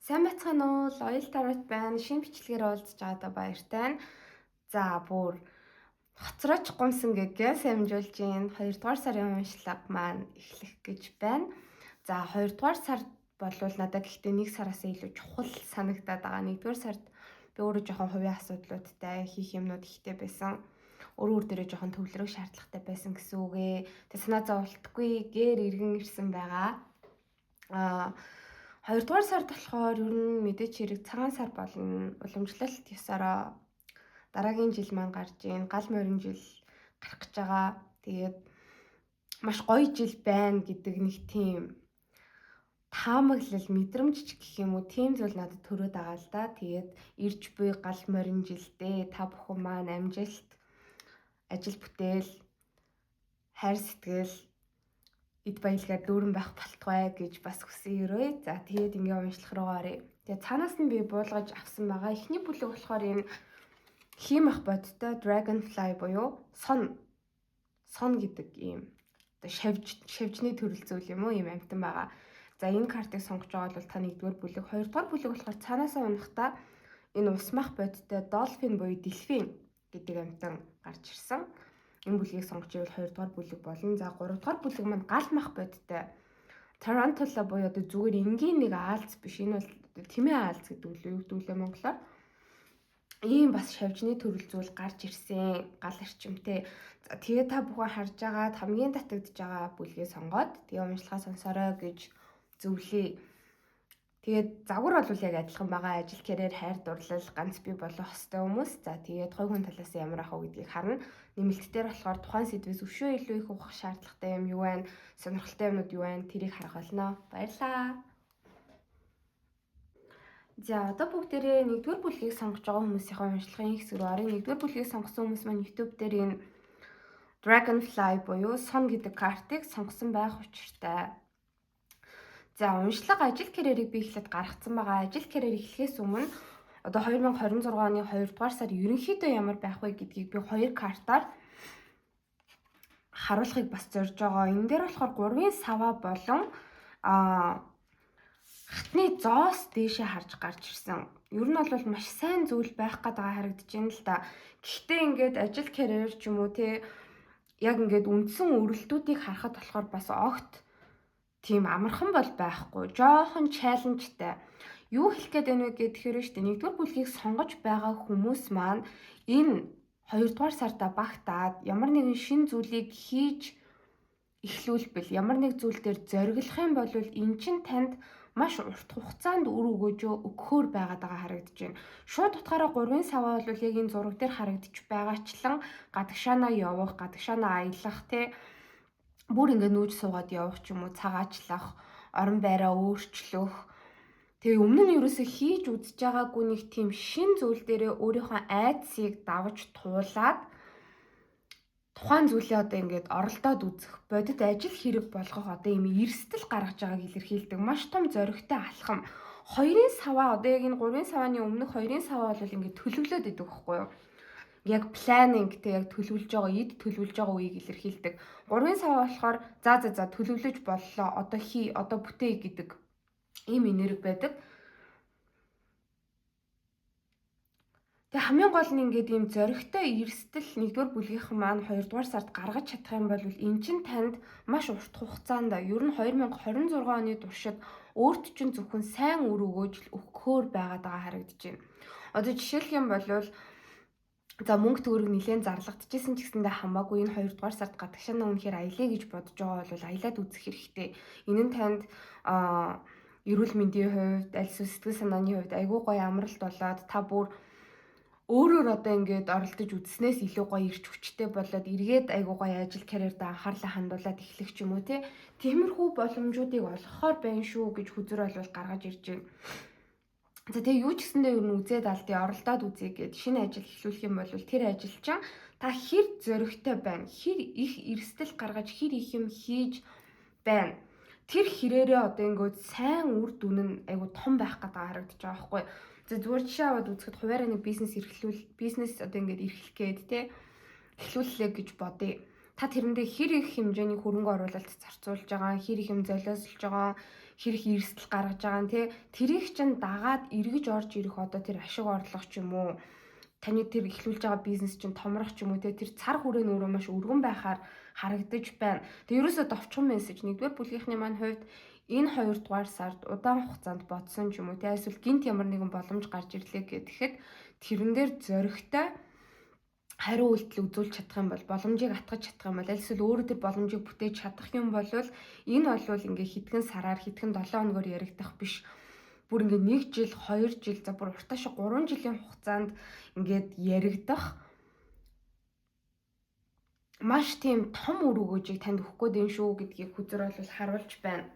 Сайн байцгаана уу? Loyal Tarot байна. Шинэ бичлэгээр уулзч байгаадаа баяртай байна. За бүр хоцрооч гомсон гэгээ самжуулж гин 2 дугаар сарын уншлага маань эхлэх гэж байна. За 2 дугаар сард болвол надад гэхдээ 1 сараас илүү чухал санагдаад байгаа. 1 дугаар сард би өөрөө жоохон хувийн асуудлуудтай хийх юмнууд ихтэй байсан. Өөр дээрээ жоохон төвлөрөх шаардлагатай байсан гэсэн үг ээ. Тэ санаа зовлтгүй гээр иргэн ирсэн байгаа. Хоёрдугаар сард болохоор ер нь мэдээч хэрэг цагаан сар болно. Уламжлалт ёсороо дараагийн жил маань гарч ийн. Гал морин жил гарах гэж байгаа. Тэгээд маш гоё жил байна гэдэг нэг тийм таамаглал мэдрэмж гэх юм уу тийм зүйл надад төрөөд байгаа л да. Тэгээд ирж буй гал морин жилдээ та бүхэн маань амжилт, ажил бүтээл, хайр сэтгэл эд баялгаар дүүрэн байх болтугай гэж бас хүсье. За тэгээд ингээ уншлах руугаа оръё. Тэгээд цаанаас нь би буулгаж авсан байгаа. Эхний бүлэг болохоор энэ хиймах бодтой Dragonfly буюу сон гэдэг ийм оо шавжны төрөл зүйл юм уу ийм амтан байгаа. За энэ картыг сонгож байгаа бол та 1-р бүлэг, 2-р бүлэг болохоор цаанаасаа унахта энэ усмах бодтой Dolphin буюу Delphin гэдэг амтан гарч ирсэн. Энэ бүлгийг сонгож ивэл 2-р бүлэг болно. За 3-р бүлэг маань гал мах бодтой Tarantula буюу одоо зүгээр энгийн нэг аалз биш. Энэ бол тэмээ аалз гэдэг үл өгдүүлээ монголоор. Ийм бас шавжны төрөл зүйл гарч ирсэн. Гал орчимтэй. За тэгээ та бүхэн харж агаад хамгийн татагдж байгаа бүлгээ сонгоод тэгээ уншлагаа сонсорой гэж зөвлөе. Тэгээд загвар бол яг адилхан байгаа. Ажил, карьер, хайр, дурлал ганц бий болох хөстэй хүмүүс. За тэгээд хой хүн талаас ямар ах вэ гэдгийг харна. Нэмэлттээр болохоор тухайн сэдвээс өшөө илүү их ухах шаардлагатай юм юу вэ? Сонирхолтой юмнууд юу вэ? Тэрийг харах болно. Баярлалаа. За одоо бүгдээрээ 1-р бүлгийг сонгож байгаа хүмүүсийн уншлагын хэсэг рүү оръё. 1-р бүлгийг сонгосон хүмүүс маань YouTube дээр энэ Dragonfly буюу сон гэдэг картыг сонгосон байх учиртай. За уншлага ажил карьерийг би эхлээд гаргацсан байгаа. Ажил карьер эхлэхээс өмнө одоо 2026 оны 2 дугаар сар ерөнхийдөө ямар байх вэ гэдгийг би 2 картаар харуулахыг бас зорж байгаа. Энэ дээр болохоор 3-ын саваа болон хатны зоос дээшээ харж гарч ирсэн. Ер нь бол маш сайн зүйл байх гэдэг харагдаж байна л да. Гэхдээ ингээд ажил карьер ч юм уу те яг ингээд үндсэн өрөлтүүдийг харахад болохоор бас огт тийм амархан бол байхгүй. Жоохон чаленжтай. Юу хэлэх гээд байна вэ гэхээр шүү дээ. 1-р бүлгийг сонгож байгаа хүмүүс маань энэ 2-дугаар сарда багтаад ямар нэгэн шин зүйлийг хийж эхлүүлбэл ямар нэг зүйл дээр зориглох юм бол эн чинь танд маш урт хугацаанд үр өгөхөөр байгаад байгаа харагдаж байна. Шууд утгаараа 3-ын саваа бол яг энэ зураг дээр харагдаж байгаачлан гадагшаанаа явах, гадагшаанаа аялах те бүр ингээ нүүж суугаад явах ч юм уу, цагаачлах, орон байраа өөрчлөх. Тэгээ өмнө нь ерөөсөө хийж үзэж байгаагүй нэг тийм шин зүйл дээрээ өөрийнхөө айдсыг давж туулаад тухайн зүйлээ одоо ингээд оролдоод үзэх, бодит ажил хэрэг болгох одоо ийм эрсдэл гаргаж байгааг илэрхийлдэг маш том зоригтой алхам. 2-ын саваа одоо яг энэ 3-ын савааны өмнөх 2-ын саваа бол ингээд төлөвлөд идэг байхгүй юу? Яг планинг те яг төлөвлөж байгаа үеийг илэрхийлдэг. 3-ын саваа болохоор за төлөвлөж боллоо. Одоо хий, одоо бүтээ гэдэг ийм энерги байдаг. Тэг хамгийн гол нь ингээд ийм зоригтой эрсдэл 1-р бүлгийнхэн маань 2-дугаар сард гаргаж чадах юм бол эн чинь танд маш урт хугацаанд ер нь 2026 оны туршид өөрт чинь зөвхөн сайн үр өгөхөөр байгаад байгаа харагдаж байна. Одоо жишээлх юм бол за мөнгө төгрөг нэлээд зарлагдчихсэн ч гэсэндээ хамаагүй энэ 2-дугаар сард гадагшаанаа үнэхээр аялаа гэж бодож байгаа бол аялаад үзэх хэрэгтэй. Энэ нь танд эрүүл мэндийн хувьд, аль эсвэл сэтгэл санааны хувьд айгүй гоё амралт болоод та бүр өөрөөр одоо ингээд оролдож үзснээс илүү гоё ирч хүчтэй болоод эргээд айгүй гоё ажил карьерд анхаарлаа хандуулад эхлэх ч юм уу те. Тиймэрхүү боломжуудыг олгохоор байна шүү гэж хүзэр бол гаргаж ирж байна. За тэгээ юу ч гэсэндээ ер нь үзээд алдъя, оролдоод үзье гэд шинэ ажил эхлүүлэх юм бол тэр ажил чинь та хэр зоригтой байна, хэр их эрсдэл гаргаж хэр их юм хийж байна. Тэр хэрээрээ одоо ингээд сайн үр дүн нь айгу том байх гэдэг харагдаж байгаа байхгүй. За зүгээр жишээ аваад үзэхэд хуваараа нэг бизнес одоо ингээд эрхлэх гээд те эхлүүллээ гэж бодъё. Та тэрэндээ хэр их хэмжээний хөрөнгө оруулалт зарцуулж байгаа, хэр их юм золиослж байгаа, хэрэг эрсдэл гаргаж байгаа нь тий тэрийг чинь дагаад эргэж орж ирэх одоо тэр ашиг орлого ч юм уу таны тэр эхлүүлж байгаа бизнес чинь томрох ч юм уу тий тэр цар хүрээ нь өөрөө маш өргөн байхаар харагдаж байна. Тэгээ ерөөсөө товчхон мессеж нэгдүгээр бүлгийнхний маань хувьд энэ 2 дугаар сард удаан хугацаанд бодсон ч юм уу тий эсвэл гинт ямар нэгэн боломж гарч ирлээ гэхэд тэрэн дээр зөрөгтэй хариу үйлдэл үзүүлж чадах юм бол боломжийг атгаж чадах юм бол аль эсвэл өөрөө тэр боломжийг бүтээж чадах юм бол энэ бол ингээ хэдхэн сараар хэдхэн 7 хоногор яригдах биш. Бүр ингээ 1 жил, 2 жил, за бүр уртааш 3 жилийн хугацаанд ингээд яригдах маш тийм том үр өгөөжийг танд өгөх гээд юм шүү гэдгийг хүзэр бол харуулж байна.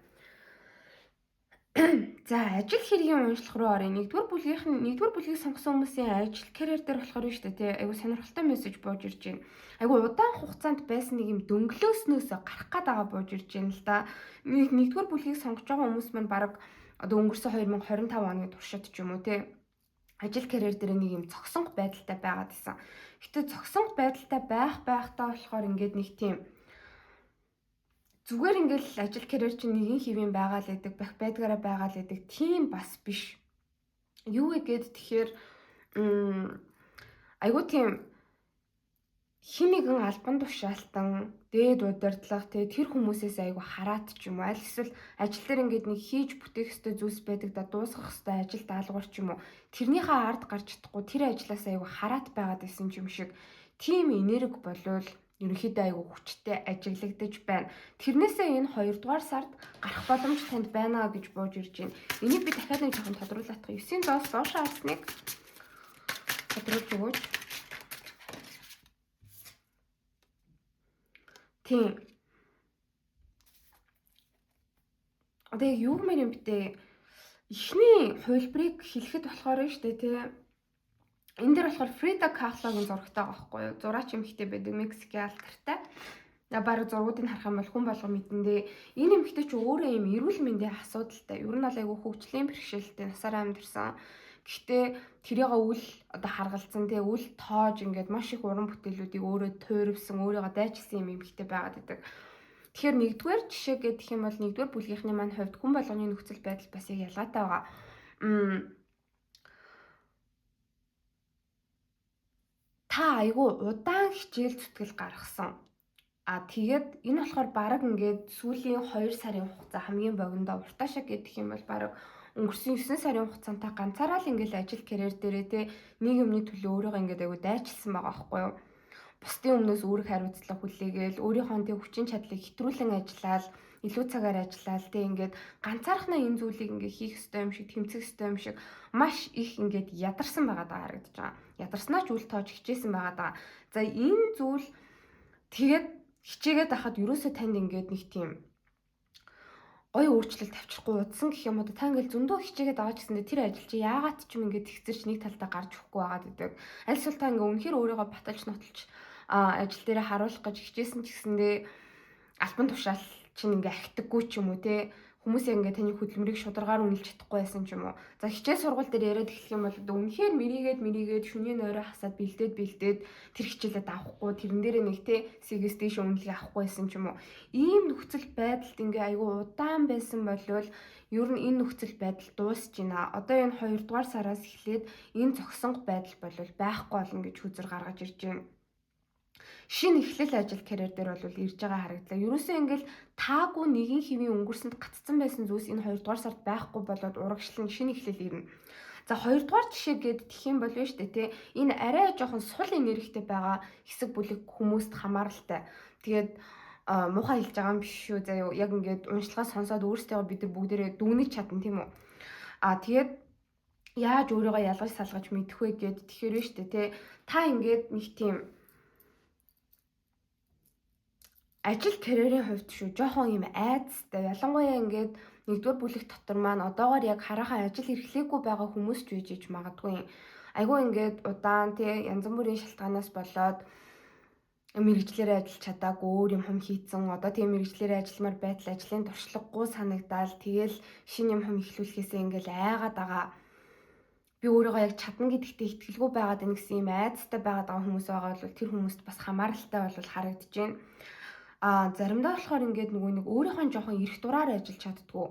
За ажил хэргийн уншлах руу оръё. Нэгдүгээр бүлгийг сонгосон хүмүүсийн ажил карьер дээр болохоор нь шүү дээ тий. Айгу сонирхолтой мессеж бууж ирж байна. Айгу удаан хугацаанд байсан нэг юм дөнгөлөөснөөс гарах гээд байгаа бууж ирж байна л да. Нэгдүгээр бүлгийг сонгож байгаа хүмүүс маань баг одоо өнгөрсөн 2025 оны туршид ч юм уу тий. Ажил карьер дээр нэг юм цогсонх байдалтай байгаад исэн. Гэтэ цогсонх байдалтай байхдаа болохоор ингээд нэг тийм зүгээр ингээл ажил карьер чинь нэгэн хэвийн байгаа л байдаг, байдгаараа байгаа л байдаг. Тийм бас биш. Юу гэгээд тэгэхээр айгуу тийм хин нэгэн албан тушаалтан, дээд удирдлага тэр хүмүүсээс айгуу хараат ч юм уу. Аль эсвэл ажил дээр ингээд нэг хийж бүтээх ёстой зүйлс байдаг да дуусгах ёстой ажил даалгавар ч юм уу. Тэрнийхээ ард гарч чадахгүй тэр ажлаас айгуу хараат байгаад исэн юм шиг. Тийм энерги болвол ерөнхийдөө айгу хүчтэй ажиглагдаж байна. Тэрнээсээ энэ 2 дугаар сард гарах боломж танд байна гэж бууж ирж байна. Энийг би дахиад нэг жоохон тодруулах. 9-ийн доос доош харсныг тодруулж өгөөч. Тийм. Одоо яг юу гэмээр юм бтэ? Эхний хувилбарыг хэлэхэд болохоор нь шүү дээ тий. Энэ дээр болохоор Frida Kahlo-гийн зурагтай байгаа байхгүй юу? Зураач эмэгтэй байдаг Мексикийн алтартай. Бараг зургуудыг харах юм бол хүн болго мэдэндээ энэ эмэгтэй ч өөрөө юм эрүүл мэндийн асуудалтай. Ер нь бол айгүй хөгжлийн бэрхшээлтэй насаараа амьдэрсэн. Гэхдээ тэрийг үл одоо харгалзан тий үл тоож ингээд маш их уран бүтээлүүдийг өөрөө туйрвсан, өөрийгөө дайчилсан юм эмэгтэй байгаад байдаг. Тэгэхээр нэгдүгээр жишээ гэх юм бол нэгдүгээр бүлгийнхний маань хувьд хүн болгоны нөхцөл байдал бас яг ялгаатай байгаа. Та айгүй удаан хичээл зүтгэл гаргасан. Тэгээд энэ болохоор баг ингээд сүүлийн 2 сарын хугацаа хамгийн богиндоо уртаашаа гэдэг юм бол баг өнгөрсөн 9 сарын хугацаанд ганцаараа л ингээд ажил карьер дээрээ те нэг юмны төлөө өөрийгөө ингээд айгүй дайчилсан байгаа байхгүй юу? Бусдын өмнөөс үүрэг хариуцлага хүлээгээл өөрийнхөө тэг хүчин чадлыг хэтрүүлэн ажиллаад илүү цагаар ажиллаад тэг ингээд ганцаархнаа энэ зүйлийг ингээд хийх ёстой юм шиг тэмцэх ёстой юм шиг маш их ингээд ядарсан байгаа даа харагдаж байгаа. Ядарснаа ч үл тоож хичээсэн байгаа даа. За энэ зүйл тэгээд хичээгээд байхад ерөөсөө танд ингээд нэг тийм гоё өөрчлөлт авчрахгүй удсан гэх юм уу та ингээл зөндөө хичээгээд байгаа ч гэсэндээ тэр ажил чи яагаад ч юм ингээд тэгцэрч нэг талдаа гарч өгөхгүй байгаад байдаг. Аль эсвэл та ингээ үнэхээр өөрийгөө баталж нотолж ажил дээр харуулах гэж хичээсэн ч гэсэндээ албан тушаал чинь ингээ ахтаггүй ч юм уу те хүмүүс ингээ таны хөдөлмөрийг шударгаар үнэлж чадахгүй байсан ч юм уу. За хичээл сургууль дээр яриад эхлэх юм бол үнэхээр мэрийгээд шөнийн нойроо хасаад бэлдээд тэр хичээлээд авахгүй тэрэн дээрээ нэг те сегстейшн үнэлгээ авахгүй байсан ч юм уу. Ийм нөхцөл байдалд ингээ айгүй удаан байсан болвол ер нь энэ нөхцөл байдал дуусж байна. Одоо энэ 2 дугаар сараас эхлээд энэ зогсонго байдал болвол байхгүй болно гэж хүзэр гаргаж ирж байна. Шинэ эхлэл ажил карьер дээр бол ирж байгаа харагдлаа. Ерөөсөө ингээл таагүй нэгэн хэвийн өнгөрсөнд гаццсан байсан зүйлс энэ 2 дугаар сард байхгүй болоод урагшлан шинэ эхлэл ирнэ. За 2 дугаар жишээ гээд тэх юм бол нь шүү дээ те. Энэ арай жоохон сул энергитэй байгаа хэсэг бүлэг хүмүүст хамааралтай. Тэгээд муухай хэлж байгаа юм биш шүү. Заяа яг ингээд уншлагаа сонсоод өөрсдөө бид нар бүгдээрээ дүгнэж чадна тийм үү. Тэгээд яаж өөрийгөө ялгаж салгаж мэдэх вэ гэд тэгэхээр нь шүү дээ те. Та ингээд нэг тийм ажил карьерийн хувьд шүү жоохон юм айцтай. Ялангуяа ингээд нэгдүгээр бүлэг дотор маань одоогоор яг хараахан ажил эрхлээгүй байгаа хүмүүс ч үжиж магадгүй. Айгүй ингээд удаан тий янз бүрийн шалтгаанаас болоод мэрэгчлэрээ ажиллаж чадаагүй өөр юм хийцэн одоо тийм мэрэгчлэрээ ажилламаар байтал ажлын туршлагагүй санагдаал тэгэл шинэ юм эхлүүлэхээсээ ингээд айгаад байгаа. Би өөрийгөө яг чадна гэдэгтээ итгэлгүй байгаад байна гэсэн юм айцтай байгаад байгаа хүмүүс байгаа бол тэр хүмүүст бас хамааралтай бол харагдаж байна. Заримдаа болохоор ингээд нэг өөрийнхөө жоохон эрх дураар ажиллаж чаддгүй.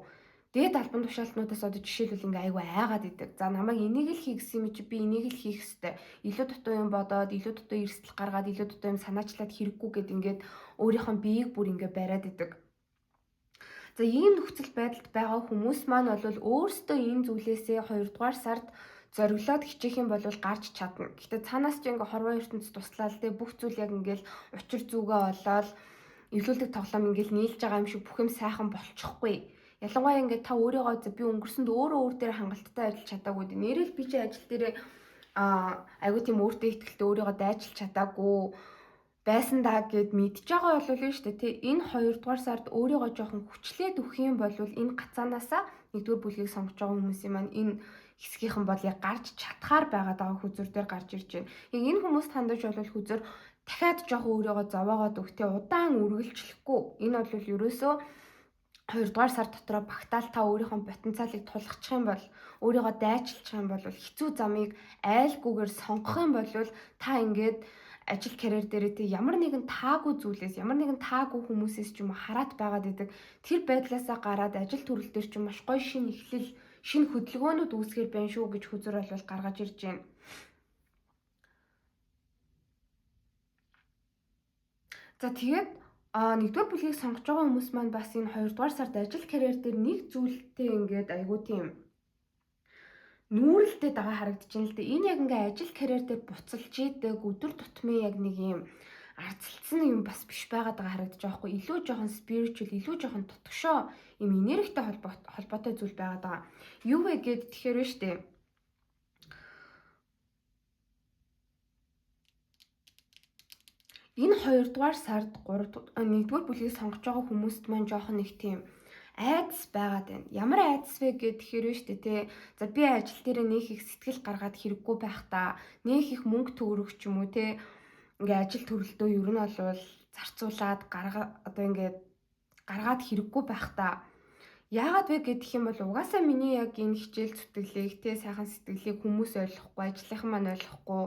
дээд албан тушаалтнуудаас одоо жишээлбэл ингээ айгүй айгаад идэг. За намайг энийг л хийх гэсэн юм чи би энийг л хийх ёстой. Илүү дутуу юм бодоод, илүү дутуу эрсдэл гаргаад, илүү дутуу юм санаачлаад хэрэггүй гэд ингээд өөрийнхөө биеийг бүр ингээ бариад идэг. За ийм нөхцөл байдалд байгаа хүмүүс маань бол өөрсдөө энэ зүйлээсээ 2 дугаар сард зориглоод хичээх юм бол гарч чадна. Гэхдээ цаанаас ч ингээ хорвоо ертөнц туслаад те бүх зүйл яг ингээл учир зүгээ олоод эвлүүлдэг тоглоом ингээл нийлж байгаа юм шиг бүх юм сайхан болчихгүй. Ялангуяа ингээд та өөрийгөө би өнгөрсөнд өөрөө өөр дээр хангалттай ажиллаж чадаагүй. Нэрэл би чи ажил дээрээ айгуу тийм өөртөө ихтэй өөрийгөө дайчилж чадаагүй байсан даа гэд мэдж байгаа бол нь шүү дээ тий. Энэ 2 дугаар сард өөрийгөө жоохон хүчлээд өгөх юм бол энэ гацаанаасаа 1-р бүлгийг сонгож байгаа хүмүүсийн маань энэ хэсгийнхэн бол яг гарч чадхаар байгаад байгаа хүзүр дээр гарч ирж байна. Яг энэ хүмүүст хандаж бол хүзүр дахиад жоохон өөрийгөө зовоогоод өгтээ удаан үргэлжлэхгүй. Энэ бол ерөөсөө 2 дугаар сар дотроо багтаал та өөрийнхөө потенциалыг тулгачих юм бол өөрийгөө дайчилчих юм бол хэцүү замыг айлгүйгээр сонгох юм бол та ингээд ажил карьер дээр тий ямар нэгэн таагүй зүйлээс ямар нэгэн таагүй хүмүүсээс ч юм уу хараат байгаад идэг тэр байдлаасаа гараад ажил төрөл дээр ч юм маш гоё шинэ эхлэл шинэ хөдөлгөөнүүд үүсгэр байна шүү гэж хүзүр бол гаргаж ирж байна. За тэгээд 1-р бүлгийг сонгож байгаа хүмүүс маань бас энэ 2 дугаар сард ажил карьер дээр нэг зүйлтэй ингээд айгуу тийм нүүрэлтэй байгаа харагдаж байна л дээ. Энэ яг ингээ ажил карьер дээр буцалж идэг өдөр тутмын яг нэг юм арцалцсан юм бас биш байгаад байгаа харагдаж байгаа хгүй. Илүү жоохон spiritual, илүү жоохон тотгошоо юм энергитэй холбоотой зүйл байгаад байгаа. Юу вэ гэд тэгэхээр нь штэ. Энэ 2 дугаар сард 1-р бүлгийг сонгож байгаа хүмүүст маань жоохон нэг тийм айдас байгаад байна. Ямар айдас вэ гэхээр нь штэ тий. За би ажил дээр нөх их сэтгэл гаргаад хэрэггүй байх та. Нөх их мөнгө төгрөх ч юм уу тий. Ингээ ажил төрөлдөө ер нь бол зарцуулаад одоо ингээд гаргаад хэрэггүй байх та. Яагаад вэ гэх юм бол угаасаа миний яг энэ хичээл зүтгэлийг тий сайхан сэтгэлийг хүмүүс ойлгохгүй, ажлынхан маань ойлгохгүй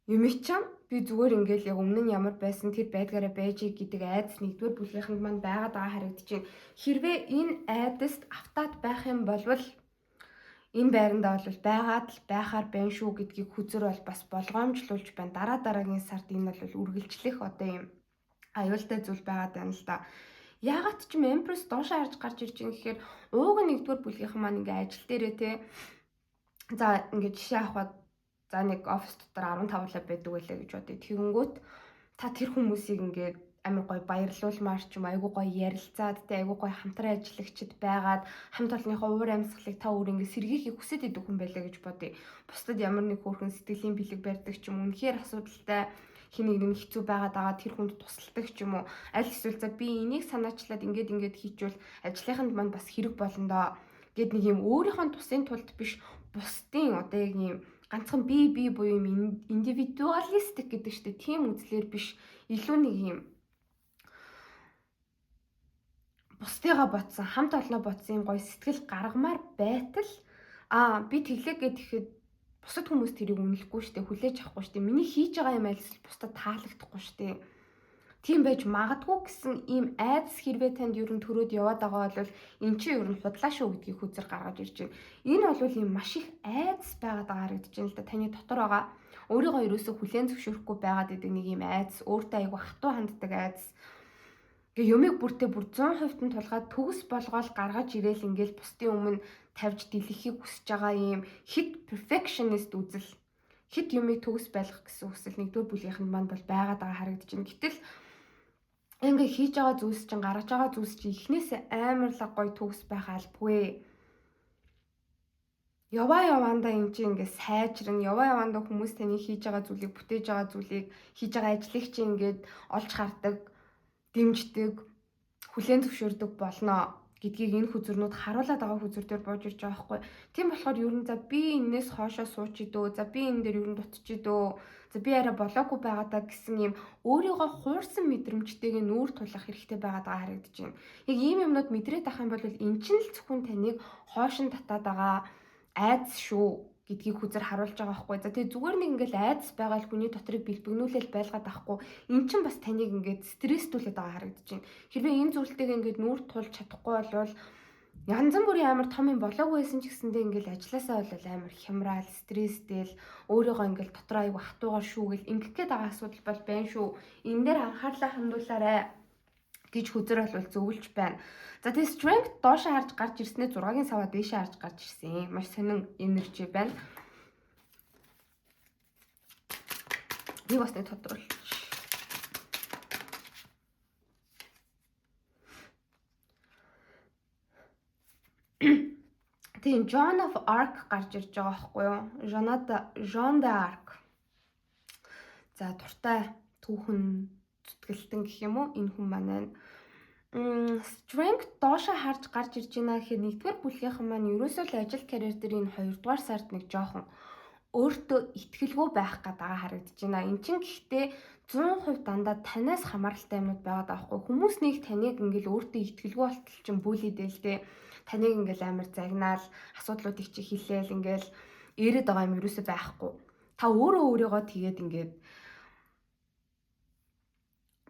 юм чам би зүгээр ингээл яг өмнө нь ямар байсан тэр байдгаараа байж гэдэг айдас 1-р бүлгийнхэнд маань байгаад байгаа харагдаж байна. Хэрвээ энэ айдаст автаад байх юм бол энэ байрандаа бол байгаад л байхаар байна шүү гэдгийг хүзэр бол бас болгоомжлуулж байна. Дараагийн сард энэ бол үргэлжлэх одоо юм аюултай зүйл байгаад байна л да. Яагаад ч юм Empress доошоо харж гарч ирж байгаа гэхээр ууг нь 1-р бүлгийнхэн маань ингээ ажил дээрээ те за ингээ жишээ авахад за нэг офис дотор 15 лав байдаг байлаа гэж бодъё. Тэгэнгүүт та тэр хүмүүсийг ингээд амар гоё баярлуулмаар ч юм айгуу гоё ярилцаад те айгуу гоё хамтран ажиллагчид байгаад хамт олонныхоо уур амьсгалыг та өөр ингээд сэргийхийг хүсэж идэх хүн байлаа гэж бодъё. Бусдад ямар нэг хөөрхөн сэтгэлийн бэлэг барьдаг ч юм уу үнэхээр асуудалтай хин нэг нь хэцүү байгаад байгаа тэр хүнд тусалдаг ч юм уу аль эсвэл за би энийг санаачлаад ингээд хийчвэл ажлынханд маань бас хэрэг болно доо гэд нэг юм өөрийнхөө тусын тулд биш бусдын одоо яг юм ганцхан би буюу юм индивидуалистик гэдэг чинь тийм үзлэр биш илүү нэг юм бусдыгаа ботсон хамт олноо ботсон гоё сэтгэл гаргамаар байтал би тэглээ гэхэд бусад хүмүүс тэрийг үнэлэхгүй штэ хүлээж авахгүй штэ миний хийж байгаа юм альс бусдад таалагдахгүй штэ тийм байж магадгүй гэсэн ийм айдас хэрвээ танд ер нь төрөөд яваад байгаа бол эн чинь ер нь худлаа шүү гэдгийг хүзэр гаргаж ирж байна. Энэ бол ийм маш их айдас байгаад байгаа харагдаж байна л да. Таны дотор байгаа өөрийгөө ерөөсөө хүлээн зөвшөөрөхгүй байгаад идэг нэг ийм айдас, өөртөө айгүй хатуу ханддаг айдас. Ингээ юмыг бүр 100% нь тулгаад төгс болгоол гаргаж ирээл ингээл бусдын өмнө тавьж дэлгэхийг хүсэж байгаа ийм хит perfectionist үзэл. Хит юмыг төгс байлгах гэсэн хүсэл 1-р бүлгийнхэнд маань бол байгаад байгаа харагдаж байна. Гэтэл ингээ хийж байгаа зүйлс чинь гаргаж байгаа зүйлс чинь эхнээсээ амарлаг гоё төгс байх албагүй. Яваандаа юм чи ингээ сайжрна. Яваандаа хүмүүс таны хийж байгаа зүйлийг бүтээж байгаа зүйлийг хийж байгаа ажлыг чи ингээд олж хардаг, дэмждэг, хүлээн зөвшөөрдөг болно гэдгийг энэ хүзүрнүүд харуулад байгаа хүзүр дээр бууж ирж байгаа байхгүй. Тийм болохоор ер нь за би энэс хоошоо сууч идөө. За би энэ дээр ер нь дутч идөө. За би арай болоогүй байгаа даа гэсэн юм өөрийгөө хуурсан мэдрэмжтэйг нүүр тулах хэрэгтэй байгаад байгаа харагдаж байна. Яг ийм юмнууд мэдрээд авах юм бол эн чинь л зөвхөн таныг хоошин татаад байгаа айдас шүү гэдгийг хүзэр харуулж байгаа байхгүй. За тэгээ зүгээр нэг ингээл айдас байгаа л хүний дотрыг бэлбэгнүүлэл байлгаад авахгүй. Эн чинь бас таныг ингээд стресстүүлээд байгаа харагдаж байна. Хэрвээ энэ зүйлтэйг ингээд нүүр тулж чадахгүй бол Янз бүрийн амар том юм болоогүй байсан ч гэсэндээ ингээл ажилласаа бол амар хямрал, стресстэй л өөрийгөө ингээл дотор аяг хатуугаар шүүгээл ингэх гээд байгаа асуудал бол байна шүү. Энэ дээр анхаарлаа хандуулаарай гэж хүзэр бол зөвлөж байна. За тэгээ strength доошоо харж гарч ирснээр 6-гийн саваа дээшээ харж гарч ирсэн. Маш сонин энержи байна. Нэг бас нэг тодруулах. Тийм Joan of Arc гарч ирж байгаа байхгүй юу? Jeanne d'Arc. За дуртай түүхэн зүтгэлтэн гэх юм уу? Энэ хүн маань strength доошоо харж гарч ирж байна гэхээр нэгдүгээр бүлгийнхэн маань ерөөсөө л ажил карьер дээр энэ 2-дугаар сард нэг жоохон өөртөө итгэлгүй байх гэдэг харагдаж байна. Энд чинь гэхдээ 100% дандаа танаас хамааралтай юмнууд байгаа даахгүй. Хүмүүс нэг таныг ингээл өөртөө итгэлгүй болтол чинь бүлийдэл тэ. Таныг ингээл амар загнаал, асуудлуудыг чи хэлээл ингээл ирээд байгаа юм ерөөсөө байхгүй. Та өөрийгөө тэгээд ингээд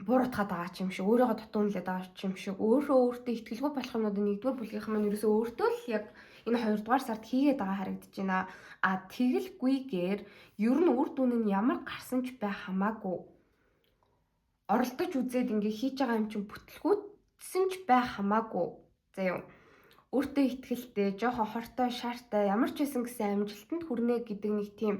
буруутгаад байгаа юм шиг, өөрийгөө дутуунлаад байгаа юм шиг, өөртөө итгэлгүй болох юмнуудыг нэгдүгээр бүлгийнхэн маань ерөөсөө өөртөө л яг энэ 2-дугаар сард хийгээд байгаа харагдаж байна. А тэгэлгүйгээр ер нь үр дүн нь ямар гарсан ч байх хамаагүй. Оролдож үзээд ингээ хийж байгаа юм чинь бүтлгүүтсэн ч байх хамаагүй. За юу. Өөртөө итгэлтэй, жоохон хортой, шаартай, ямар ч байсан гэсэн амжилтанд хүрнэ гэдэг нэг тийм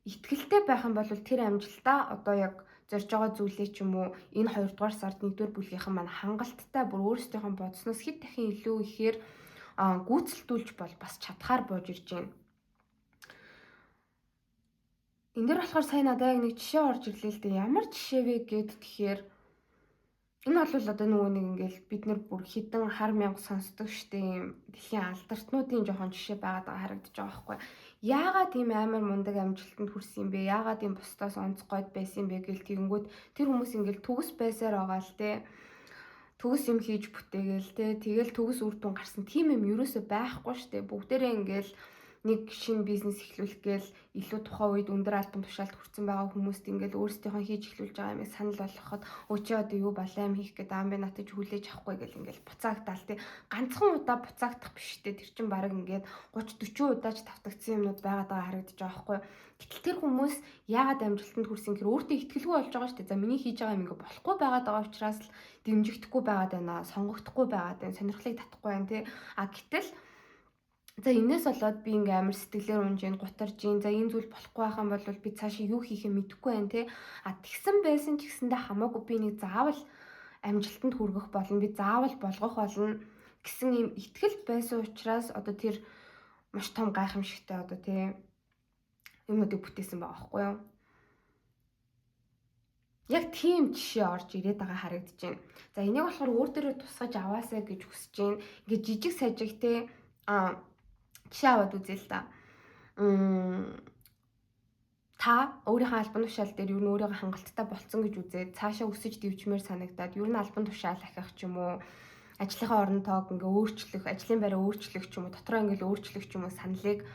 итгэлтэй байх юм бол тэр амжилтаа одоо яг зорж байгаа зүйлээ ч юм уу энэ 2-дугаар сард 1-р бүлгийнхэн маань хангалттай бүр өөрсдийнхөө бодсноос хэд дахин илүү ихээр гүйцэлдүүлж бол бас чадхаар бууж ирж байна. Энд дээр болохоор сайн надад яг нэг жишээ орж ирлээ л дээ. Ямар жишээ вэ гэд тэгэхээр энэ бол одоо нөгөө нэг ингээл бид нар бүр хідэн хар мянга сонсдог штеп юм дэлхийн алдартнуудын жоохон жишээ байгаад байгаа харагдаж байгаа байхгүй. Яагаад ийм амар мундаг амжилтанд хүрсэн юм бэ? Яагаад ийм бусдаас онцгойд байсан юм бэ гэл тэгэнгүүт тэр хүмүүс ингээл төгс байсаар байгаа л те. Төгс юм хийж бүтээгээл те. Тэгэл төгс үр дүн гарсан тийм юм ерөөсөө байхгүй штеп. Бүгдээрээ ингээл нэг шинэ бизнес эхлүүлэх гээл илүү тухайн үед өндөр албан тушаалд хүрсэн байгаа хүмүүст ингээл өөрсдийнхөө хийж эхлүүлж байгаа юмыг санал болгоход өөчөө одоо юу балай юм хийх гэдэг амбай натаж хүлээж авахгүй гэл ингээл буцаагдаал тий ганцхан удаа буцаагдах биш тий тэр чин баг ингээд 30-40 удаач тавтагдсан юмнууд байгаад байгаа харагдаж байгаа байхгүй. Гэтэл тэр хүмүүс яагаад амжилтанд хүрсэн гэхээр өөртөө итгэлгүй болж байгаа шүү дээ. За миний хийж байгаа юм ингээ болохгүй байгаад байгаа учраас л дэмжигдэхгүй байгаад байна, сонгогдохгүй байгаад байна, сонирхлыг татахгүй байна тий. А гэтэл за энэс болоод би ингээм амар сэтгэлээр унж ийн гутарж ийн. За энэ зүйл болохгүй байх юм бол би цаашаа юу хийхээ мэдэхгүй байна те. А тэгсэн байсан ч гэсэндээ хамаагүй би нэг заавал амжилтанд хүргэх болно. Би заавал болгох болно гэсэн юм итгэл байсан учраас одоо тэр маш том гайхамшигтай одоо те юмнуудыг бүтээсэн байгаа байхгүй юу? Яг тийм жишээ орж ирээд байгаа харагдаж байна. За энийг болохоор өөр дээрээ тусгаж аваасаа гэж хүсэж байна. Ингээд жижиг сажиг те жишээ аваад үзье л та. Та өөрийнхөө албан тушаал дээр юу н өөрийгөө хангалттай болцсон гэж үзээд цаашаа өсөж дэвжмээр санагдаад юу н албан тушаал ахих ч юм уу ажлынхаа орон тоог ингээ өөрчлөх, ажлын байраа өөрчлөх ч юм уу дотроо ингээ өөрчлөх ч юм уу саналыг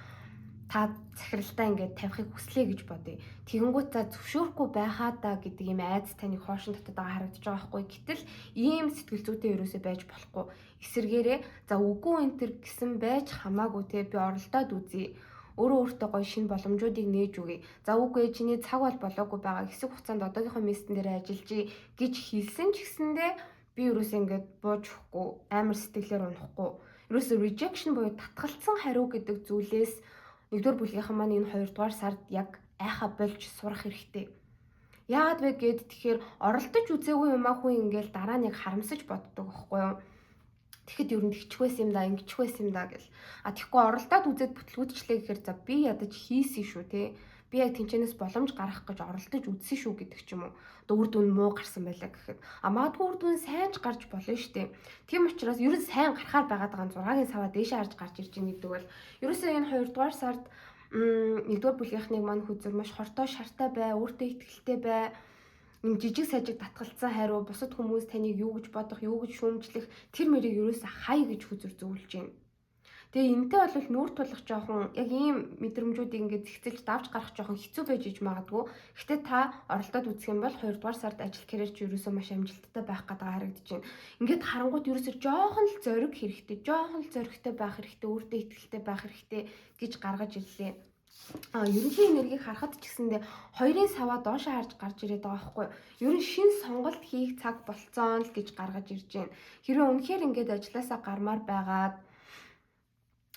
та захиралтай ингээд тавихыг хүслэе гэж бодъё. Тэгэнгүүт за зөвшөөрөхгүй байхаа да гэдэг юм айц таныг хоошин татаад байгаа харагдаж байгаа байхгүй. Гэтэл ийм сэтгэл зүйтэй ерөөсөө байж болохгүй. Эсэргээрээ за үгүй энэ төр гэсэн байж хамаагүй те би оролдоод үзье. Өөртөө гоё шинэ боломжуудыг нээж өгье. За үгүй чиний цаг бол болоогүй байгаа. Хэсэг хугацаанд одоогийнхоо мессен дээр ажиллажий гэж хэлсэн ч гэсэндээ би ерөөсөө ингээд бууж өгөхгүй, амар сэтгэлээр унахгүй. Ерөөсөө rejection буюу татгалцсан хариу гэдэг зүйлээс 1-р бүлгийнхэн маань энэ 2-дугаар сард яг айха болж сурах хэрэгтэй. Яагаад вэ гэд тэгэхээр оролдож үзээгүй юмаа хүн ингээл дараа нь яг харамсаж боддог байхгүй юу? Тэгэхэд ер нь тэгчих байсан юм да, ингэчих байсан юм да гэл. А тэгэхгүй оролдоод үзээд бүтлгүүдчлээ гэхээр за би ядаж хийсэн шүү те. Би яг тэнчэнээс боломж гаргах гэж оролдож үзсэн шүү гэдэг ч юм уу. Одоо үр дүн муу гарсан байлаа гэхэд. А магадгүй үр дүн сайн ч гарч болно штэ. Тийм учраас ер нь сайн гарахаар байгаад байгаа 6-гийн саваа дээшээ харж гарч ирж байгаа гэдэг бол ерөөсөө энэ 2-дугаар сард 1-р бүлгийнхныг маань хүзэр маш хортой шартай бай, өөртөө итгэлтэй бай. Юм жижиг сажиг татгалцсан хариу бусад хүмүүс таныг юу гэж бодох, юу гэж шүүмжлэх тэр мэрийг ерөөсөө хай гэж хүзэр зөвлөж байна. Тэгээ энэтэй бол нүүр тулах жоохон яг ийм мэдрэмжүүдийг ингээд зэгцэлж давж гарах жоохон хэцүү байж иж магадгүй. Гэхдээ та оролдоод үзэх юм бол 2 дугаар сард ажил карьерч ерөөсөө маш амжилттай байх гэдэг харагдаж байна. Ингээд харангууд ерөөсөө жоохон л зориг хэрэгтэй, жоохон л зоригтой байх хэрэгтэй, өөртөө итгэлтэй байх хэрэгтэй гэж гаргаж ирлээ. Ерөнхий энергийг харахад ч гэсэндээ хоёрын саваа доошоо харж гарч ирээд байгаа байхгүй. Ер нь шин сонголт хийх цаг болцоон л гэж гаргаж ирж байна. Хэрвээ үнэхээр ингээд ажилласаа гармаар байгаад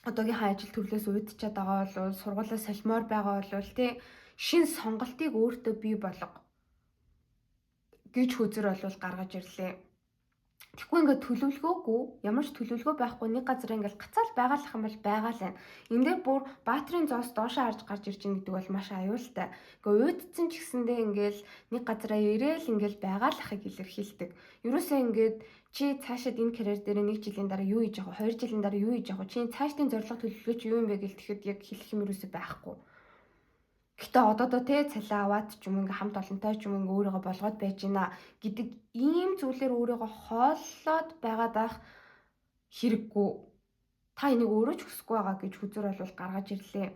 одоогийнхаа ажил төрлөөс уйдчихэд байгаа бол сургуулаа солимоор байгаа бол тий шин сонголтыг өөртөө бий болго гэж хөзөр бол гаргаж ирлээ. Тэгэхгүй ингээд төлөвлөгөөгүй ямар ч төлөвлөгөө байхгүй нэг газар ингээд гацаал байгаалах юм бол байгаа л байна. Эндээ бүр баатрын зоос доошоо харж гарч ирж байгаа гэдэг бол маш аюултай. Ингээ уйдцсан ч гэсэндээ ингээл нэг газараа ирээл ингээл байгаалахыг илэрхийлдэг. Ерөөсөө ингээд чи цаашаад энэ карьер дээр 1 жилийн дараа юу хийж явах вэ? 2 жилийн дараа юу хийж явах вэ? Чи цаашдын зорилго төлөвлөгөө чи юу юм бэ гэж тэгэхэд яг хэлэх юм ерөөсөө байхгүй. Гэтэ одоодоо те цалиа аваад ч юм ингээ хамт олонтой ч юм ингээ өөрийгөө болгоод байж гинэ гэдэг ийм зүйлээр өөрийгөө хооллоод байгаад байх хэрэггүй. Та энийг өөрөө ч хүсэхгүй байгаа гэж хүзэр бол гаргаж ирлээ.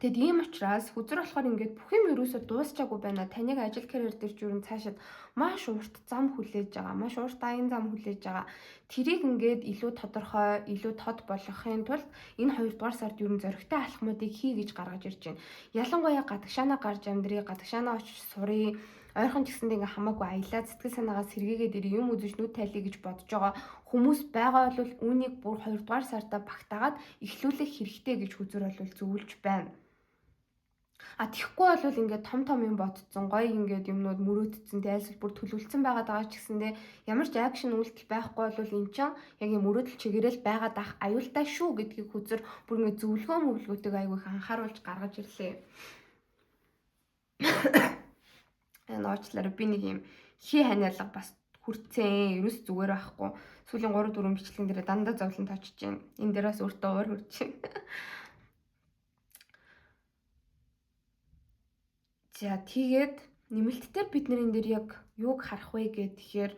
Тэгэд ийм учраас хүзэр болохоор ингээд бүх юм ерөөсөө дуусчаагүй байна. Таныг ажил карьер дээр ч юу цаашаад маш урт зам хүлээж байгаа. Маш урт аян зам хүлээж байгаа. Тэрийг ингээд илүү тодорхой, илүү тод болгохын тулд энэ 2 дугаар сард ерөн зөрөгтэй алхмуудыг хий гэж гаргаж ирж байна. Ялангуяа гадагшаанаа гарч амьдрий, гадагшаанаа очиж сурыг. Ойрхон ч гэсэндээ ингээ хамаагүй аялаа сэтгэл санаагаа сэргээгээд ирээ юм үзэж нүд тайлъя гэж бодож байгаа хүмүүс байгаа бол үүнийг бүр 2 дугаар сартаа багтаагаад эхлүүлэх хэрэгтэй гэж хүзэр бол зөвлөж байна. Тэгэхгүй бол ингээд том юм бодцсон гоё ингээд юмнууд мөрөөдсөн дайсал бүр төлөвлөсөн байгаа ч гэсэндээ ямар ч акшн үйлдэл байхгүй бол эн чинь яг юм мөрөөдөл чигээрэл байгаад ах аюултай шүү гэдгийг хүзэр бүр ингээд зөвлөгөө мөвлгүүдийг айгүйх анхааруулж гаргаж ирлээ. Нууцлаараа би нэг юм хий ханиалга бас хүрцэн ерөөс зүгээр байхгүй. Сүүлийн 3-4 бичлэгэн дээр дандаа зовлон тоочж байна. Энэ дээрээс өөртөө уур хурж байна. За тэгээд нэмэлтээр бид нар энэ дээр яг юуг харах вэ гэхээр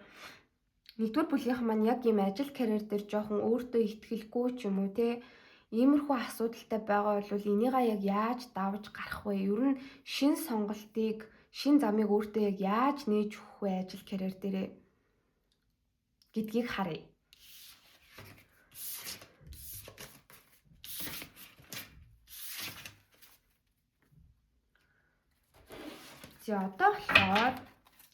нэгдүгээр бүлгийнхэн маань яг ийм ажил карьер дээр жоохон өөртөө итгэлгүй ч юм уу те иймэрхүү асуудалтай байгаа бол энийгээ яг яаж давж гарах вэ? Ер нь шин сонголтыг, шин замыг өөртөө яг яаж нээж өгөх вэ ажил карьер дээрээ гэдгийг харъя. За одоо болохоор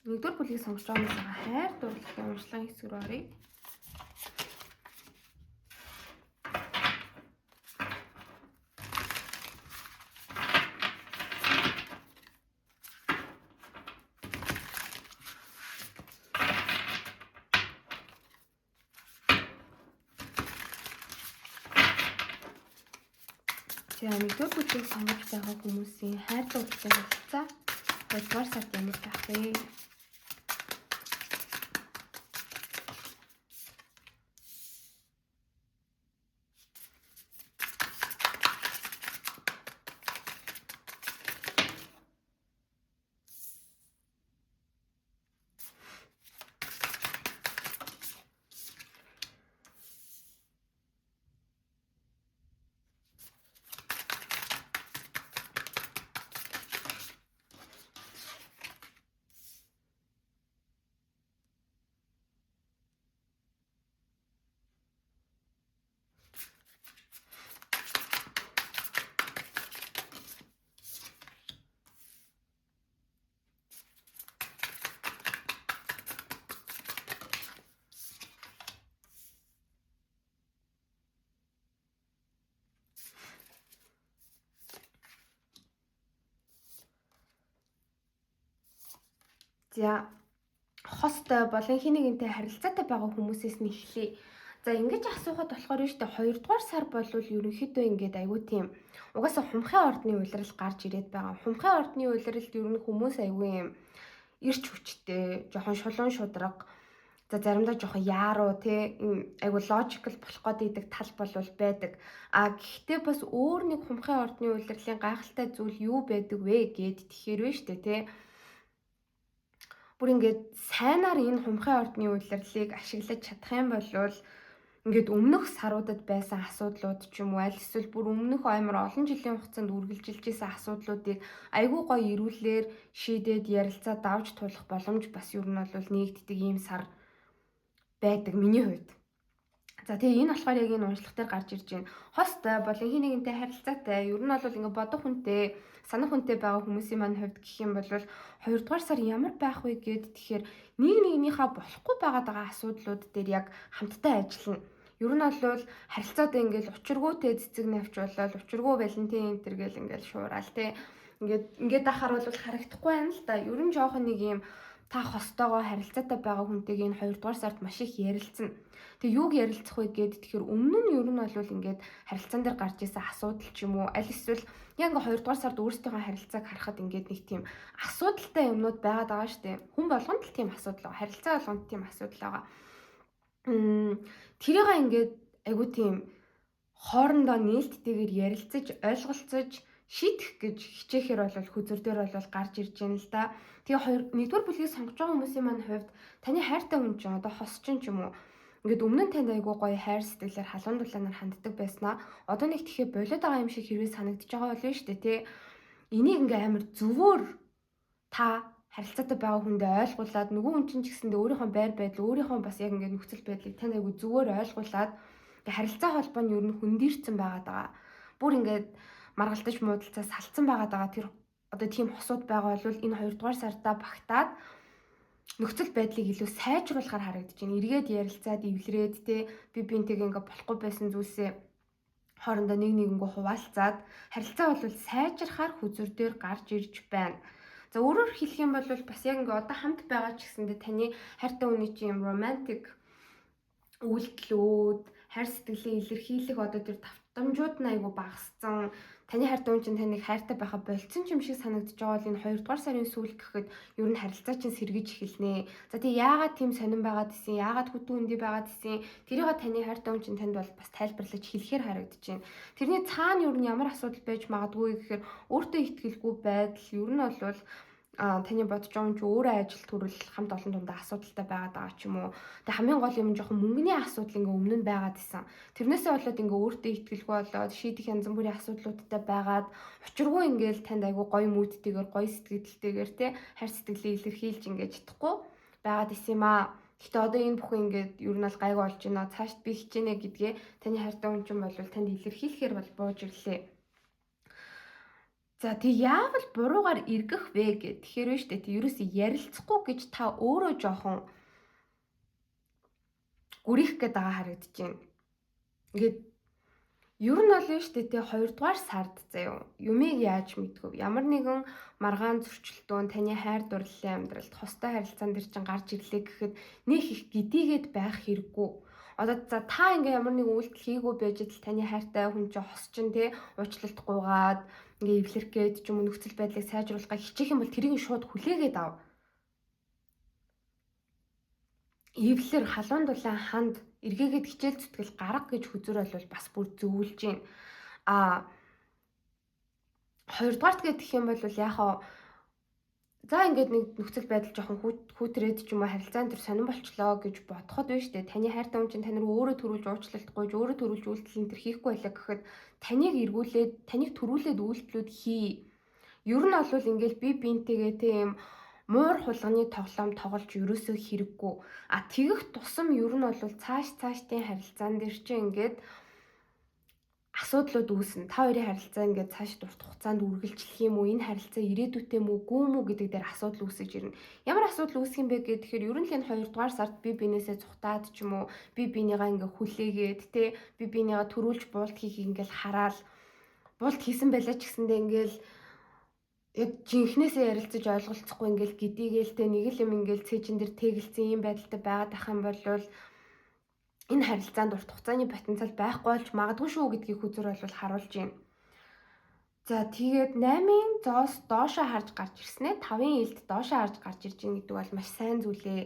нэгдүгээр бүлгийг сонгож байгаа хайр дурлалын уншлагын хэсэг рүү оръё. За нэгдүгээр бүлгийг сонгож байгаа хүмүүсийн хайр дурлалын харилцаа 2 дугаар сард ямар байх вэ? За хостой болон хин нэгнтэй харилцаатай байгаа хүмүүсээс нь эхлэе. За ингэж асуухад болохоор нь штэ 2 дугаар сар бол ерөнхийдөө ингээд айгүй тийм угаасаа хумхын ордны улирал гарч ирээд байгаа. Хумхын ордны улиралд ер нь хүмүүс айгүй юм ирч хүчтэй, жоохон шулуун шудраг, за заримдаа жоохон яаруу тий айгүй логикл болох гэдэг тал бол байдаг. Гэхдээ бас өөр нэг хумхын ордны улирлын гайхалтай зүйл юу байдаг вэ гэд тэгэхээр вэ штэ тий. Бүр ингээд сайнаар энэ хумхын ордны улирлыг ашиглаж чадах юм бол ингээд өмнөх саруудад байсан асуудлууд ч юм уу аль эсвэл бүр өмнөх амар олон жилийн хугацаанд үргэлжилж исэн асуудлуудыг айгүй гоё ирүүлээр шийдээд ярилцаа давж туулах боломж бас ер нь бол нэгддэг ийм сар байдаг миний хувьд. За тэгээ энэ болохоор яг энэ уншлах дээр гарч ирж байна. Хостой бол хин нэгнтэй харилцаатай. Ер нь бол ингээ бодох хүнтэй, санах хүнтэй байгаа хүмүүсийн маань хувьд гэх юм бол 2 дугаар сар ямар байх вэ гэд тэгэхээр нэг нэгнийхээ болохгүй байгаа асуудлууд дээр яг хамтдаа ажиллана. Ер нь бол харилцаадаа ингээл учиргүйтэй цэцэг навчуулаад учиргүй Валентин энтер гэл ингээл шуурал те. Ингээд ахаар бол харагдахгүй байна л да. Ер нь жоохон нэг юм та хостойгоо харилцаатай байгаа хүнтэйг энэ 2 дугаар сард маш их ярилцсан. Тэгээ юуг ярилцах вэ гэд тэгэхээр өмнө нь ер нь бол ингээд харилцаан дээр гарч исэн асуудал ч юм уу аль эсвэл яг 2 дугаар сард өөрсдийнхөө харилцааг харахад ингээд нэг тийм асуудалтай юмнууд байгаад байгаа шүү дээ. Хүн болгонд л тийм асуудал байгаа. Харилцаа болгонд тийм асуудал байгаа. Тэрийг ингээд айгу тийм хоорондоо нээлттэйгээр ярилцаж ойлголцож шийдэх гэж хичээхээр бол хүзэр дээр бол гарч ирж байна л да. Тэгээ 1-р бүлгийг сонгож байгаа хүмүүсийн маань хувьд таны хайртай хүн чинь одоо хос чинь ч юм уу ингээд өмнө нь танд айгу гоё хайр сэтгэлээр халуун дулаанаар ханддаг байснаа одоо нэг тэгэхээр болоод байгаа юм шиг хэрвээ санагдаж байгаа болно шүү дээ тий. Энийг ингээ амар зөвөр та харилцаатай байгаа хүндээ ойлгуулад нөгөө хүн чинь ч гэсэндээ өөрийнхөө байр байдал өөрийнхөө бас яг ингээ нөхцөл байдлыг танд айгу зөвөр ойлгуулад ингээ харилцаа холбоо нь ер нь хөндөрцөн байгаад байгаа. Бүр ингээд маргалдаж муудалцаа салцсан байгаад байгаа тэр одоо тийм хосууд байгаа бол энэ 2 дугаар сартаа багтаад нөхцөл байдлыг илүү сайжруулахаар харагдаж байна. Эргээд ярилцаад эвлэрээд те би бинтэйг ингээ болохгүй байсан зүйлсээ хоорондоо нэг нэгэнгөө хуваалцаад харилцаа бол сайжрахаар хүзэр дээр гарч ирж байна. За өөрөөр хэлэх юм бол бас яг ингээ одоо хамт байгаа ч гэсэндээ таны хайртай хүний чинь юм романтик үйлдэлүүд, хайр сэтгэлээ илэрхийлэх одоо тэр давтамжууд нь айгу багассан. Таны хайртай хүн чинь таныг хайртай байхаа болцсон юм шиг санагдаж байгаа бол энэ 2 дугаар сарын сүүл гэхэд ер нь харилцаа чинь сэргэж эхэлнэ. За тий яагаад тийм сонирн байгаад исэн, яагаад хүтэн үндий байгаад исэн, тэрийг таны хайртай хүн чинь танд бол бас тайлбарлаж хэлэхээр харагдаж байна. Тэрний цаана ер нь ямар асуудал байж магадгүй гэхээр өөртөө итгэлгүй байдал ер нь бол таны бодож байгаа юм чи өөрөө ажил төрөл хамт олон дундаа асуудалтай байгаад байгаа ч юм уу. Тэгээ хамгийн гол юм жоохон мөнгөний асуудал ингээ өмнө нь байгаад исэн. Тэрнээсээ болоод ингээ өөртөө итгэлгүй болоод шийдэх янз бүрийн асуудлуудтай байгаад учиргүй ингээл танд айгу гоё мүүдтэйгээр гоё сэтгэлдтэйгээр те хайр сэтгэлээ илэрхийлж ингээ чадахгүй байгаад исэн юм аа. Гэхдээ одоо энэ бүхэн ингээд ер нь бол гайгүй болж байна. Цаашд би хичээнэ гэдгээ таны хайртай хүн чинь бол танд илэрхийлэхээр бол бууж ирлээ. За тэг яавал буруугаар эргэх вэ гэхээр вэ штэ тэг ерөөсөө ярилцахгүй гэж та өөрөө жоохон гүрийх гээд байгаа харагдаж байна. Ингээд ер нь бол штэ тэг 2 дугаар сард заяа юмыг яаж мэдгүй ямар нэгэн маргаан зөрчилдөөн таны хайр дурлалын амьдралд хостой харилцаан дээр чинь гарч ирлээ гэхэд нэг их гидийгээд байх хэрэггүй. Одоо за та ингээ ямар нэгэн үйлдэл хийгүү байж л таны хайртай хүн чинь хос чинь те уучлалт гуйгаад ингээ эвлэрх гээд ч юм уу нөхцөл байдлыг сайжруулахыг хичээх юм бол тэрийг шууд хүлээгээд ав. Эвлэр халуун дулаан ханд эргээгээд хичээл зүтгэл гарга гэж хүзэр бол бас бүр зөвлөж байна. 2 дугаарт гэх юм бол яхаа за ингээд нэг нөхцөл байдал жоохон хүүтрээд ч юм уу харилцаан төр сонирн болчлоо гэж бодоход байна шүү дээ. Таны хайртай хүн чинь тань руу өөрөө төрүүлж уучлалт гуйж өөрөө төрүүлж үйлдэл энэ төр хийхгүй байлаа гэхэд таныг эргүүлээд таныг төрүүлээд үйлдэлүүд хий. Ер нь бол ингээд би бинтэйгээ тийм муур хулганы тоглоом тоглож ерөөсөө хэрэггүй. Тэгэх тусам ер нь бол цаашдын харилцаан дээр чинь ингээд асуудлууд үүснэ. Та хоёрын харилцаа ингээд цааш дурт хугацаанд үргэлжлэх юм уу? Энэ харилцаа ирээдүйтэй мүү, гүн мүү гэдэг дээр асуудал үүсэж ирнэ. Ямар асуудал үүсэх юм бэ гэхээр ер нь л энэ 2 дугаар сард би бинээсээ цухтаад ч юм уу, би бинийгаа ингээд хүлээгээд те би бинийгаа төрүүлж буулт хийхийг ингээд хараал буулт хийсэн байлаа ч гэсэндээ ингээд яг жинхнээсээ ярилцаж ойлголцохгүй ингээд гидийгээл те нэг л юм ингээд цээжин дээр тэгэлцэн юм байдалтай байгаад ах юм бол энэ харилцаанд урт хугацааны потенциал байхгүй болж магадгүй шүү гэдгийг хүзэр бол харуулж байна. За тэгээд 8-ын зоос доошоо харж гарч ирснээр 5-ын элд доошоо харж гарч ирж байгаа гэдэг бол маш сайн зүйлээ.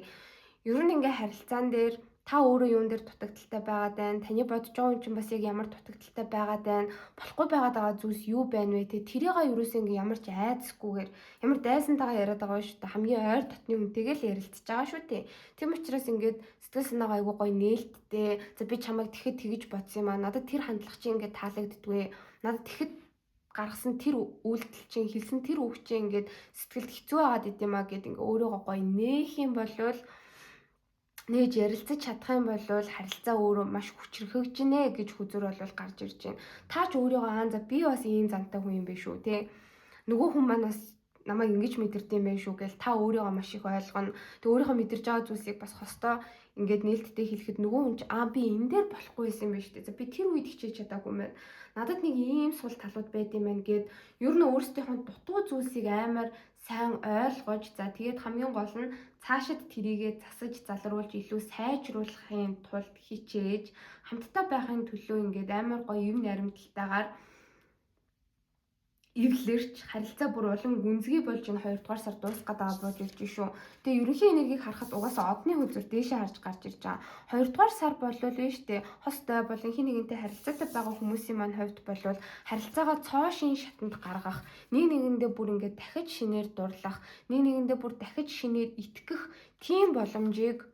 Ер нь ингээ харилцаан дээр та өөрөө юун дээр дутагдaltaй байгаад байна? Таны бодож байгаа юм чинь бас яг ямар дутагдaltaй байгаад байна? Болохгүй байгаад байгаа зүйлс юу байна вэ? Тэрийг ерөөсөө ингээ ямар ч айцсгүйгээр ямар дайсантайгаа яриад байгаа шүү дээ. Хамгийн ойр дотны хүнтэйгээ л ярилцж байгаа шүү дээ. Тийм учраас ингээд сэтгэл санаагаа айгүй гоё нээлттэй. За би чамайг тэгэхэд тэгж бодсон юм аа. Надад тэр хандлага чинь ингээд таалагддгүй. Надад тэгэхэд гаргасан тэр үйлдэл чинь хэлсэн тэр үг чинь ингээд сэтгэлд хэцүү байгаад идэм аа гэд ингээ өөрийгөө гоё нээх юм болвол нээж ярилцаж чадах юм бол харилцаа өөрөө маш хүчрхэгжинэ гэж хүзүр бол гарч ирж байна. Та ч өөрийгөө за би бас ийм зантай хүн юм биш үү те. Нөгөө хүн маань бас намайг ингэж мэдэрдэм байх шүү гэж та өөрийгөө маш их ойлгоно. Тэг өөрийнхөө мэдэрж байгаа зүйлсийг бас хостоо ингээд нээлттэй хэлэхэд нөгөө хүн ч би энэ дээр болохгүй байсан юм байна шүү дээ. За би тэр үед хичээж чадаагүй мэн. Надад нэг ийм сул талууд байд юм байна гэд ер нь өөрсдийнхөө дутуу зүйлсийг амар сайн ойлгож за тэгээд хамгийн гол нь цаашид тэрийгэ засаж залруулж илүү сайжруулахын тулд хичээж хамтдаа байхын төлөө ингээд амар гоё юм наримталтайгаар эвлэрч харилцаа бүр улам гүнзгий болж энэ 2 дугаар сар дуусгаад байгаа болж ирж шүү. Тэгээ ерөнхий энергийг харахад угаасаа одны хөзөр дээшээ харж гарч ирж байгаа. 2 дугаар сар болвол нь штэ хостой болон хин нэгэнтэй харилцаатай байгаа хүмүүсийн маань хувьд болвол харилцаагаа цоошин шатанд гаргах, нэг нэгэндээ бүр ингээд дахиж шинээр дурлах, нэг нэгэндээ бүр дахиж шинээр итгэх тийм боломжийг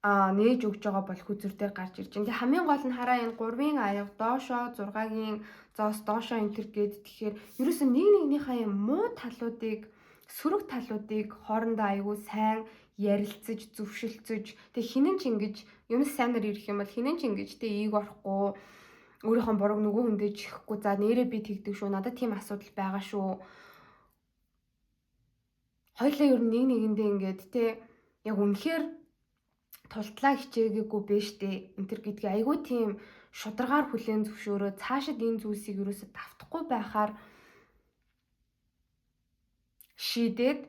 нээж өгж байгаа бол хүзүр дээр гарч ирж байна. Тэг хамгийн гол нь хараа энэ 3-ын аяга доошоо 6-гийн зоос доошоо энтер гээд тэгэхээр ерөөсөө нэг нэгнийхээ юм муу талуудыг сөрөг талуудыг хоорондоо аягүй сайн ярилцаж зөвшөлдсөж тэг хинэн ч ингэж юм сайнаар ирэх юм бол хинэн ч ингэж тэг ийг орохгүй өөрийнхөө бурууг нөгөө хүндээ чихэхгүй за нэрээ би тэгдэг шүү надад тийм асуудал байгаа шүү. Хоёлаа ер нь нэг нэгэндээ ингээд тэг яг үнэхээр тултлаа хичээгээгүй бэ штэ энтер гэдгийг айгүй тийм шударгаар хүлээн зөвшөөрөө цаашид энэ зүйлсийг юусоо давтахгүй байхаар шийдээд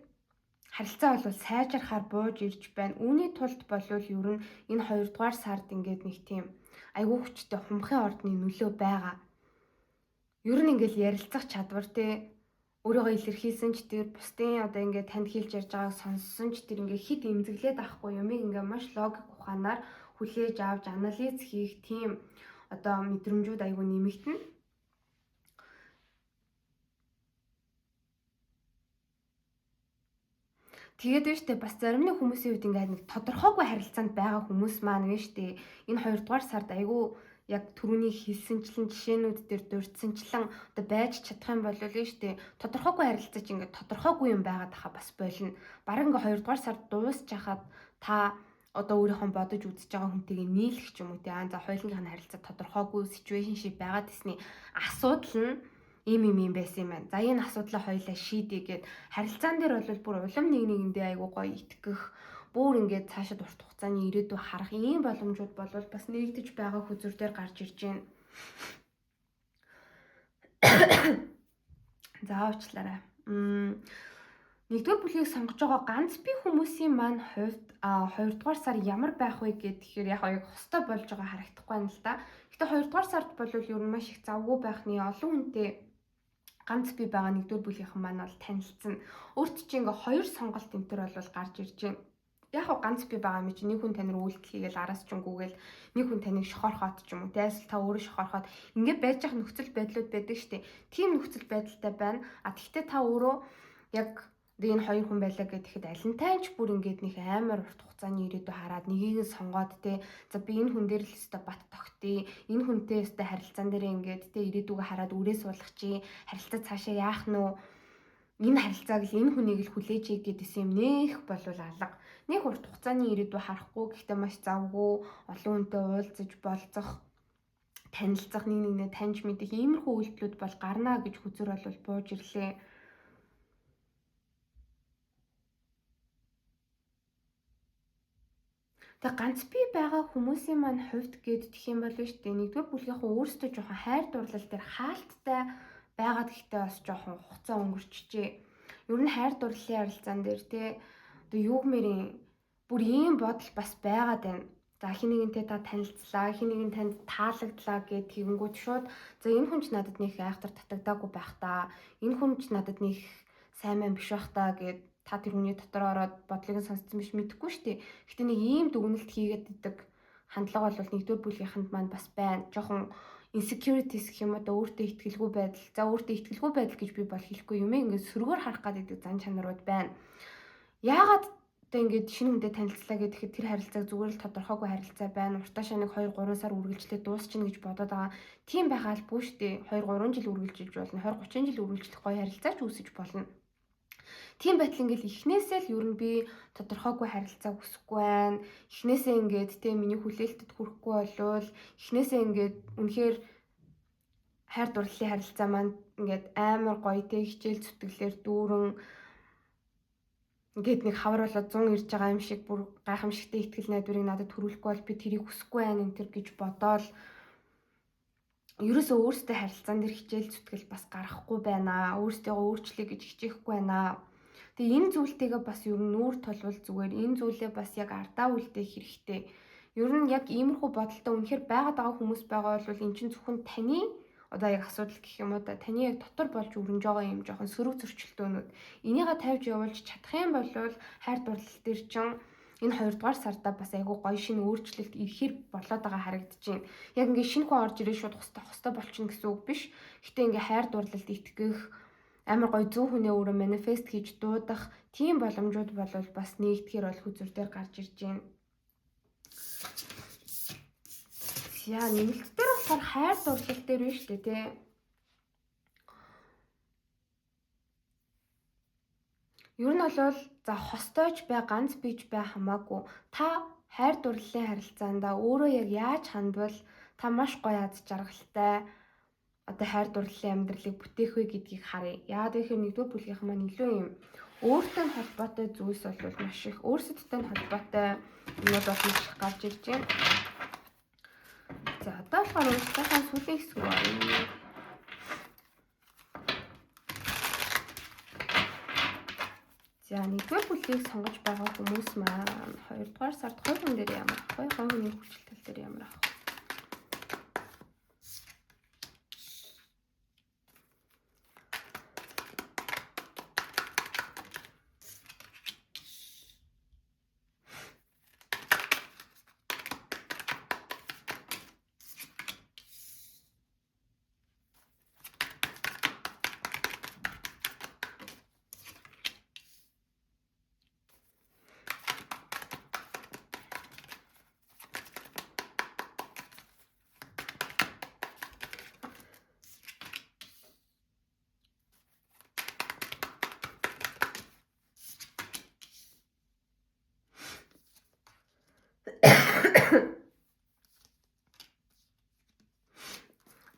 харилцаа бол сайжрахаар бууж ирж байна. Үүний тулд болвол ер нь энэ 2 дугаар сард ингээд нэг тийм айгүй хүчтэй хумхын ордны нөлөө байгаа. Ер нь ингээд ярилцах чадвар те өөрийгөө илэрхийлсэн ч тэр бусдын одоо ингээд танд хэлж ярьж байгааг сонссон ч тэр ингээд хит эмзэглээд авахгүй юмыг ингээд маш логик ухаанаар хүлээж авч анализ хийх тийм одоо мэдрэмжүүд айгүй нэмэгдэнэ. Тэгээд вэ штэ бас зарим нэг хүмүүсийн үед ингээд нэг тодорхойгүй харилцаанд байгаа хүмүүс маань вэ штэ энэ 2 дугаар сард айгүй яг түрүүний хэлсэнчлэн жишээнүүд дээр дурдсанчлан одоо байж чадах юм бол л штэ тодорхойгүй харилцаач ингээд тодорхойгүй юм байгаад хаа бас болно. Бараг ингээд 2 дугаар сар дуусч хахад та одоо өөрийнхөө бодож үзэж байгаа хүнтэйгээ нийлэх ч юм уу те за хоёулынхын харилцаа тодорхойгүй ситүэйшншип байгаад исний асуудал нь ийм байсан юм байна. За энэ асуудлаа хоёулаа шийдэе гэд харилцаан дээр бол бүр улам нэг нэгэндээ айгуу гоё итгэх бүр ингээд цаашид урт хугацааны ирээдүй харах ийм боломжууд болвол бас нэгдэж байгаа хүзүр дээр гарч ирж байна. За уучлаарай. Нэгдүгээр бүлгийг сонгож байгаа ганц би хүмүүсийн маань хувьд 2 дугаар сар ямар байх вэ гэхээр яг хостой болж байгаа харагдахгүй юм л да. Гэтэ 2 дугаар сард бол ер нь маш их завгүй байхны олон хүнтэй ганц би байгаа нэгдүгээр бүлгийнхэн маань бол танилцсан. Өөрт чинь ингээ 2 сонголт энтер бол гарч ирж байна. Яг ганц би байгаа юм чи нэг хүн танаар үйлдэл хийгээл араас чунгүүгээл нэг хүн таныг шохорхоод ч юм уу те эсвэл та өөрөө шохорхоод ингээ байж явах нөхцөл байдлууд байдаг штэ. Тийм нөхцөл байдалтай байна. Тэгвэл та өөрөө яг энэ хоёр хүн байлаа гэхэд алинтай ч бүр ингээд нэг амар урт хугацааны ирээдүй хараад нэгийг нь сонгоод те за би энэ хүн дээр л өстө бат тогтъё энэ хүнтэй өстө харилцаан дээр ингээд те ирээдүгөө хараад үрээ суулгах чи харилцаа цаашаа яах нь вэ энэ харилцааг л энэ хүнийг л хүлээж ий гэдээс юм нэх болвол алга нэг урт хугацааны ирээдүй харахгүй гэхдээ маш завгүй олон хүнтэй уулзаж болцох танилцах нэг нэгнээ таньж мэдэх иймэрхүү үйлдэлүүд бол гарна гэж хүзэр бол бууж ирлээ. Тэг ганц би байгаа хүмүүсийн маань хувьд гэдэх юм бол шүү дээ. Нэгдүгээр бүлгийнхаа өөрсдөө жоохон хайр дурлал дээр хаалттай байгаад гэхдээ бас жоохон хугацаа өнгөрчжээ. Ер нь хайр дурлалын харилцаан дээр те одоо юу гэмэрийн бүр ийм бодол бас байгаад байна. За хин нэгэнтэй та танилцлаа, хин нэгэн танд таалагдлаа гэд тэгэнгүүт шууд за энэ хүн ч надад нэг айхтар татагдаагүй байх та. Энэ хүн ч надад нэг сайн мэн биш байх та гэд та тэр хүний дотор ороод бодлыг нь сонсцсон биш мэдэхгүй шүү дээ. Гэтэ нэг ийм дүгнэлт хийгээд идэг хандлага бол нэгдүгээр бүлгийнхэнд маань бас байна. Жохон insecurities гэх юм одоо өөртөө итгэлгүй байдал. За өөртөө итгэлгүй байдал гэж би бол хэлэхгүй юм ингээд сөргөөр харах гэдэг зан чанарууд байна. Яагаад одоо ингээд шинэ хүнтэй танилцлаа гэхэд тэр харилцааг зүгээр л тодорхойгүй харилцаа байна. Уртаашаа нэг 2-3 сар үргэлжлээд дуусчихна гэж бодоод байгаа. Тийм байгаа албагүй шүү дээ. 2-3 жил үргэлжилж болно. 20-30 жил үргэлжлэх гоё харилцаач үүсэж болно. Тийм байтал ингээл эхнээсээ л ер нь би тодорхойгүй харилцаа хүсэхгүй байна. Эхнээсээ ингээд те миний хүлээлтэд хүрэхгүй болвол эхнээсээ ингээд үнэхээр хайр дурлалын харилцаа маань ингээд амар гоё те хичээл зүтгэлээр дүүрэн ингээд нэг хавар болоод 100 ирж байгаа юм шиг бүр гайхамшигтай ихтгэл найдварыг надад төрүүлэхгүй бол би тэрийг хүсэхгүй байна энэ төр гэж бодоол ерөөсөө өөртөө харилцаан дээр хичээл зүтгэл бас гаргахгүй байна. Өөртөө өөрчлөе гэж хичээхгүй байна. Тэгээ энэ зүйлтэйгээ бас ер нь нүүр толвол зүгээр энэ зүйлээ бас яг ардаа үлдээх хэрэгтэй. Ер нь яг иймэрхүү бодолтой үнэхээр байгаад байгаа хүмүүс байгаа бол эн чинь зөвхөн таны одоо яг асуудал гэх юм уу да таны яг дотор болж өрнөж байгаа юм жоохон сөрөг зөрчилдөөнүүд. Энийгээ тавьж явуулж чадах юм бол хайр дурлал дээр чинь энэ 2 дугаар сарда бас айгүй гоё шинэ өөрчлөлт ирэхээр болоод байгаа харагдчихээн. Яг ингээ шинэ хүн орж ирээ шууд хостой болчихно гэсэн үг биш. Гэтэ ингээ хайр дурлалд итгэх амар гоё зөв хүнээ өөрөө манифест хийж дуудах тийм боломжууд болвол бас нэгдэхээр бол хүзүр дээр гарч ирж байна. Яа нэмэлт дээр болохоор хайр дурлал дээр биш үү те. Ер нь бол за хостойч бай ганц бийж бай хамаагүй та хайр дурлалын харилцаанда өөрөө яг яаж хандвал та маш гоё аз жаргалтай одоо хайр дурлалын амьдралыг бүтээх вэ гэдгийг харъя. Яагаад гэхээр нэгдүгээр бүлгийнхэн маань илүү юм өөртөө холбоотой зүйлс бол маш их өөрсөдтэй холбоотой юмуд бол маш их гарч ирж байна. За одоо болохоор өөрсдийнхээ сүлийн хэсэг байна. За нэгдүгээр бүлгийг сонгож байгаа хүмүүс маань 2 дугаар сард 2 хүн дээр ямар ах вэ? 2 хүний хүчлэл дээр ямар ах вэ?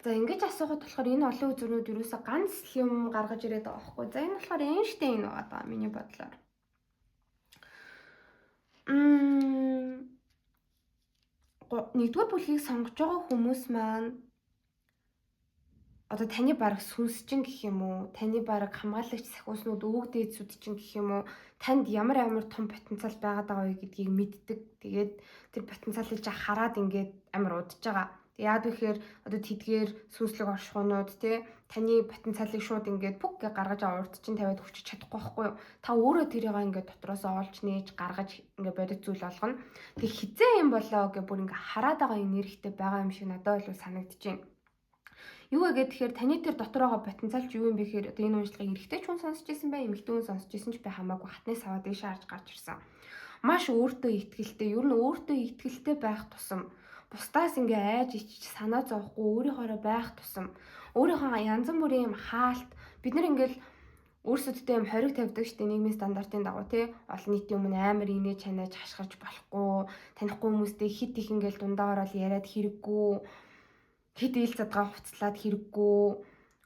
За ингэж асуухад болохоор энэ олон үзүүрүүд юусаа ганц юм гаргаж ирээд байгаа байхгүй. За энэ болохоор Эйнштейн байгаа даа миний бодлоор. Нэгдүгээр бүлгийг сонгож байгаа хүмүүс маань одоо таны бараг сүнсчин гэх юм уу, таны бараг хамгаалагч сахиуснууд өвөг-дээдсүүд чинь гэх юм уу, танд ямар амар том потенциал байгаад байгаа вэ гэдгийг мэддэг. Тэгээд тэр потенциалыг хараад ингээд амар удаж байгаа. Яагаад гэхээр одоо тэдгээр сүнслэг оршихуунууд тий таны потенциалыг шууд ингээд пүг гэж гаргаж урд чинь тавиад хүчиж чадахгүй байхгүй юу? Та өөрөө тэрийг ингээд дотроос олж нээж гаргаж ингээд бодит зүйл болгоно. Тэг хизээ юм болоо гэж бүр ингээд хараад байгаа энергитэй байгаа юм шиг надад бол санагдчихээн. Юу вэ гэхээр таны тэр дотор байгаа потенциал ч юу юм бэ гэхээр одоо энэ уншлагыг эрэгтэй ч хүн сонсч ирсэн бай, эмэгтэй хүн сонсч ирсэн ч бай хамаагүй хатны саваа дэше харж гарч ирсэн. Маш өөртөө ихтгэлтэй, ер нь өөртөө ихтгэлтэй байх тусам бусдаас ингээ айж ичж санаа зовхгүй өөрийнхоороо байх тусам өөрийнхөө янз бүрийн юм хаалт бид нар ингээл өөрсөддөө юм хориг тавьдаг штеп нийгмийн стандартын дагуу тий олон нийтийн өмнө амар инээж ханаж хашгирч болохгүй танихгүй хүмүүстэй хит их ингээл дундаа ороод яриад хэрэггүй хит ил задгаа хувцлаад хэрэггүй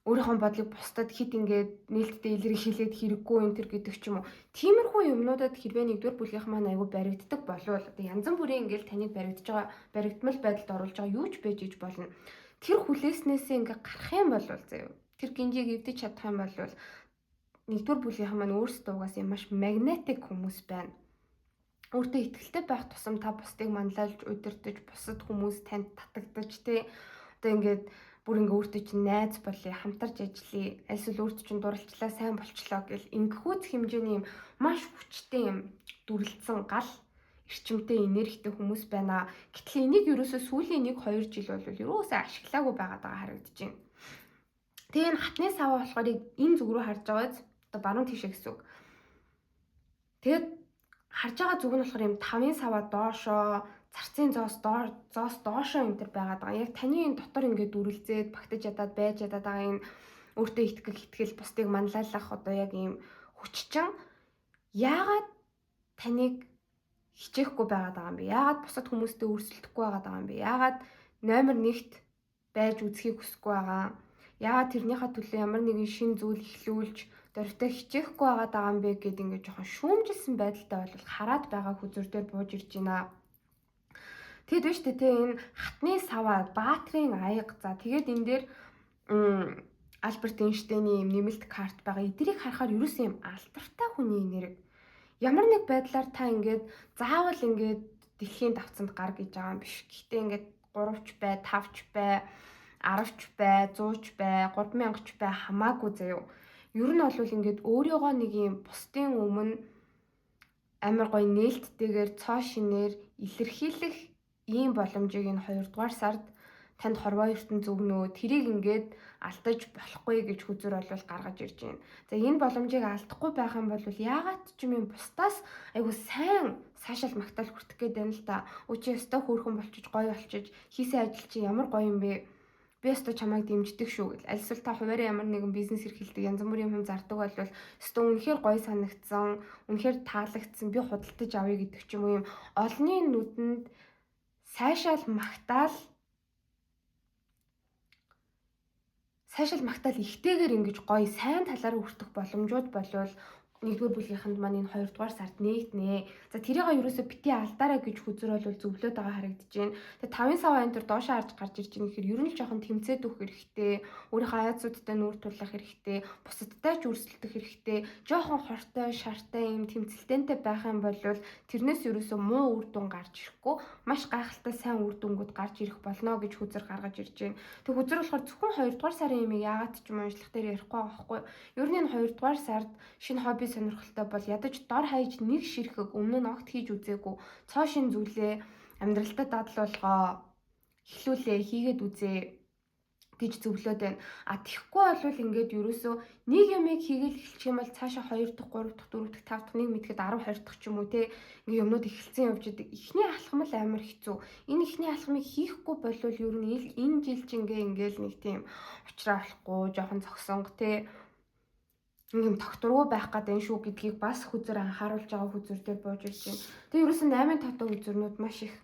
өөрийнхөө бодлыг бусдад хит ингээд нээлттэй илэрхийлээд хэрэггүй энэ төр гэдэг ч юм уу. Тиймэрхүү юмнуудад хэрвээ нэгдүгээр бүлгийнх маань аягүй баригддаг болвол одоо янз бүрийн ингээд таныг баригдаж байгаа баригдмал байдалд оруулж байгаа юу ч байж иж болно. Тэр хүлээснээсээ ингээд гарах юм бол заяа. Тэр гинжийг эвдэж чадах юм бол нэгдүгээр бүлгийнх маань өөрсдөө угаасаа маш магнетик хүмүүс байна. Өөртөө ихтгэлтэй байх тусам та бусдыг манлайлж удирдах бусад хүмүүс танд татагдаж тий одоо ингээд бүр ингээ өөртөө чинь найз болъё, хамтарч ажиллая, альсвал өөртөө чинь дурлчлаа, сайн болчлоо гэл ингэхүүц хэмжээний юм маш хүчтэй юм дүрлцэн гал эрчимтэй энергитэй хүмүүс байна. Гэтэл энийг ерөөсөө сүүлийн 1-2 жил бол ерөөсөө ашиглаагүй байгаад байгаа харагдаж байна. Тэгээ энэ хатны саваа болохоор энэ зүг рүү харж байгаа биз? Одоо баруун тишээ гэсэн үг. Тэгээд харж байгаа зүг нь болохоор юм 5-ын саваа доошоо, зарцын зоос доошоо энэ төр байгаад байгаа. Яг таны энэ дотор ингээд дүрлзээд багтаж ядаад байж ядаад байгаа энэ өөртөө итгэл бусдыг манлайлах одоо яг ийм хүччин яагаад таныг хичээхгүй байгаад байгаа юм бэ? Яагаад бусад хүмүүстэй өрсөлдөхгүй байгаад байгаа юм бэ? Яагаад номер 1-т байж үзхийг хүсэхгүй байгаа? Яагаад тэрнийхээ төлөө ямар нэгэн шин зүйл эхлүүлж дөрвтэй хичээхгүй байгаад байгаа юм бэ гэд ингээд жоохон шүүмжилсэн байдалтай бол хараад байгаа хүзүр дээр бууж ирж байна. Тэгэд биш үү те энэ хатны саваа, баатрийн аяга. За тэгээд энэ дээр Альберт Эйнштейний юм нэмэлт карт байгаа. Эдрийг харахаар ерөөсөн юм алдартай хүний нэрэг. Ямар нэг байдлаар та ингээд заавал ингээд дэлхийн давцанд гар гэж байгаа юм биш. Гэхдээ ингээд 3ч бай, 5ч бай, 10ч бай, 100ч бай, 3000ч бай хамаагүй заяа. Ер нь бол ингээд өөрийгөө нэг юм бусдын өмнө амар гоё нээлттэйгээр цоо шинээр илэрхийлэх ийм боломжийг энэ 2-р сард танд хорвоо ертөнц өгнө. Тэрийг ингээд алдаж болохгүй гэж хүзүр бол гаргаж ирж байна. За энэ боломжийг алдахгүй байх юм бол яагаад ч юм бусдаас айгу сайн саашаал магтаал хүртэх гээд байна л да. Өчигөө өстой хөөрхөн болчиж гоё болчиж хийсэн ажил чи ямар гоё юм бэ? Би өстой чамайг дэмждэг шүү гэл. Альсвал та хуваараа ямар нэгэн бизнес эрхэлдэг янз бүрийн юм зардаг бол өстой үнэхээр гоё санагдсан, үнэхээр таалагдсан, би худалдаж авъя гэдэг ч юм уу юм олонний нүдэнд сайшаал магтаал ихтэйгээр ингэж гоё сайн талаараа хүртэх боломжууд болвол 1-р бүлгийнхэнд маань энэ 2-р сард нэгтнэ. За тэрийг ерөөсө бити алдаараа гэж хүзэр бол зөвлөд байгаа харагдаж байна. Тэгээ 5-ын саваа энэ төр доошоо харж гарч ирж байгаа гэхээр ер нь л жоохон тэмцээд өгөх хэрэгтэй. Өөрийнхөө айцуудтай нүүр тулах хэрэгтэй. Бусадтай ч өрсөлдөх хэрэгтэй. Жоохон хортой, шартай юм тэмцэлтэнтэй байх юм бол тэрнээс ерөөсө муу үр дүн гарч ирэхгүй маш гайхалтай сайн үр дүнгууд гарч ирэх болно гэж хүзэр гаргаж ирж байна. Тэг хүзэр болохоор зөвхөн 2-р сарын юмыг яагаад ч юм уншлах дээр ярихгүй байгаа байхгүй. Ер нь энэ 2-р сард шинэ хобби сонирхолтой бол ядаж дор хаяж нэг ширхэг өмнө нь огт хийж үзээгүй цоо шин зүйлээ амьдралтад дадлуулгоо эхлүүлээ хийгээд үзээ гэж зөвлөд байна. А тэгэхгүй бол ингээд ерөөсөө нэг юмыг хийгээл эхэлчих юм бол цаашаа 2 дахь, 3 дахь, 4 дахь, 5 дахь нэг мэдэхэд 10 20 дахь ч юм уу те ингээд юмнууд эхэлсэн явж идэг. Эхний алхам л амар хэцүү. Энэ эхний алхмыг хийхгүй болвол ер нь энэ жил ч ингээл нэг тийм уучраа болохгүй жоохон зогсонго те юм тогтургүй байх гэдэг энэ шүү гэдгийг бас хүзэр анхааруулж байгаа хүзэр дээр бууж ирж байна. Тэгээ ерөөсөн 8 татуу хүзэрнүүд маш их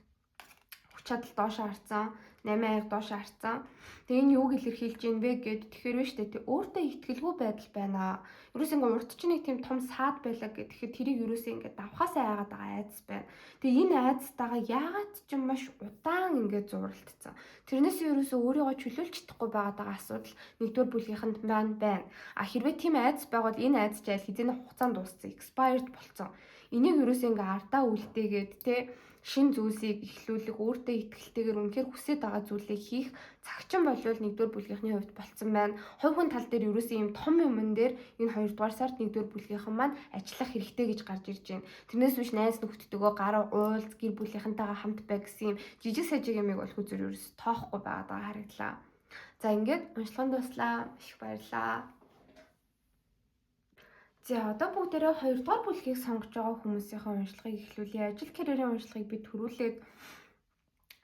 хүч чадал доошоо харцсан, 8 аяр доошоо харцсан. Тэгээ энэ юуг илэрхийлж байна вэ гэд тэгэхээр вэ штэ тэг өөртөө итгэлгүй байдал байна. Ерөөс ингээ урд чинь нэг тийм том саад байлаа гэхэд тэрийг ерөөсөө ингээ давхаасаа айгаад байгаа айдас байна. Тэгээ энэ айдастайгаа яагаад ч юм маш удаан ингээ зуралдсан. Тэрнээс ерөөсөө өөрийгөө чөлөөлж чадахгүй байгаа асуудал 1-р бүлгийнхэнд байна. А хэрвээ тийм айдас байгавал энэ айдас жайл хизээний хугацаанд дууссан, expired болцсон. Энийг ерөөсөө ингээ ардаа үлдээгээд те шин зүйлсийг эхлүүлэх, өөртөө итгэлтэйгээр үнэхээр хүсэж байгаа зүйлээ хийх цагчин болвол 1-р бүлгийнхний хувьд болцсон байна. Хувь хүн тал дээр ерөөсөө ийм том юмн дээр энэ 2-р сард 1-р бүлгийнхэн маань ажиллах хэрэгтэй гэж гарч ирж байна. Тэрнээс биш найз нөхдөдөө гараа уулз, гэр бүлийнхэнтэйгээ хамт бай гэсэн юм жижиг сажиг юмыг бол хүзэр ерөөс тоохгүй байгаад байгаа харагдлаа. За ингээд уншлагын дуслаа. Их баярлаа. За одоо бүгдээрээ 2-р бүлгийг сонгож байгаа хүмүүсийн уншлагыг эхлүүлье. Ажил карьерийн уншлагыг би төрүүлээд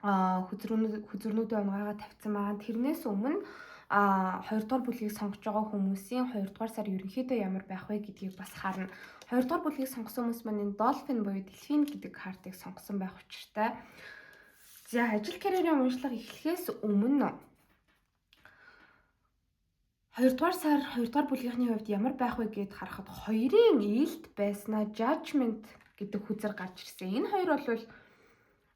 хүзрүүнүүдээ унгаагаад тавьсан байгаа. Тэрнээс өмнө 2-р бүлгийг сонгож байгаа хүмүүсийн 2-р сар ерөнхийдөө ямар байх вэ гэдгийг бас харна. 2-р бүлгийг сонгосон хүмүүс маань энэ Dolphin буюу Delphin гэдэг картыг сонгосон байх учиртай. За ажил карьерийн уншлага эхлэхээс өмнө 2-р сар 2-р бүлгийнхний хувьд ямар байх вэ гэд харахад 2-ын ээлд байснаа Judgment гэдэг хүзэр гарч ирсэн. Энэ хоёр бол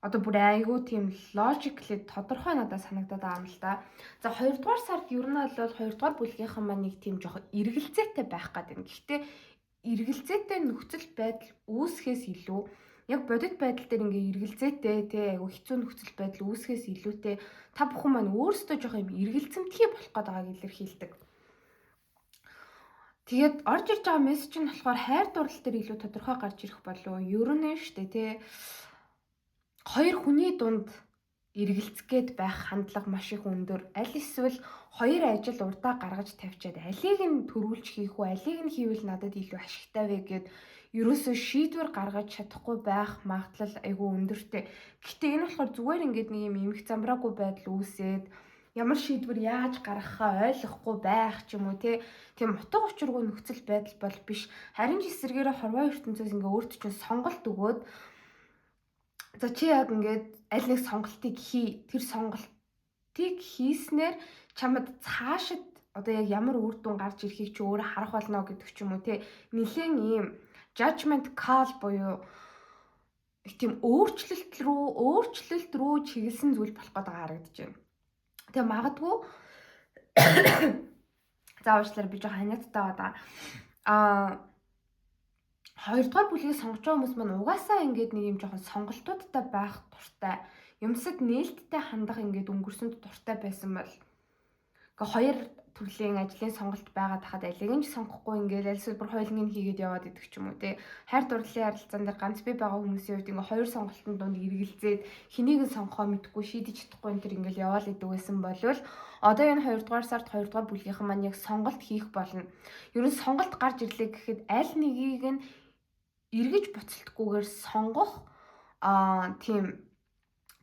одоо бүр айгүй тийм logically тодорхой надад санагдаад байгаа юм л да. За 2-р сард ер нь бол 2-р бүлгийнхэн маань нэг тийм жоохон эргэлзээтэй байх гэдэг юм. Гэхдээ эргэлзээтэй нөхцөл байдал үүсгэхээс илүү яг бодит байдал дээр ингээ эргэлзээтэй тий айгу хэцүү нөхцөл байдал үүсгэхээс илүүтэй та бүхэн маань өөрсдөө жоох юм эргэлзэмтгий болох гээд байгааг илэрхийлдэг. Тэгээд орж ирж байгаа мессеж нь болохоор хайр дурлал дээр илүү тодорхой гарч ирэх болов ер нь штэ тий хоёр хүний дунд эргэлзэх гээд байх хандлага маш их өндөр. Аль эсвэл хоёр ажил урдаа гаргаж тавьчаад алийг нь төрүүлж хийх үү, алийг нь хийвэл надад илүү ашигтай вэ гэд ерөөсөө шийдвэр гаргаж чадахгүй байх магадлал айгүй өндөртэй. Гэхдээ энэ болохоор зүгээр ингээд нэг юм эмх замбраагүй байдал үүсээд ямар шийдвэр яаж гаргахаа ойлгохгүй байх ч юм уу тийм утга учиргүй нөхцөл байдал бол биш. Харин ч эсэргээрээ хорвоо ертөнцөөс ингээ өөртөө ч сонголт өгөөд за чи яг ингээд аль нэг сонголтыг хий. Тэр сонголтыг хийснээр чамд цаашид одоо яг ямар үр дүн гарч ирэхийг чи өөрөө харах болно гэдэг ч юм уу нэлээд ийм judgment call буюу тийм өөрчлөлт рүү чиглэсэн зүйл болох гэдэг харагдаж байна. Тэгээ магадгүй заавчлаар би жоохон ханиадтай байгаа. Хоёрдугаар бүлгийг сонгож байгаа хүмүүс маань угаасаа ингээд нэг юм жоохон сонголтуудтай байх дуртай. Юмсад нээлттэй хандах ингээд өнгөрсөнд дуртай байсан бол ингээ хоёр төрлийн ажлын сонголт байгаад хахад алиг нь ч сонгохгүй ингээд аль эсвэл бүр хоёуланг нь хийгээд яваад идэх ч юм уу хайр дурлалын харилцаан дээр ганц би байгаа хүмүүсийн хувьд ингээ хоёр сонголтын дунд эргэлзээд хэнийг нь сонгохоо мэдэхгүй шийдэж чадахгүй энэ төр ингээл яваал идэг байсан болвол одоо энэ 2 дугаар сард 2 дугаар бүлгийнхэн маань яг сонголт хийх болно. Ер нь сонголт гарч ирлээ гэхэд аль нэгийг нь эргэж буцалтгүйгээр сонгох тийм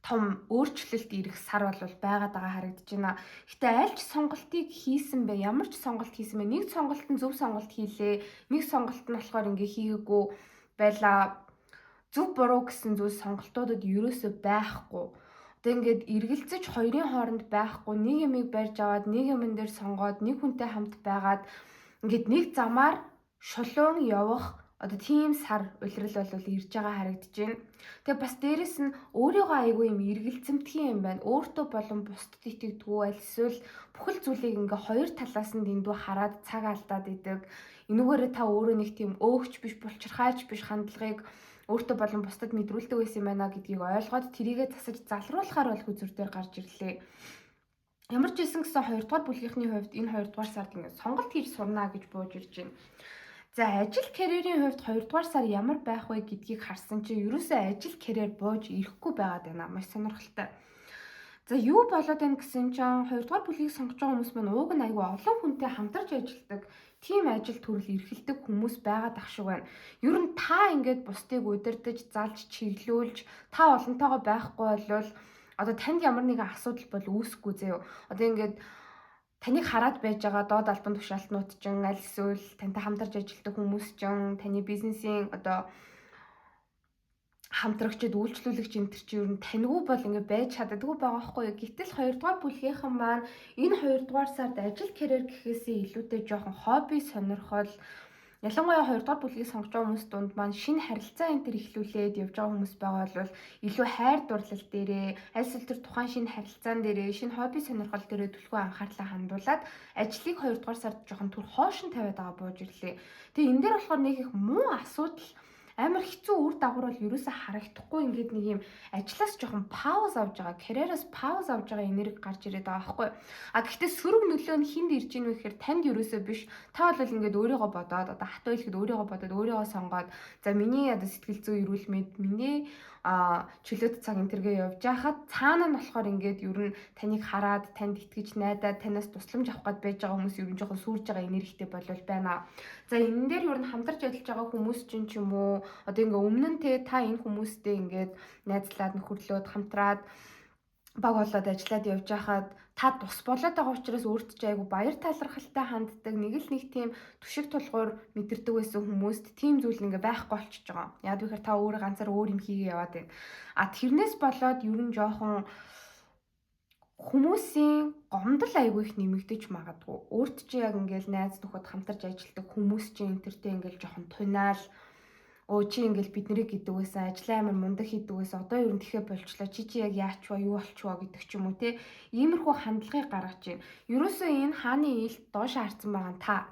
том өөрчлөлт ирэх сар бол байгаад байгаа харагдаж байна. Гэтэ аль ч сонголтыг хийсэн бэ, ямар ч сонголт хийсэн бэ, нэг сонголт нь зөв сонголт хийлээ, нэг сонголт нь болохоор ингээ хийгээгүй байла. Зөв буруу гэсэн зүйл сонголтуудад ерөөсөө байхгүй. Одоо ингээд эргэлзэж хоёрын хооронд байхгүй, нэг юмыг барьж аваад, нэг юмн дээр сонгоод, нэг хүнтэй хамт байгаад ингээд нэг замаар шулуун явах одоо тийм сар улирал бол ирж байгаа харагдаж байна. Тэгээ бас дээрэс нь өөрийгөө айгүй юм эргэлзэмтгий юм байна. Өөртөө болон бусдад итгэдэггүй аль эсвэл бүхэл зүйлийг ингээ хоёр талаас нь дэндүү хараад цаг алдаад идэг. Энүүгээрээ та өөрөө нэг тийм өөгч биш, булчирхаач биш хандлагыг өөртөө болон бусдад мэдрүүлдэг байсан юм байна гэдгийг ойлгоод тэрийгэ засаж залруулахаар бол хүзүр дээр гарч ирлээ. Ямар ч хэлсэн гэсэн 2 дугаар бүлгийнхний хувьд энэ 2 дугаар сард ингээ сонголт хийж сурнаа гэж бууж ирж байна. За ажил карьерийн хувьд 2 дугаар сар ямар байх вэ гэдгийг харсан чинь ерөөсөө ажил карьер бууж ирэхгүй байгаад байна. Маш сонирхолтой. За юу болоод байна гэсэн чинь 2 дугаар бүлгийг сонгож байгаа хүмүүс маань ууг нь айгүй олон хүнтэй хамтарч ажилладаг, тийм ажил төрөл эрхэлдэг хүмүүс байгаад ах шиг байна. Ер нь та ингээд бусдыг удирдах, залж, чиглүүлж, та олонтойгоо байхгүй болвол одоо танд ямар нэгэн асуудал бол үүсэхгүй заяа. Одоо ингээд таныг хараад байж байгаа доод албан тушаалтнууд ч аль эсвэл тантай хамтарч ажилладаг хүмүүс ч таны бизнесийн одоо хамтрагчид үйлчлүүлэгч энэ төр чи ер нь таньгүй бол ингээ байж чаддаггүй байгаа байхгүй юу. Гэтэл 2 дугаар бүлгийнхэн маань энэ 2 дугаар сард ажил карьер гэхээсээ илүүтэй жоохон хобби сонирхол ялангуяа 2 дугаар бүлгийг сонгож байгаа хүмүүс дунд маань шинэ харилцаа энэ төр ихлүүлээд явж байгаа хүмүүс байгаа бол илүү хайр дурлал дээрээ аль эсвэл тэр тухайн шинэ харилцаан дээрээ шинэ хобби сонирхол дээрээ төлхөө анхаарлаа хандуулад ажлыг 2 дугаар сард жоохон түр хоошин тавиад байгаа бууж ирлээ. Тэгээ энэ дээр болохоор нэг их муу асуудал амар хэцүү үр дагавар бол ерөөсө харагдахгүй ингээд нэг юм ажлаас жоохон пауз авж байгаа, карьераас пауз авж байгаа энерги гарч ирээд байгаа байхгүй. Гэхдээ сөрөг нөлөө нь хинд ирж ийн вэ гэхээр танд ерөөсө биш. Та бол ингээд өөрийгөө бодоод одоо хатуу хэлэхэд өөрийгөө бодоод өөрийгөө сонгоод за миний одоо сэтгэл зүй эрүүл мэнд, миний чөлөөт цаг энтергээ явж байхад цаана нь болохоор ингээд ер нь таныг хараад танд итгэж найдаад танаас тусламж авах гээд байж байгаа хүмүүс ер нь жоохон сүрж байгаа энергитэй болвол байна. За энэ дээр ер нь хамтарч ажиллаж байгаа хүмүүс ч юм уу одоо ингээ өмнө нь та энэ хүмүүстэй ингээд найзлаад нөхөрлөөд хамтраад баг болоод ажиллаад явж байхад та тус болоод байгаа учраас өөртөө ч айгу баяр талархалтай ханддаг нэг л нэг тийм түшиг тулгуур мэдэрдэг байсан хүмүүст тийм зүйл ингээ байхгүй болчихж байгаа. Яг вэхээр та өөрөө ганцаар өөр юм хийгээ яваад байна. Тэрнээс болоод ер нь жоохон хүмүүсийн гомдол айгүй их нэмэгдэж магадгүй. Өөрт чи яг ингээл найз нөхөд хамтарч ажилладаг хүмүүс чинь энтертэй ингээл жоохон тунаал чи ингээл бид нарыг гэдэг байсан ажлаа амар мундаг хийдэг байсан одоо ер нь тэхэ болчлоо чи яг яачваа юу болчихвоо гэдэг ч юм уу иймэрхүү хандлагыг гаргаж байна. Ерөөсөө энэ хааны ил доош харцсан байгаа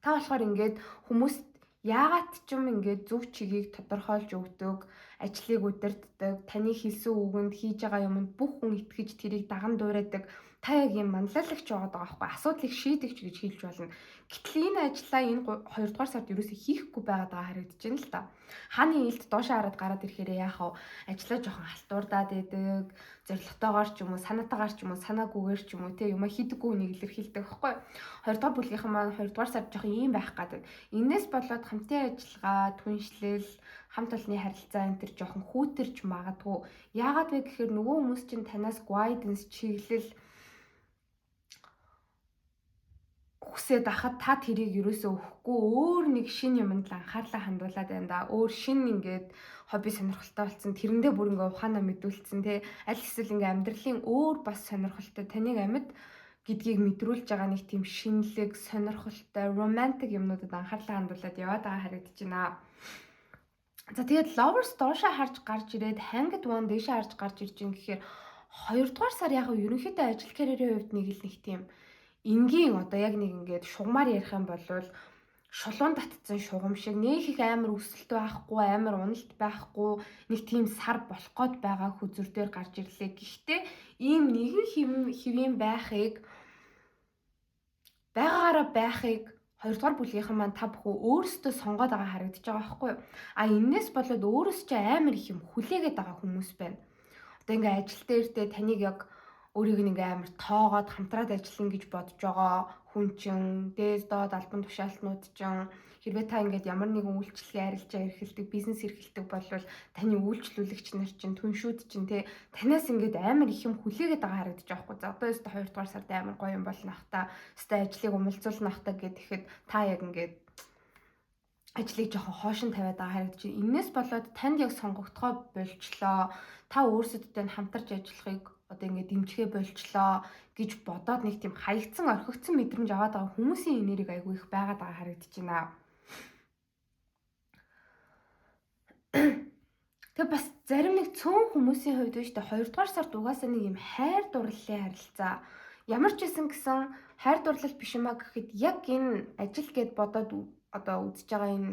та болохоор ингээд хүмүүст Яагаад ч юм ингээд зөв чигийг тодорхойлж өгдөг, ажлыг удирддаг, таны хэлсэн үгэнд хийж байгаа юмд бүх хүн итгэж тэрийг даган дуурайдаг та яг юм манлайлагч байгаа байхгүй асуудлыг шийдэгч гэж хэлж болно. Гэтэл энэ ажлаа энэ 2 дугаар сард ерөөсөө хийхгүй байгаад байгаа харагдаж байна л та. Хааны илт доошоо хараад гараад ирэхээр яах вэ? Ажлаа жоохон халтуурдаад идэг, зоригтойгоор ч юм уу, санаатаагаар ч юм уу, санаагүйгээр ч юм уу те юмаа хийдэггүй үнийг илэрхийлдэг байхгүй. 2 дугаар бүлгийнхэн маань 2 дугаар сард жоохон ийм байх гэдэг. Иннээс болоод хамтын ажиллагаа, түншлэл, хамт олонны харилцаа энэ төр жоохон хүүтэрч магадгүй. Яагаад вэ гэхээр нөгөө хүмүүс чинь танаас guidance чиглэл хүсээд ахад та тэрийг ерөөсөө өгөхгүй өөр нэг шинэ юмд л анхаарлаа хандуулад байна да. Өөр шинэ ингээд хобби сонирхолтой болсон. Тэрэндээ бүр ингээ ухаанаа мэдүүлсэн те. Аль эсвэл ингээ амьдралын өөр бас сонирхолтой таныг амьд гэдгийг мэдрүүлж байгаа нэг тийм шинэлэг, сонирхолтой, романтик юмнуудад анхаарлаа хандуулад яваад байгаа харагдаж байна. За тэгээд lovers доошоо харж гарч ирээд hanged one дээшээ харж гарч ирж байгаа гэхээр 2 дугаар сар яг ерөнхийдөө ажил карьерийн хувьд нэг л нэг тийм энгийн одоо яг нэг ингээд шугамар ярих юм бол шулуун татцсан шугам шиг нэг их амар өсөлтөө байхгүй амар уналт байхгүй нэг тийм сар болох гээд байгаа хүзүр дээр гарч ирлээ. Гэхдээ ийм нэгэн хэвийн байхыг байгаагаараа байхыг 2 дугаар бүлгийнхэн маань та бүхэн өөрсдөө сонгоод байгаа харагдаж байгаа байхгүй юу? А энэс болоод өөрөөс ч амар их юм хүлээгээд байгаа хүмүүс байна. Одоо ингээ ажил дээрдээ таныг яг өөрийг нэг амар тоогоод хамтраад ажиллана гэж бодож байгаа хүн чинь дээд доод албан тушаалтнууд чинь хэрвээ та ингээд ямар нэгэн үйлчлэлийн арилжаа эрхэлдэг, бизнес эрхэлдэг болвол таны үйлчлүүлэгч нар чинь түншүүд чинь те танаас ингээд амар их юм хүлээгээд байгаа харагдаж байгаа хгүй. За одоо өстө 2 дугаар сард амар гоё юм болно ах та. Өстө ажлыг умалзуулна ах та гэхэд та яг ингээд ажлыг жоохон хоошин тавиад байгаа харагдаж байна. Иннээс болоод танд яг сонгогдохоо болчлоо. Та өөрсөдтэй хамтарч ажиллахыг одоо ингээд дэмжихээ болчлоо гэж бодоод нэг тийм хаягдсан орхигдсан мэдрэмж аваад байгаа хүмүүсийн энерги айгүй их байгаад байгаа харагдаж байна. Тэгээ бас зарим нэг цөөн хүмүүсийн хувьд биш та 2 дугаар сард угаасаа нэг юм хайр дурлалын харилцаа ямар ч байсан гэсэн хайр дурлал биш юмаа гэхэд яг энэ ажил гэд бодоод одоо үзэж байгаа энэ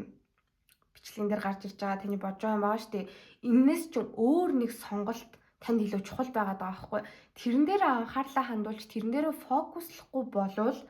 бичлэгэн дээр гарч ирж байгаа таны бодож байгаа юм байгаа шүү дээ. Иннээс ч өөр нэг сонголт танд илүү чухал байгаад байгаа байхгүй. Тэрэн дээр анхаарлаа хандуулж тэрэн дээр фокуслохгүй болвол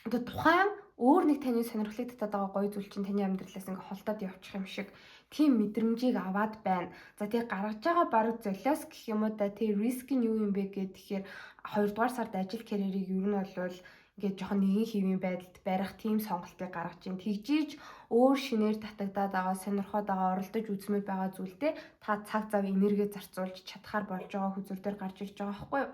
одоо тухайн өөр нэг таны сонирхлыг татаад байгаа гоё зүйл чинь таны амьдралаас ингээ холдоод явчих юм шиг тийм мэдрэмжийг аваад байна. За тэгээ гаргаж байгаа баруун золиос гэх юм уу да тэгээ риск нь юу юм бэ гэхээр 2 дугаар сард ажил карьерийг ер нь болвол ингээд жоохон нэгэн хэвийн байдалд барих тийм сонголтыг гаргаж ин тэгжиж өөр шинээр татагдаад байгаа сонирхоод байгаа оролдож үзмээр байгаа зүйлдээ та цаг зав энерги зарцуулж чадхаар болж байгаа хүзүр дээр гарч ирж байгаа байхгүй юу?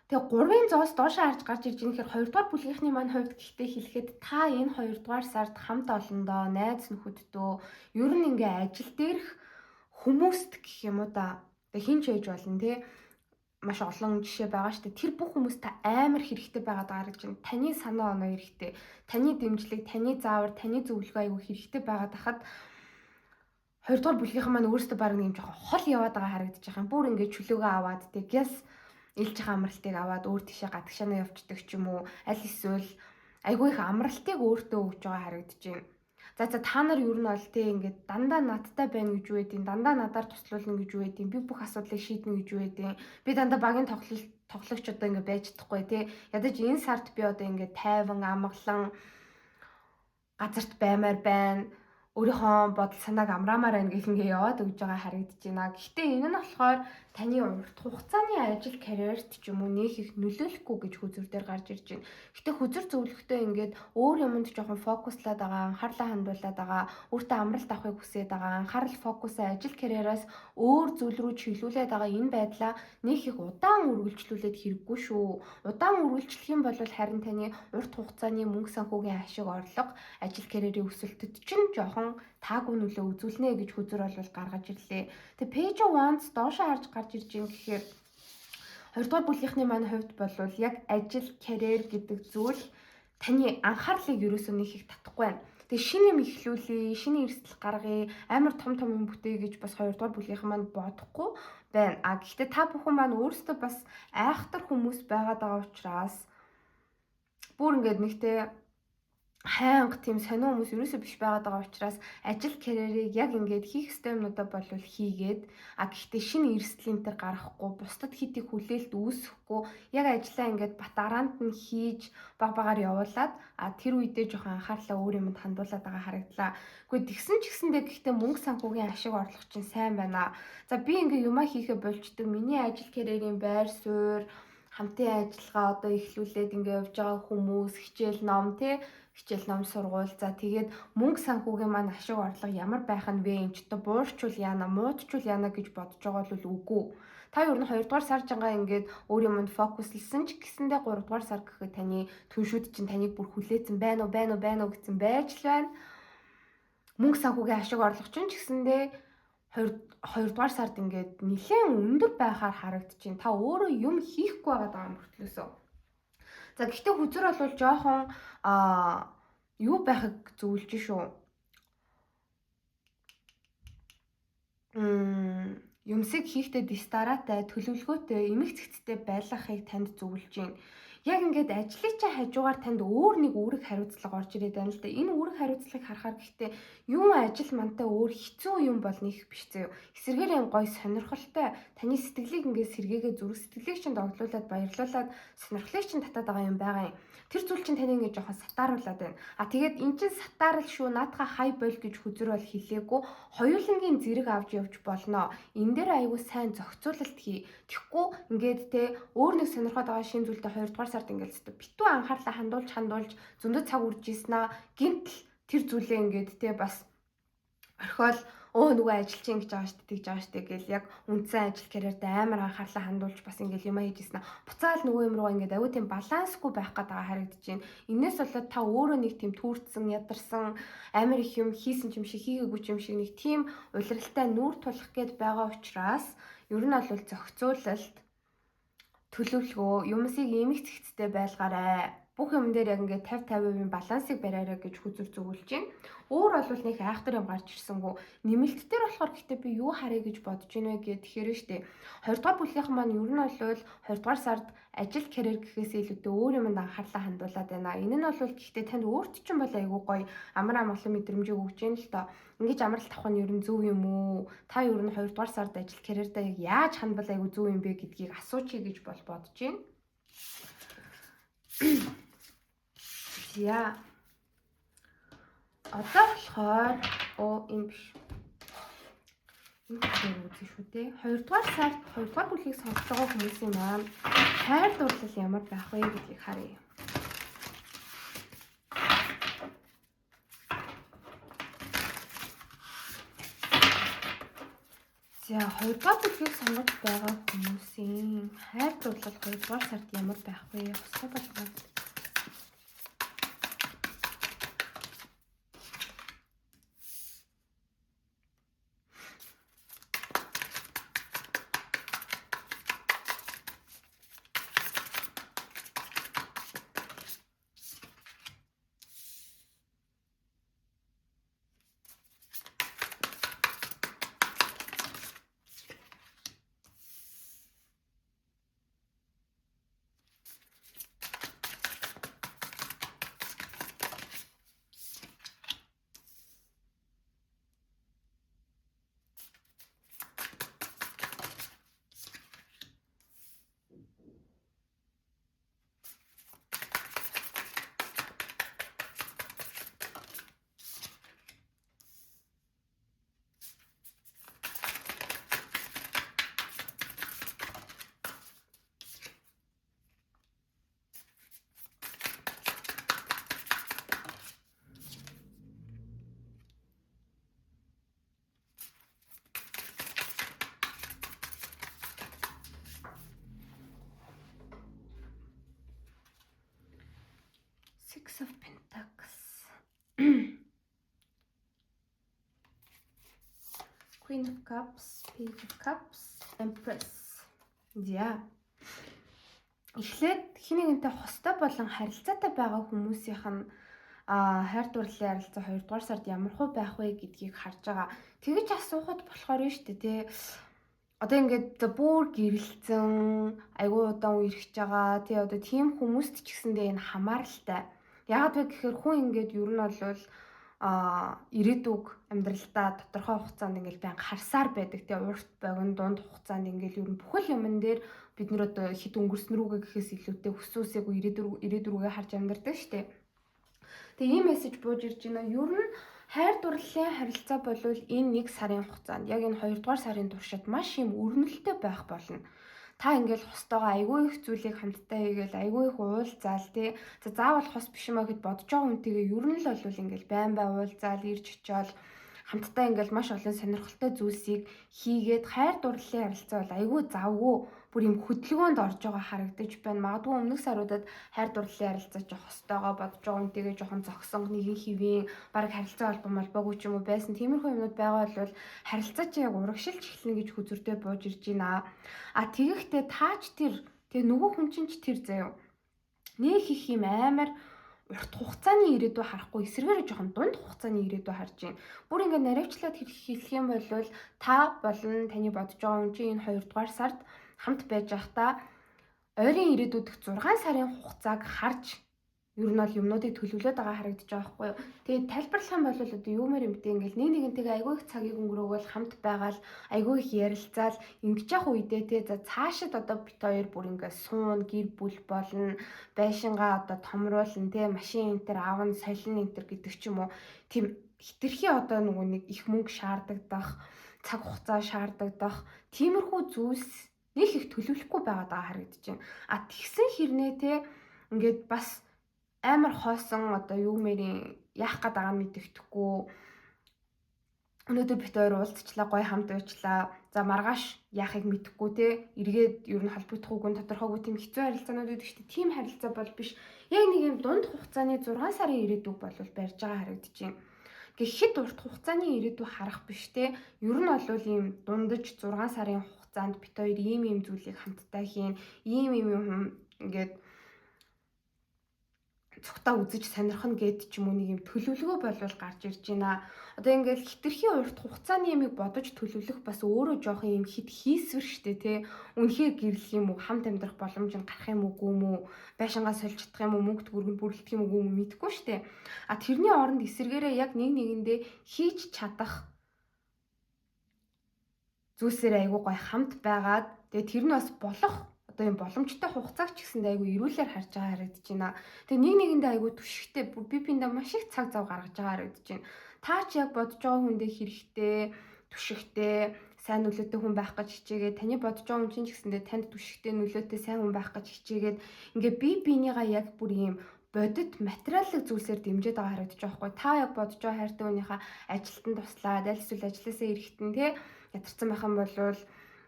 Тэгээ 3-ын зоос доошоо харж гарч ирж байгаа гэхээр 2 дугаар бүлгийнхний маань хувьд гэхдээ хэлэхэд та энэ 2 дугаар сард хамт олондоо найз нөхөддөө ер нь ингээ ажил дээрх хүмүүст гэх юм уу да тэгээ хин ч ээж болно те маш олон жишээ байгаа шүү дээ. Тэр бүх хүмүүс та амар хэрэгтэй байгаад байгаа гэж байна. Таны санаа оноо хэрэгтэй, таны дэмжлэг, таны заавар, таны зөвлөгөө аягүй хэрэгтэй байгаад хахад 2 дугаар бүлгийнхэн маань өөрсдөө баг нэг юм жоохон хол яваад байгаа харагдаж байгаа юм. Бүр ингээд чөлөөгөө аваад тэг гяс ээлж байгаа амралтыг аваад өөр тийшээ гадагшаанаа явцдаг ч юм уу. Аль эсвэл айгүй их амралтыг өөртөө өгж байгаа харагдаж байна. За та нар ер нь бол тий ингээд дандаа надтай байна гэж юу гэдэг, дандаа надаар туслуулна гэж юу гэдэг, би бүх асуудлыг шийднэ гэж юу гэдэг. Би дандаа багийн тоглогч одоо ингээд байж чадахгүй тий. Ядаж энэ сард би одоо ингээд тайван амгалан газарт баймаар байна. Өөрийнхөө бодол санааг амраамаар байна гэх ингээ яваад өгж байгаа харагдаж байна. Гэхдээ энэ нь болохоор таны урт хугацааны ажил карьерт ч юм уу нөх их нөлөөлөхгүй гэж хүзүр дээр гарч ирж байна. Гэхдээ хүзүр зөвлөхтөө ингээд өөр юмд жоохон фокуслаад байгаа, анхаарлаа хандуулаад байгаа, өөртөө амралт авахыг хүсээд байгаа, анхаарал фокусаа ажил карьераас өөр зүйл рүү чиглүүлээд байгаа энэ байдлаа нөх их удаан үргэлжлүүлээд хэрэггүй шүү. Удаан үргэлжлэх юм бол харин таны урт хугацааны мөнгө санхүүгийн ашиг орлого ажил карьерийн өсөлтөд чинь жоохон таагүй нөлөө үзүүлнэ гэж хүзүр бол гаргаж ирлээ. Тэгээ page one-с доошоо харж гарч ирж байгаа гэхээр 2 дугаар бүлгийнхний маань хувьд бол яг ажил, карьер гэдэг зүйл таны анхаарлыг ерөөсөө нэг их татахгүй байна. Тэгээ шинэ юм эхлүүлээ, шинэ эрсдэл гаргая, амар том юм бүтээе гэж бас 2 дугаар бүлгийнхэн маань бодохгүй байна. А гэхдээ та бүхэн маань өөрсдөө бас айхтар хүмүүс байгаад байгаа учраас бүр ингээд нэгтэй хайнга тийм сонио хүмүүс ерөөсөө биш байгаад байгаа учраас ажил карьерийг яг ингээд хийх ёстой юмнуудаа бол хийгээд гэхдээ шинэ эрсдлийн төр гарахгүй бусдад хитийг хүлээлт үүсэхгүй яг ажлаа ингээд батараанд нь хийж багаар явуулаад тэр үедээ жоохон анхаарлаа өөр юмд хандуулаад байгаа харагдлаа. Гэхдээ тэгсэн ч гэсэндээ гэхдээ мөнгө санхүүгийн ашиг орлого чинь сайн байна. За би ингээд юмаа хийхэ болчдөг. Миний ажил карьерийн байр суурь хамтын ажиллагаа одоо эхлүүлээд ингээд явж байгаа хүмүүс хичээл ном хичээл ном сургууль за тэгээд мөнгө санхүүгийн маань ашиг орлого ямар байх нь вэ энэ ч одоо буурчвал яана муудчвал яана гэж бодож байгаа бол үгүй. Та ер нь 2 дугаар сар жингаа ингээд өөр юмд фокуслсан ч гэсэндээ 3 дугаар сар гэхэд таны түншүүд чинь таныг бүр хүлээсэн байна уу гэсэн байж л байна. Мөнгө санхүүгийн ашиг орлого чинь ч гэсэндээ 2 дугаар сард ингээд нэлээд өндөр байхаар харагдчихээн. Та өөрөө юм хийхгүй байгаа мөртлөөсөө. За гэхдээ хүзэр бол жоохон юу байхыг зөвлөж шүү. Юмсыг хийхдээ дистаратай, төлөвлөгөөтэй, эмэг цэгцтэй байлгахыг танд зөвлөж байна. Яг ингээд ажлын чинь хажуугаар танд өөр нэг үүрэг хариуцлага орж ирээд байна л да. Энэ үүрэг хариуцлагыг харахаар гэхдээ юу ажил мантай өөр хэцүү юм бол нэг биш зөө. Эсэргээр юм гоё сонирхолтой таны сэтгэлийг ингээд сэргээгээ зүрх сэтгэлийг чинь догтлуулад баярлуулад сонирхлыг чинь татаад байгаа юм байгаа юм. Тэр зүйл чинь таны ингээд жоохон сатааруулад байна. Тэгээд эн чинь сатаарл шүү наадхаа хай боль гэж хүзэр бол хэлээгүй. Хоёулангийн зэрэг авч явж болно. Энэ дээр аягүй сайн зохицуулалт хий. Тэгэхгүй ингээд өөр нэг сонирхоод байгаа шинэ зүйлтэй 2 дугаар сард ингээд битүү анхаарлаа хандуулж зөндөд цаг үрж ийснаа гинтл тэр зүйлээ ингээд бас орхиол нөгөө ажилчин гэж байгаа штэ тэгж байгаа штэ гэл яг үндсэн ажил карьерт амар анхаарлаа хандуулж бас ингээд юм хийжсэн аа буцаал нөгөө юм руу ингээд аюу тийм балансгүй байх гэдэг харагдаж байна. Инээс болоод та өөрөө нэг тийм түүрцсэн ядарсан амар их юм хийсэн юм шиг хийгээгүй юм шиг нэг тийм улиралтай нүүр тулах гээд байгаа учраас ер нь бол зохицуулалт төлөвлөгөө юмсыг эмэг цэгцтэй байлгаарай. Бүх юм дээр яг ингээд 50-50% балансыг бариарай гэж хүзэр зөвлөж байна. Өөр бол нэг айхтар юм гарч ирсэнгүү. Нэмэлт дээр болохоор гэхдээ би юу харъя гэж бодож байна вэ гэхээр штэ 20 дугаар бүлгийнхэн маань ер нь бол 20 дугаар сард ажил карьер гэхээс илүүтэй өөр юмд анхаарлаа хандуулад байна. Энэ нь бол гэхдээ танд өөрт чинь бол айгүй гоё амар амгалан мэдрэмжийг өгч байна л доо. Ингэж амралт авах нь ер нь зөв юм уу? Та ер нь 2 дугаар сард ажил карьердаа яг яаж хандвал айгүй зөв юм бэ гэдгийг асуучих гэж бодож байна. За. Одоо болохоор энэ биш. Энэ үзье шүү дээ. 2 дугаар сард 2 дугаар бүлгийг сонсож байгаа хүмүүсийн маань хайр дурлал ямар байх вэ гэдгийг харъя. За 2 дугаар бүлгийг сонгож байгаа хүмүүсийн хайр дурлал 2 дугаар сард ямар байх вэ? Хостой болгоо. Six of Pentacles, Queen of Cups, Page of Cups, Empress. За. Эхлээд хинэгэнтэй хостой болон харилцаатай байгаа хүмүүсийнх нь хайр дурлалын харилцаа 2 дугаар сард ямар хөө байх вэ гэдгийг харж байгаа. Тэгэж асуухад болохоор нь шүү дээ тий. Одоо ингээд бүр гэрэлцэн айгүй удаан үерхэж байгаа тий одоо тийм хүмүүст ч гэсэндээ энэ хамааралтай. Яагаад вэ гэхээр хүн ингээд ер нь бол ирээдүг амьдралдаа тодорхой хугацаанд ингээл байнга харсаар байдаг. Тэгээ урт богино дунд хугацаанд ингээл ер нь бүхэл юмн дээр бид нар одоо хэд өнгөрсөн рүүгээ гэхээс илүүтэй өсөөсэйгөө ирээдүрүүгээ харж амьдардаг штеп. Тэгээ ийм мессеж бууж ирж байна. Ер нь хайр дурлалын харилцаа болвол энэ 1 сарын хугацаанд яг энэ 2 дугаар сарын туршид маш юм өрнөлттэй байх болно. Та ингээл хостойгоо айгүй их зүйлийг хамтдаа хийгээл айгүй их уулзаал тий. За заавал хос биш юм аа гэд бодож байгаа хүнтэйгээ ер нь л бол ингээл байн бай уулзаал ирж очиол хамтдаа ингээл маш олон сонирхолтой зүйлсийг хийгээд хайр дурлалын харилцаа бол айгүй завгүй бүр юм хөдөлгөөнд орж байгаа харагдаж байна. Магадгүй өмнөх саруудад хайр дурлалын харилцаа чи хостойгоо бодож байгаа хүнтэйгээ жоохон зогсон нэгэн хэвийн баг харилцаа холбоогүй ч юм уу байсан. Тиймэрхүү юмнууд байгаа бол харилцаа чи яг урагшилж эхэлнэ гэж хүзүртэй бууж ирж байна. Тэгэхдээ таач тэр тэгээ нөгөө хүн чинь ч тэр заяа. Нэг их юм амар урт хугацааны ирээдүй харахгүй эсрэгээр жоохон дунд хугацааны ирээдүй харж байна. Бүр ингээд наривчлаад хэлэх юм бол та болон таны бодож байгаа хүн чинь энэ 2 дугаар сард хамт байж байхдаа ойрын ирээдүйдх 6 сарын хугацааг харж ер нь бол юмнуудыг төлөвлөд байгаа харагдаж байгаа байхгүй юу. Тэгээд тайлбарлах юм бол одоо юу мэр юмтэй ингээл нэг нэгнтэйгээ айгүй их цагийг өнгөрөөгөл хамт байгаал айгүй их ярилцаал ингэж явах үедээ те за цаашид одоо бит хоёр бүр ингээд суун гэр бүл болно байшингаа одоо томруулна те машин энтер аавн солин энтер гэдэг ч юм уу тийм хитрхи одоо нөгөө нэг их мөнгө шаардагдах цаг хугацаа шаардагдах тиймэрхүү зүйлс нэг их төлөвлөхгүй байгаад байгаа харагдаж байна. Тэгсэн хэрнээ те ингээд бас амар хоосон одоо юу мэрийн яах гээд байгаа мэддэхгүй. Өнөөдөр бит хоёр уулзчлаа, гоё хамт байчлаа. За маргааш яахыг мэдэхгүй те. Эргээд ер нь холбогдохгүйг нь тодорхойгүй тийм хэцүү харилцаанууд гэдэг чинь тийм харилцаа бол биш. Яг нэг юм дунд хугацааны 6 сарын ирээдүг бол барьж байгаа харагдаж байна. Гэхэд урт хугацааны ирээдүй харах биш те. Ер нь бол ийм дундаж 6 сарын хугацаанд бит хоёр ийм зүйлийг хамтдаа хийн, ийм ингээд цогтаа үзэж сонирхно гэд ч юм уу нэг юм төлөвлөгөө болвол гарч ирж байна. Одоо ингээл хитрхи урт хугацааны ямиг бодож төлөвлөх бас өөрөө жоох юм хит хийсвэр штэ тий. Үнэхээр гэрлэх юм уу, хамт амьдрах боломж нь гарах юм уу гүм үү, байшингаа сольж чадах юм уу, мөнгө төгрөгөнд бүрэлдэх юм уу гүм мэдэхгүй штэ. Тэрний оронд эсэргээрээ яг нэг нэгэндээ хийж чадах зүйлсээр айгуу гой хамт байгаад тэгээ тэр нь бас болох одоо юм боломжтой хугацааг ч гэсэндээ айгу эрүүлэр харж байгаа харагдаж байна. Тэгээ нэг нэгэндээ айгу түшигтэй бүр би биндээ маш их цаг зав гаргаж байгаа харагдаж байна. Та ч яг бодож байгаа хүндээ хэрэгтэй, түшигтэй, сайн нөлөөтэй хүн байх гэж хичээгээд таны бодож байгаа хүн чинь ч гэсэндээ танд түшигтэй, нөлөөтэй, сайн хүн байх гэж хичээгээд ингээ би бинийгаа яг бүр юм бодит материалын зүйлсээр дэмжиж байгаа харагдаж байгаа байхгүй. Та яг бодож байгаа хайртай хүнийхээ ажилтан туслаад, аль эсвэл ажилласаа ирэхтэн тий ядарсан байх юм бол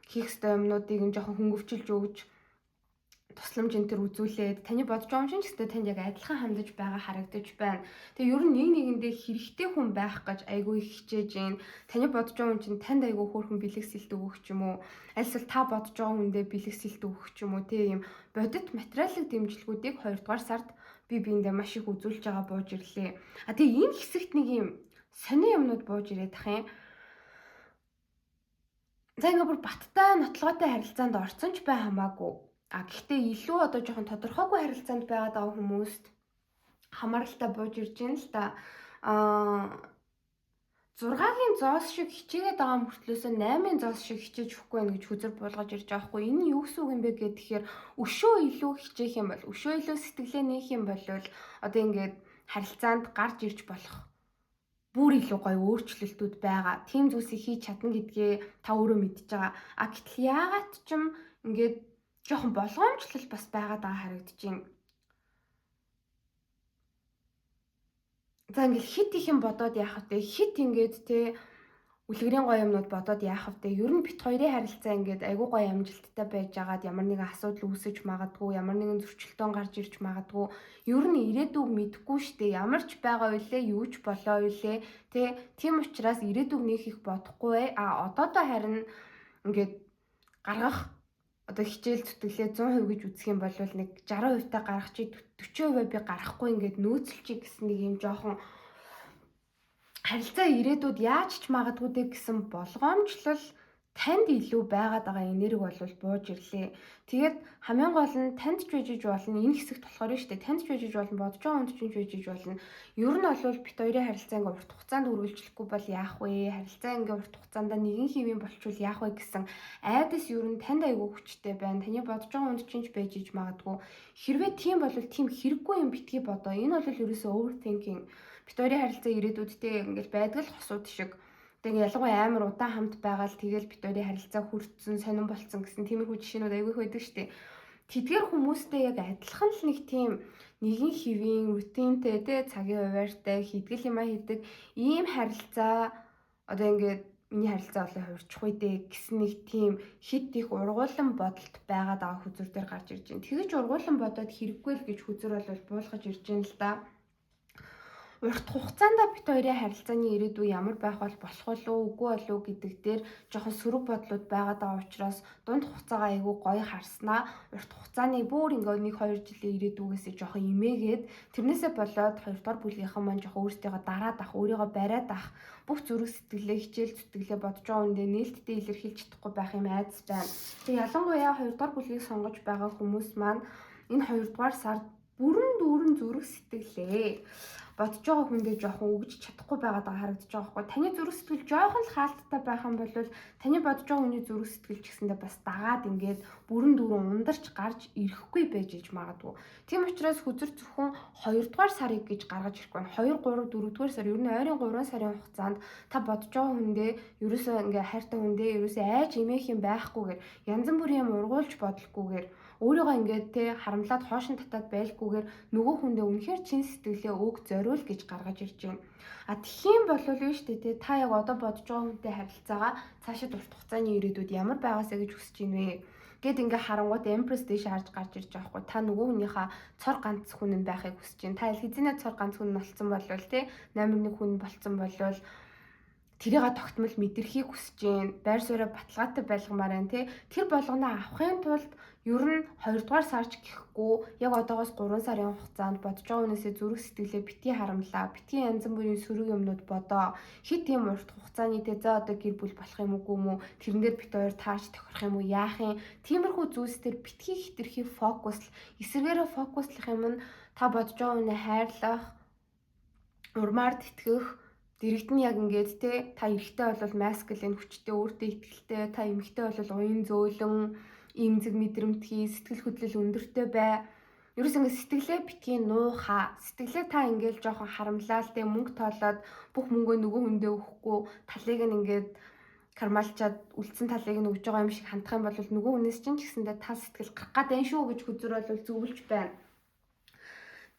хийх ёстой юмнуудыг нь жоохон хөнгөвчилж өгч тусламж энэ төр үзүүлээд таны бодож байгаа юм шиг ч гэсэн танд яг адилхан хандаж байгаа харагдаж байна. Тэгээ ер нь нэг нэгэндээ хэрэгтэй хүн байх гэж айгүй их хичээж гин. Таны бодож байгаа хүн чинь танд айгүй хөөрхөн бэлэгсэлт өгөх ч юм уу. Альсвал та бодож байгаа хүндээ бэлэгсэлт өгөх ч юм уу. Тэгээ юм бодит материалын дэмжлэгүүдийг 2 дугаар сард би биендээ маш их үзүүлж байгаа бууж ирлээ. Тэгээ энэ хэсэгт нэг юм сони юмнууд бууж ирээд ах юм. За ингээ бүр баттай нотлоготой харилцаанд орсон ч бай хамаагүй. Гэхдээ илүү одоо жоохон тодорхойгүй харилцаанд байгаад байгаа хүмүүст хамааралтай бууж ирж байна л да. 6-гийн зоос шиг хичээгээд байгаа мөртлөөсөө 8-ын зоос шиг хичээж өгөхгүй байх гэж хүзэр буулгаж ирж байгаа хгүй. Энэ юу гэсэн үг юм бэ гэхээр өшөө илүү хичээх юм бол, өшөө илүү сэтгэлээ нээх юм бол одоо ингээд харилцаанд гарч ирж болох бүр илүү гоё өөрчлөлтүүд байгаа. Тим зүйлсийг хийж чадна гэдгээ та өөрөө мэдж байгаа. Гэтэл яагаад ч юм ингээд жоохон болгоомжлол бас байгаад байгаа харагдаж байна. За ингээд хит их юм бодоод яах вэ? Хит ингээд те үлгэрийн гоё юмнууд бодоод яах вэ? Ер нь бит хоёрын харилцаа ингээд айгүй гоё амжилттай байж байгаад ямар нэгэн асуудал үүсэж магадгүй, ямар нэгэн зөрчилдөөн гарч ирж магадгүй. Ер нь ирээдүг мэдэхгүй штэ. Ямар ч байгаа үйлээ, юу ч болоо үйлээ. Тийм учраас ирээдүг нөх их бодохгүй. Одоодоо харин ингээд гаргах одоо хичээл зүтгэлээ 100% гэж үзэх юм бол нэг 60% та гарах чи 40% би гарахгүй ингээд нөөцөлчих гэсэн нэг юм жоохон харилцаа ирээдүйд яаж ч магадгүй дээ гэсэн болгоомжлол танд илүү байгаад байгаа энерги бол бууж ирлээ. Тэгээд хамгийн гол нь танд ч байж болно, энэ хэсэгт болохоор нь шүү дээ. Танд ч байж болно, бодож байгаа хүнд ч байж болно. Ер нь бол бит хоёрын харилцаа ингээ урт хугацаанд үргэлжлэхгүй бол яах вэ? Харилцаа ингээ урт хугацаанд нэгэн хэвийн болчвол яах вэ гэсэн айдас ер нь танд айгүй хүчтэй байна. Таны бодож байгаа хүнд ч байж магадгүй. Хэрвээ тийм бол тийм хэрэггүй юм битгий бодоо. Энэ бол ерөөсөө overthinking. Бит хоёрын харилцаа ирээдүйдээ ингээл байдаг л хосууд шиг. Тэгээ ялангуяа амар удаан хамт байгаа л тэгэл бит хоёрын харилцаа хүрцэн, сонирн болцсон гэсэн тиймэрхүү жишээнүүд аягүй их байдаг шүү дээ. Тэдгээр хүмүүстэй яг адилхан л нэг тийм нэгэн хэвийн рутинтэй те цагийн хуваартай хийдгэл юмаа хийдэг ийм харилцаа одоо ингээд миний харилцаа болоо хувирчих үе дээ гэсэн нэг тийм хит их ургуулсан бодолд байгаад байгаа хүзүр дээр гарч ирж байна. Тэгэж ургуулсан бодоод хэрэггүй л гэж хүзүр бол буулгаж ирж байна л да. Урт хугацаанд бит хоёрын харилцааны ирээдүй ямар байх болох болов үгүй болов гэдэг дээр жоохон сөрөг бодлууд байгаад байгаа учраас дунд хугацаагаа айгүй гоё харснаа урт хугацааны бүр ингээд 1-2 жилийн ирээдүйгээс жоохон имээгээд тэрнээсээ болоод 2 дугаар бүлгийнхэн маань жоохон өөрсдийгөө дараад ах, өөрийгөө бариад ах, бүх зүрх сэтгэлээ хичээл зүтгэлээ бодож байгаа үндэ нээлттэй илэрхийлж чадахгүй байх юм айдас байна. Тэгээ ялангуяа 2 дугаар бүлгийг сонгож байгаа хүмүүс маань энэ 2 дугаар сард бүрэн дүүрэн зүрх сэтгэлээ бодож байгаа хүндээ жоохон өгж чадахгүй байгаад байгаа харагдаж байгаа байхгүй. Таны зүрх сэтгэл жоохон л хаалттай байх юм бол таны бодож байгаа хүний зүрх сэтгэл ч гэсэндээ бас дагаад ингээд бүрэн дүүрэн ундарч гарч ирэхгүй байж иж магадгүй. Тийм учраас хүзэр зөвхөн 2 дугаар сарыг гэж гаргаж ирэхгүй байна. 2, 3, 4 дугаар сар ер нь ойрын 3 сарын хугацаанд та бодож байгаа хүндээ ерөөсөө ингээ хайртай хүндээ ерөөсөө айж имэх юм байхгүйгээр янз бүрийн юм ургуулж бодлохгүйгээр өөрийгөө ингээд те харамлаад хоошин татаад байлгүйгээр нөгөө хүндээ үнэхээр чин сэтгэлээ өг зориул гэж гаргаж ирж байна. А тхиим болвол нь шүү дээ те та яг одоо бодож байгаа хүнтэй харилцаагаа цаашид урт хугацааны ирээдүйд ямар байгаасаа гэж хүсэж байна вэ? Гэт ингээ харангууд эмпресс дэше харж гарч ирж байгаа хгүй. Та нөгөө хүнийхээ цор ганц хүн нь байхыг хүсэж байна. Та хэзээ цор ганц хүн болцсон болвол те номер 1 хүн болцсон болвол тэрийг тогтмол мэдрэхийг хүсэж байна. Байр сууриа баталгаатай байлгамаар байна те. Тэр болгоноо авахын тулд ер нь 2 дугаар сарч гэхгүй яг одоогоос 3 сарын хугацаанд бодож байгаа хүнээсээ зүрх сэтгэлээ битгий харамлаа. Битгий янз бүрийн сөрөг юмнууд бодоо. Хит тийм урт хугацааны те за одоо гэр бүл болох юм уу юм уу? Тэрэн дээр бит хоёр тааж тохирох юм уу? Яах юм? Тиймэрхүү зүйлс төр битгий хитрхи фокус, эсвэргээрээ фокуслах юм нь та бодож байгаа хүнээ хайрлах, урмаар тэтгэх дэрэгд нь яг ингээд те та эрэгтэй бол маскулин хүчтэй өөртөө итгэлтэй, та эмэгтэй бол уян зөөлөн имзэг мэдрэмтгий сэтгэл хөдлөл өндөртэй бай. Ерөөс ингэ сэтгэлээ битгий нууха. Сэтгэлээ та ингээл жоохон харамлал те мөнгө тоолоод бүх мөнгөө нөгөө хүндээ өгөхгүй талыг нь ингээд кармалчаад үлдсэн талыг нь өгж байгаа юм шиг хандах юм бол нөгөө хүнээс чинь ч гэсэндээ та сэтгэл гарах гэдэг шүү гэж хүзэр бол зөвлөж байна.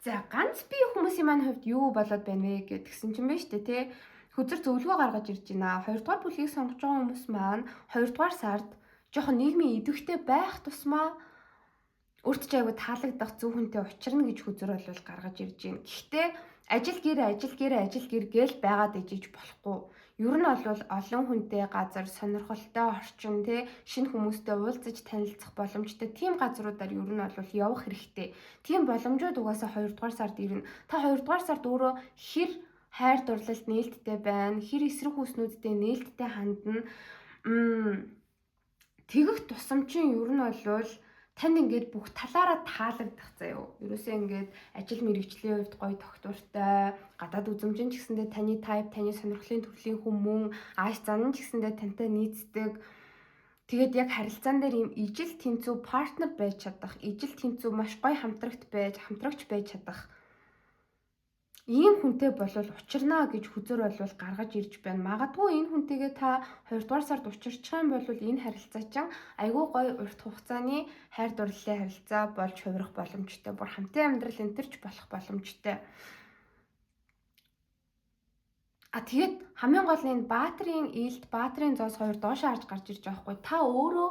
За ганц бие хүмүүсийн маань хувьд юу болоод байна вэ гэдгсэн чинь байна шүү дээ те. Хүзэр зөвлөгөө гаргаж ирж байна. 2 дугаар бүлгийг сонгож байгаа хүмүүс маань 2 дугаар сард жоохон нийгмийн идэвхтэй байх тусмаа өөртөө айгу таалагдах зөв хүнтэй учрна гэж хүзэр бол гаргаж ирж байна. Гэхдээ ажил гэр гээл байгаад ижиж болохгүй. Ер нь бол олон хүнтэй газар, сонирхолтой орчин те шинэ хүмүүстэй уулзаж танилцах боломжтой тийм газруудаар ер нь бол явах хэрэгтэй. Тийм боломжууд угаасаа 2 дугаар сард ирнэ. Та 2 дугаар сард өөрөө хэр хайр дурлалт нээлттэй байна, хэр эсрэг хүснүүдтэй нээлттэй хандна. Тэгэх тусамчин ер нь бол танд ингээд бүх талаараа таалагдах заяо. Ерөөсөө ингээд ажил мэргэжлийн хувьд гоё тогтвортой, гадаад үзмжин ч гэсэндээ таны тайп, таны сонирхлын төрлийн хүмүүс, ааш зан ч гэсэндээ тантай нийцдэг. Тэгээд яг харилцаан дээр ийм ижил тэнцүү партнер байж чадах, ижил тэнцүү маш гоё хамтрагч байж чадах. Ийм хүнтэй болвол учирнаа гэж хүзэр бол гаргаж ирж байна. Магадгүй энэ хүнтэйгээ та 2 дугаар сард учирчих юм бол энэ харилцаа чинь айгүй гоё урт хугацааны хайр дурлалын харилцаа болж хувирах боломжтой. Бүр хамтын амьдрал энтерч болох боломжтой. Тэгээд хамгийн гол нь баатрийн ээлт, баатрийн зоос 2 доошоо харж гарч ирж байгаа хгүй. Та өөрөө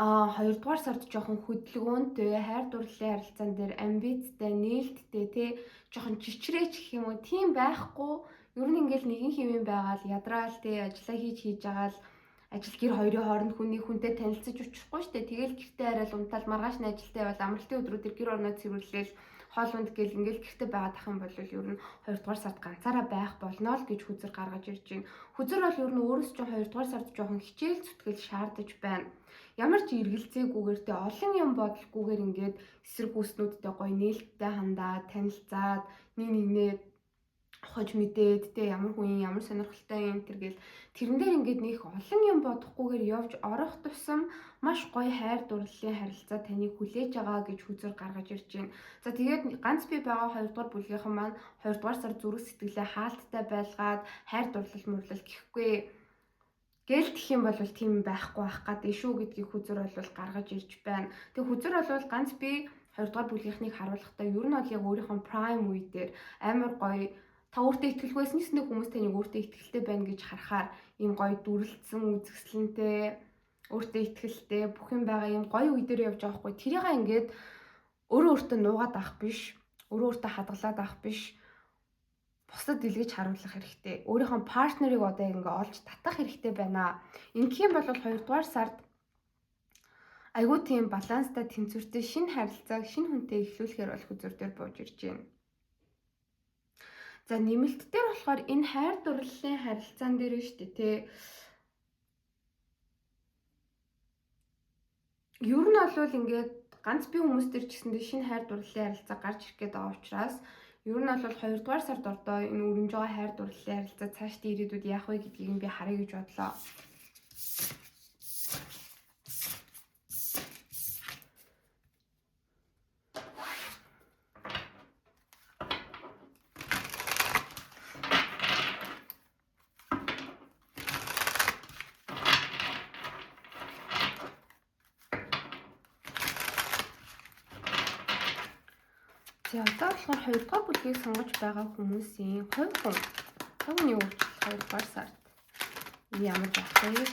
2 дугаар сард жоохон хөдөлгөөнтэй, хайр дурлалын харилцаан дээр амбицтай, нээлттэй те жоохон чичрээч гэх юм уу тийм байхгүй. Ер нь ингээл нэгэн хэвэн байгаал ядраал те ажиллаа хийж байгаа л ажил гэр хоёрын хооронд хүнтэй танилцаж очихгүй штэ. Тэгэл гэртээ арай л унтаал маргааш нь ажилтаа явал амралтын өдрүүдээр гэр орноо цэвэрлээл хоол унд гэл ингээл гэртээ байгаад ах юм бол ер нь 2 дугаар сард ганцаараа байх болно л гэж хүзэр гаргаж ирж байна. Хүзэр бол ер нь өөрөөс чинь 2 дугаар сард жоохон хичээл зүтгэл шаардаж байна. Ямар ч эргэлзээгүйгээр тэ олон юм бодлоггүйгээр ингээд эсэргүүцнүүдтэй гоё нээлттэй хандаад танилцаад нэгнээ хож мэдээд тэ ямар хүн ямар сонирхолтой юм тэр гэл тэрэн дээр ингээд нэг олон юм бодохгүйгээр явж орох тусам маш гоё хайр дурлалын харилцаа таныг хүлээж байгаа гэж хүзэр гаргаж ирж байна. За тэгээд ганц би байгаа 2 дугаар бүлгийнхэн маань 2 дугаар сар зүрх сэтгэлээ хаалттай байлгаад хайр дурлал мөрлөл гэхгүй гэлтэх юм бол тийм байхгүй байх гэдэг шүү гэдгийг хүзэр бол гаргаж ирж байна. Тэг хүзэр бол ганц би 2 дугаар бүлгийнхнийг харуулахдаа ер нь бол яг өөрийнхөө prime үе дээр амар гоё та өөртөө итгэлгүйсэн нэг хүмүүс таныг өөртөө итгэлтэй байна гэж харахаар ийм гоё дүрлэлцэн үзэсгэлэнтэй өөртөө итгэлтэй бүх юм байгаа ийм гоё үе дээр явж байгаа хгүй тэрийгээ ингээд өөрөө өөртөө нуугаад авах биш өөрөө өөртөө хадгалаад авах биш бусдад дэлгэж харуулах хэрэгтэй өөрийнхөө партнерыг одоо ингээ олж татах хэрэгтэй байна. Ингэхийн бол 2 дугаар сард айгүй тийм баланстай тэнцвэртэй шинэ харилцааг шинэ хүнтэй эхлүүлэхээр бол хүзэр дээр бууж ирж байна. За нэмэлт дээр болохоор энэ хайр дурлалын харилцаан дээр нь шүү дээ тий. Ер нь бол ингээд ганц би хүмүүс төр ч гэсэндээ шинэ хайр дурлалын харилцаа гарч ирэх гээд байгаа учраас ер нь бол 2 дугаар сард ордоо энэ өрнөж байгаа хайр дурлалын харилцаа цаашдаа ирээдүйд яах вэ гэдгийг би харъя гэж бодлоо. За одоо болохоор 2 дугаар бүлгийг сонгож байгаа хүмүүсийн хувь хүний өөрчлөлт 2 дугаар сард ямар байх вэ?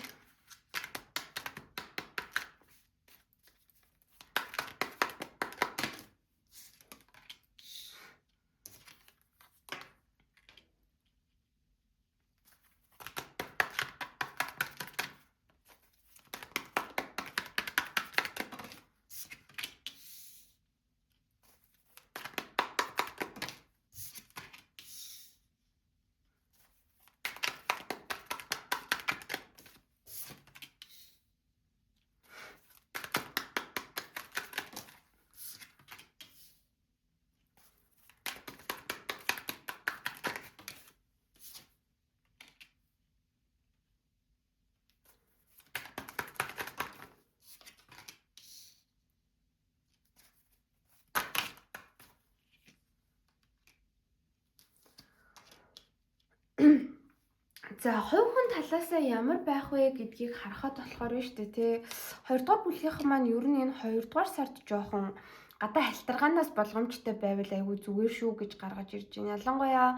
За хувь хүн талаасаа ямар байх вэ гэдгийг харахад болохоор нь шүү дээ тий. 2 дугаар бүлгийнхэн маань ер нь энэ 2 дугаар сард жоохон гадаа халтаргаанаас болгоомжтой байвал айгүй зүгээр шүү гэж гаргаж ирж байна. Ялангуяа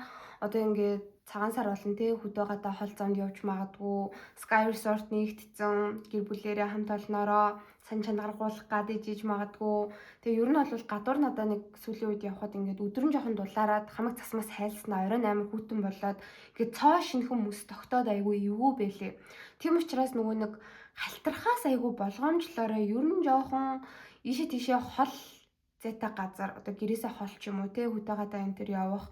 одоо ингээд цагаан сар болон тий хөдөө гадаа хол зонд явж магадгүй Sky Resort нэгтцэн гэр бүлээрээ хамт олноороо сан чанаргуулах гад ижиж магадгүй. Тэгээ ер нь бол гадуур надаа нэг сүүлийн үед явхад ингээд өдрөн жоохон дулаараад хамаг цасмаас хайлснаа оройн амар хүүтэн болоод ингээд цоо шинхэн мөс тогтоод айгүй эвгүй байлээ. Тийм учраас нөгөө нэг халтархаас айгүй болгоомжлоороо ер нь жоохон ийшээ тийшээ хол зэта газар одоо гэрээсээ хол ч юм уу те хөдөө гадаа энэ төр явах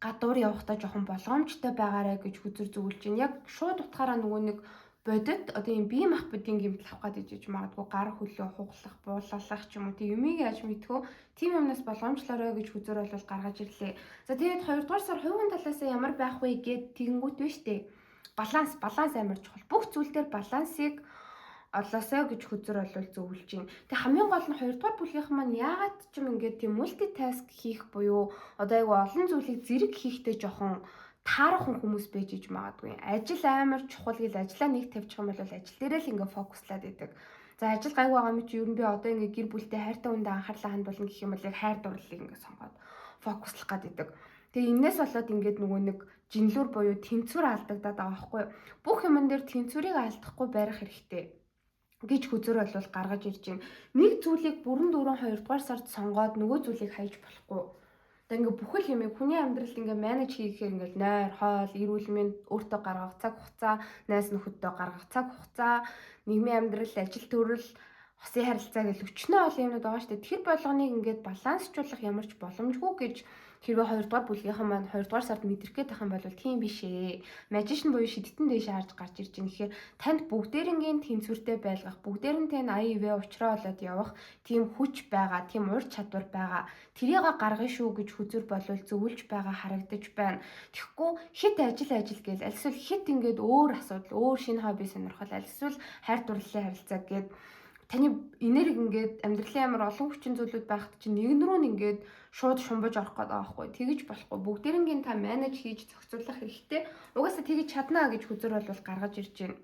гадуур явахдаа жоохон болгоомжтой байгаарай гэж хүзэр зөвлөж байна. Яг шууд утгаараа нөгөө нэг бодит одоо юм бие махбодын гэмтэл авах гэж иж магадгүй гар хөлөө хуглах, буулгалах ч юм уу тийм юмыг яаж мэдхөө тийм юмнаас болгоомжлоорой гэж хүзэр бол гаргаж ирлээ. За тэгээд 2 дугаар сар хувийн талаас ямар байх вэ гэд тэгэнгүүт вэ штэ. Баланс амар чухал. Бүх зүйл дээр балансыг олоосоо гэж хүзэр бол зөвлөж байна. Тэг хамгийн гол нь 2 дугаар бүлгийнхэн маань яагаад ч юм ингээд тийм мультитаск хийх буюу одоо айгу олон зүйлийг зэрэг хийхдээ жоохон таарах хүмүүс байж иж магадгүй. Ажил амар чухал гэж ажлаа нэг тавьчих юм бол ажил дээрээ л ингээд фокуслаад идэг. За ажил гайгүй байгаа мэт ер нь би одоо ингээд гэр бүлтэй хайртай хүндээ анхаарлаа хандуулна гэх юм бол яг хайр дурлалыг ингээд сонгоод фокуслах гэдэг. Тэгээ энэс болоод ингээд нөгөө нэг жинлүүр буюу тэнцвэр алдагдаад байгаа байхгүй. Бүх юмн дээр тэнцвэрийг алдахгүй барих хэрэгтэй гэж хүзэр бол гаргаж ирж байна. Нэг зүйлийг бүрэн дүүрэн 2 дугаар сард сонгоод нөгөө зүйлийг хайж болохгүй. Одоо ингээ бүхэл юмыг хүний амьдралд ингээ менеж хийхээр ингээ нойр, хоол, эрүүл мэнд, өөртөө гаргах цаг хугацаа, найз нөхөддөө гаргах цаг хугацаа, нийгмийн амьдрал, ажил төрөл, Хосын харилцаа гэж өчнөө олон юмнууд байгаа шүү дээ. Тэр болгоныг ингээд балансчлуулах ямар ч боломжгүй гэж хэрвээ 2 дугаар бүлгийнхэн маань 2 дугаар сард мэдрэх гээд байх юм бол тийм биш ээ. Magician буюу шидэтэн дэше харж гарч ирж байгаа. Тэгэхээр танд бүгдээрингийн тэнцвэртэй байлгах, бүгдээрэнтэй АИВ уучраа болоод явах тийм хүч байгаа, тийм ур чадвар байгаа. Тэрийг гаргана шүү гэж хүзүр болвол зөвлөж байгаа харагдаж байна. Тэгэхгүй хит ажил гээл альсвал хит ингээд өөр асуудал, өөр шинэ хобби сонирхол, альсвал хайр дурлалын харилцаа гээд таны энерги ингээд амьдралын амар олон хүчин зүйлүүд байхад чинь нэгэн рүү нь ингээд шууд шумбаж орох гээд байгаа байхгүй. Тэгэж болохгүй. Бүгдээрингийн та менеж хийж зохицуулах хэрэгтэй. Угаасаа тэгэж чаднаа гэж хүзэр бол гаргаж ирж байна.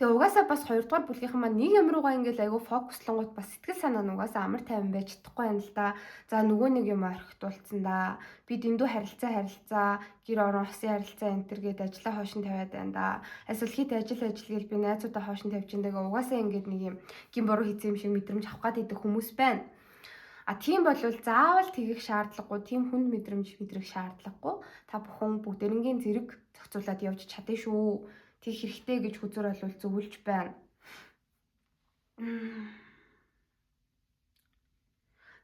Тэгээ угаасаа бас 2 дугаар бүлгийнхэн маань нэг юм руугаа ингээд айгүй фокуслонгууд бас сэтгэл санаа нь угаасаа амар тайван байж чадахгүй юм л да. За нөгөө нэг юм орхитуулсан да. Би дэндүү харилцаа, гэр орон хосын харилцаа энэ төр гээд ажлаа хойш нь тавиад байна да. Эсвэл хит ажил гээл би найзуудаа хойш нь тавьж байгаа. Угаасаа ингээд нэг юм гин буруу хийсэн юм шиг мэдрэмж авах гээд идэх хүмүүс байна. А тийм болвол заавал тэгэх шаардлагагүй, тийм хүнд мэдрэмж мэдрэх шаардлагагүй. Та бүхэн бүгдээрингийн зэрэг зохицуулаад явж чадна шүү. Тэг хэрэгтэй гэж хүзэр болвол зөвлөж байна.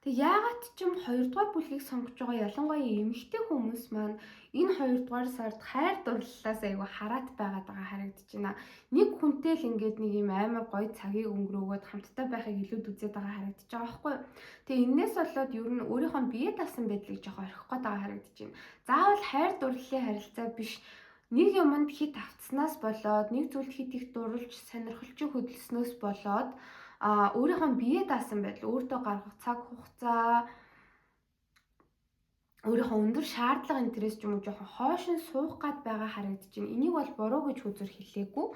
Тэг яагаад ч юм 2 дугаар бүлгийг сонгож байгаа ялангуяа эмэгтэй хүмүүс маань энэ 2 дугаар сард хайр дурлалаас айгүй хараат байгаад байгаа харагдаж байна. Нэг хүнтэй л ингээд нэг юм амар гоё цагийг өнгөрөөгөөд хамтдаа байхыг илүүд үзээд байгаа харагдаж байгаа байхгүй юу. Тэгээ энэс болоод ер нь өөрийнхөө бие даасан байдлыг жоох орхих гээд байгаа харагдаж байна. Заавал хайр дурлалын харилцаа биш. Нэг юмд хит автснаас болоод нэг зүйлд хит их дурлж сонирхолж хөдөлснөөс болоод өөрийнхөө бие даасан байдал, өөртөө гаргах цаг хугацаа, өөрийнхөө өндөр шаардлага интерес ч юм уу жоохон хойшин суух гад байгаа харагдаж байна. Энийг бол буруу гэж хүзэр хэлээгүй.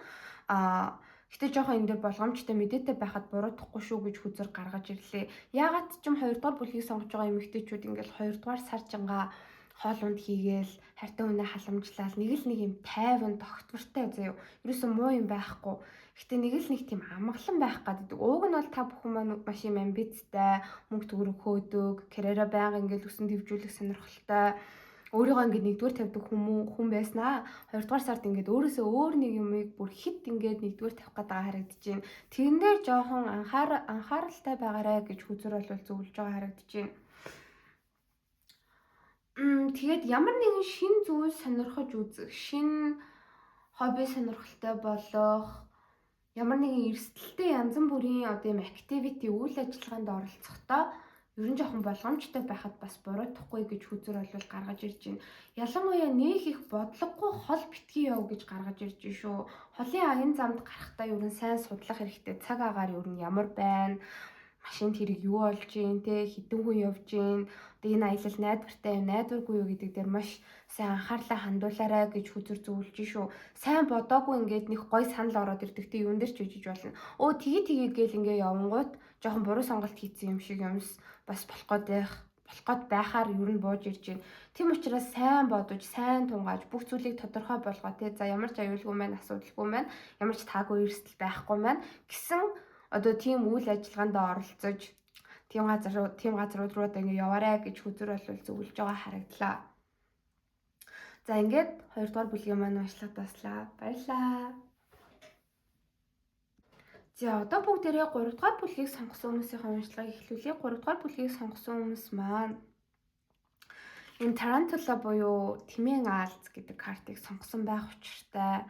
Гэтэ жоохон энэ дээр болгоомжтой мэдээтэй байхад буруутахгүй шүү гэж хүзэр гаргаж ирлээ. Яагаад ч юм 2 дугаар бүлгийг сонгож байгаа эмэгтэйчүүд ингээл 2 дугаар сар чанга хоол унд хийгээл хайртай хүнээ халамжлал нэг л нэг юм тайван тогтвортой заяа. Ерөөсөө муу юм байхгүй. Гэтэ нэг л нэг тийм амгалан байх гэдэг. Ууг нь бол та бүхэн маань маш юм амбицтай, мөнгө төгрөг хөөдөг, карьераа байнга ингээл өсөн дэвжүүлэх сонирхолтой. Өөрийгөө ингээд нэгдүгээр тавьдаг хүн байснаа. 2 дугаар сард ингээд өөрөөсөө өөр нэг юмыг бүр хит ингээд нэгдүгээр тавих гэдэг харагдаж байна. Тэрэн дээр жоохон анхааралтай байгаарай гэж хүзэр бол зөвлөж байгаа харагдаж байна. Тэгээд ямар нэгэн шин зүйл сонирхож үзэх, шин хобби сонирхолтой болох, ямар нэгэн эрсдэлтэй янз бүрийн одоо юм activity үйл ажиллагаанд оролцохдоо ер нь жоохон болгоомжтой байхад бас буруутахгүй гэж хүзэр бол гаргаж ирж байна. Ялангуяа нөх их бодлогогүй хол битгий яв гэж гаргаж ирж байна шүү. Холын аян замд гарахдаа ер нь сайн судлах хэрэгтэй. Цаг агаар ер нь ямар байна? Машинд хэрэг юу болж гин те хідэн хүн явж гин одоо энэ аялал найдвартай юм найдваргүй юу гэдэг дээр маш сайн анхаарлаа хандуулаарай гэж хүзэр зөвлөж шүү. Сайн бодоогүй ингээд нэг гой санал ороод ирдэг те юун дээр ч үжиж болно. Тэгээ гээл ингээ явангууд жоохон буруу сонголт хийсэн юм шиг юмс бас болох гээд байхаар ер нь бууж ирж байна. Тийм учраас сайн бодож, сайн тунгааж бүх зүйлийг тодорхой болгоо те. За ямар ч аюулгүй маань асуудалгүй маань, ямар ч таагүй эрсдэл байхгүй маань гэсэн одоо тийм үйл ажиллагаанд оролцож тийм газрууд руу ингээ яваарай гэж хүзэр бол зөвлөж байгаа харагдлаа. За ингээд 2 дугаар бүлгийн маань уншлага таслаа. Баярлаа. За одоо бүгдээрээ 3 дугаар бүлгийг сонгосон хүмүүсийн уншлагыг эхлүүлье. 3 дугаар бүлгийг сонгосон хүмүүс маань энэ Тарантула буюу Тэмээн Аалз гэдэг картыг сонгосон байх учиртай.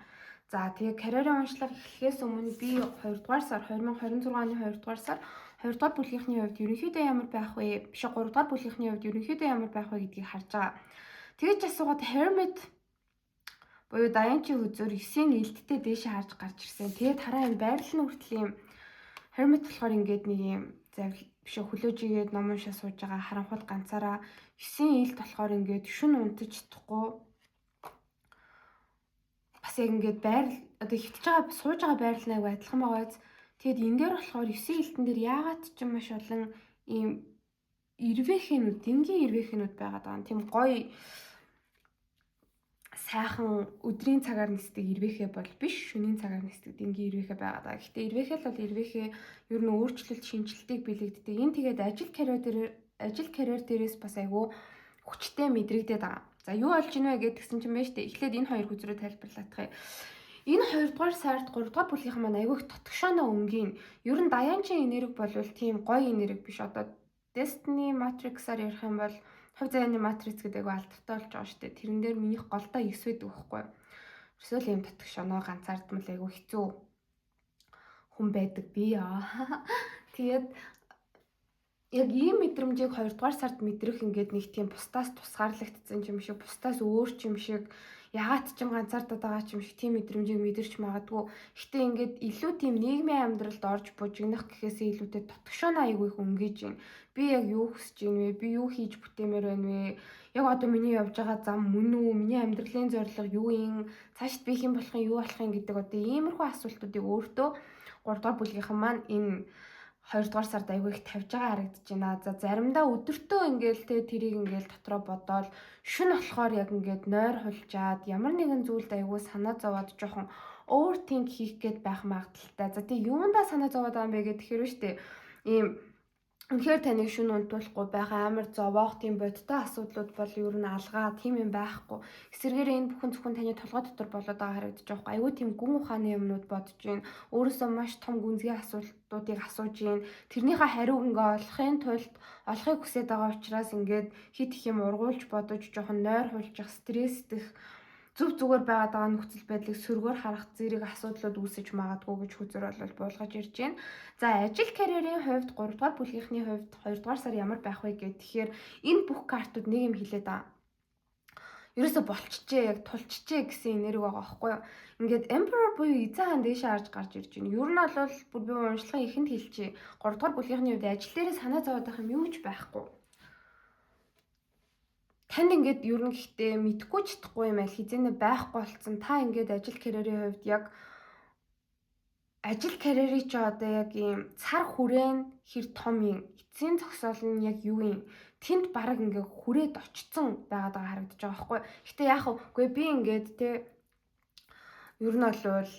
За тэгээ карьерийн уншлага эхлэхээс өмнө би 2 дугаар сар 2026 оны 2 дугаар сар 2 дугаар бүлгийнхний хувьд ерөнхийдөө ямар байх вэ? Биш 3 дугаар бүлгийнхний хувьд ерөнхийдөө ямар байх вэ гэдгийг харж байгаа. Тэгэж асуугаад Hermit буюу Даянчи хүзөр 9-ийн элдтэй дээшээ харж гарч ирсэн. Тэгээд хараа энэ байрлал нь хүртэл юм Hermit болохоор ингээд нэг юм биш хөлөөжигээд ном уншаа сууж байгаа харанхуул ганцаараа 9-ийн элд болохоор ингээд шүн унтаж чадахгүй бас яг ингээд байрал одоо хөвтөж байгаа сууж байгаа байрал нэг адилхан байгааз тэгэд энэ дээр болохоор 9 элтэн дээр яагаад ч юм маш олон ийм ирвэхэнүүд, дэнгийн ирвэхэнүүд байгаад байгаа. Тийм гоё сайхан өдрийн цагаар нисдэг ирвэхэ бол биш, шөнийн цагаар нисдэг дэнгийн ирвэхэ байгаад байгаа. Гэхдээ ирвэхэ л бол ирвэхэ ер нь өөрчлөлт, шинжилтийг бэлэгддэг. Энэ тэгээд ажил карьер дээрээс бас айгүй хүчтэй мэдрэгдээд байгаа. За юу болж ийнвэ гэдгсэн чинь байна штэ. Эхлээд энэ хоёр хүзрээ тайлбарлаадах юм. Энэ 2 дугаар сард 3 дугаар бүлгийнхэн маань айгүй их тотгошооноо өнгөйн. Ер нь Даяанчийн энерги бол тийм гоё энерги биш. Одоо Destiny Matrix-аар ярих юм бол хувь заяаны Matrix гэдэг айгүй алдартай болж байгаа шүү дээ. Тэрэн дээр минийх голдоо 9 байдаг байхгүй. Ерөөсөө л юм тотгошооноо ганцаардмал айгүй хэцүү хүн байдаг би яа. Тэгээд яг ийм мэдрэмжийг 2 дугаар сард мэдрэх ингээд нэг тийм бусдаас тусгаарлагдсан юм шиг, бусдаас өөр юм шиг, ягаад ч юм ганцаардаад байгаа юм шиг тийм мэдрэмжийг мэдэрч магадгүй. Гэтэ ингээд илүү тийм нийгмийн амьдралд орж бужигнах гэхээсээ илүүтэй тотгошооноо айгүй их өнгөж байна. Би яг юу хүсэж байна вэ? Би юу хийж бүтээмээр байна вэ? Яг одоо миний явж байгаа зам мөн үү? Миний амьдралын зорилго юу юм? Цаашд би хэн болох юм, юу болох юм гэдэг одоо иймэрхүү асуултуудыг өөртөө 3 дугаар бүлгийнхэн маань энэ 2 дугаар сард айгүй их тавьж байгаа харагдаж байна. За заримдаа өдөртөө ингээл те тэрийг ингээл дотроо бодоол шүн болохоор яг ингээд нойр хулжаад ямар нэгэн зүйлд айгүй санаа зовоод жоохон overthink хийх гээд байх магадaltaй. За тий юундаа санаа зовоод байгаа юм бэ гэхээр штэ ийм үнэхээр таныг шүн унтуулахгүй байгаа амар зовоох тийм бодтой асуудлууд бол ер нь алгаа тийм юм байхгүй. Эсвэргээр энэ бүхэн зөвхөн таны толгой дотор болоод байгаа харагдаж байгаа байхгүй. Айгүй тийм гүн ухааны юмнууд бодож байна. Өөрөөсөө маш том гүнзгий асуултуудыг асууж байна. Тэрнийхээ хариуг ингээ олохын тулд олохыг хүсэж байгаа учраас ингээд хит их юм ургуулж бодож жоохон нойр хулчих, стрессдэх зүв зүгээр байгаа нөхцөл байдлыг сөргөөр харах зэрэг асуудлууд үүсэж магадгүй гэж хүзэр бол буулгаж ирж байна. За ажил карьерийн хувьд 3 дугаар бүлгийнхний хувьд 2 дугаар сар ямар байх вэ гэхээр энэ бүх картууд нэг юм хэлээд байгаа. Ерөөсө болчихжээ, яг тулчжээ гэсэн энерги байгаа байхгүй юу? Ингээд Emperor буюу эзэн хаан дээшээ харж гарч ирж байна. Ер нь бол бүр би уншлагын ихэнд хэлчихье. 3 дугаар бүлгийнхний хувьд ажил дээрээ санаа зовоод байх юм юу ч байхгүй. Танд ингээд ер нь гэхдээ мэдгүй чадахгүй юм аль хизээнэ байхгүй болцсон. Та ингээд ажил карьерийн хувьд яг ажил карьерийг ч одоо яг ийм цар хүрээн хэр том юм, эцсийн зогсоол нь яг юу юм? Тэнд бараг ингээд хүрээд очсон байгаад харагдаж байгаа байхгүй. Гэтэ яах вэ? Би ингээд те ер нь бол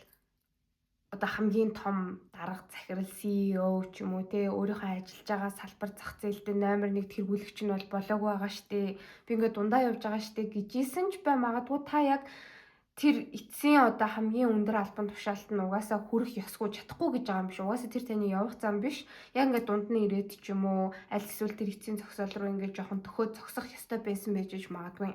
одоо хамгийн том дарга захирал CEO ч юм уу те өөрийнхөө ажиллаж байгаа салбар зах зээлдээ номер 1 тэргүүлэгч нь бол болоогүй байгаа штэ. Би ингээд дундаа явж байгаа штэ гэжсэн ч бай магадгүй та яг тэр эцсийн одоо хамгийн өндөр албан тушаалт нь угаасаа хүрэх ёсгүй чадахгүй гэж байгаа юм биш. Угаасаа тэр таны явах зам биш. Яг ингээд дунд нь ирээд ч юм уу аль эсвэл тэр эцсийн зогсоол руу ингээд жоохон төхөө зогсох ёстой байсан байж магадгүй.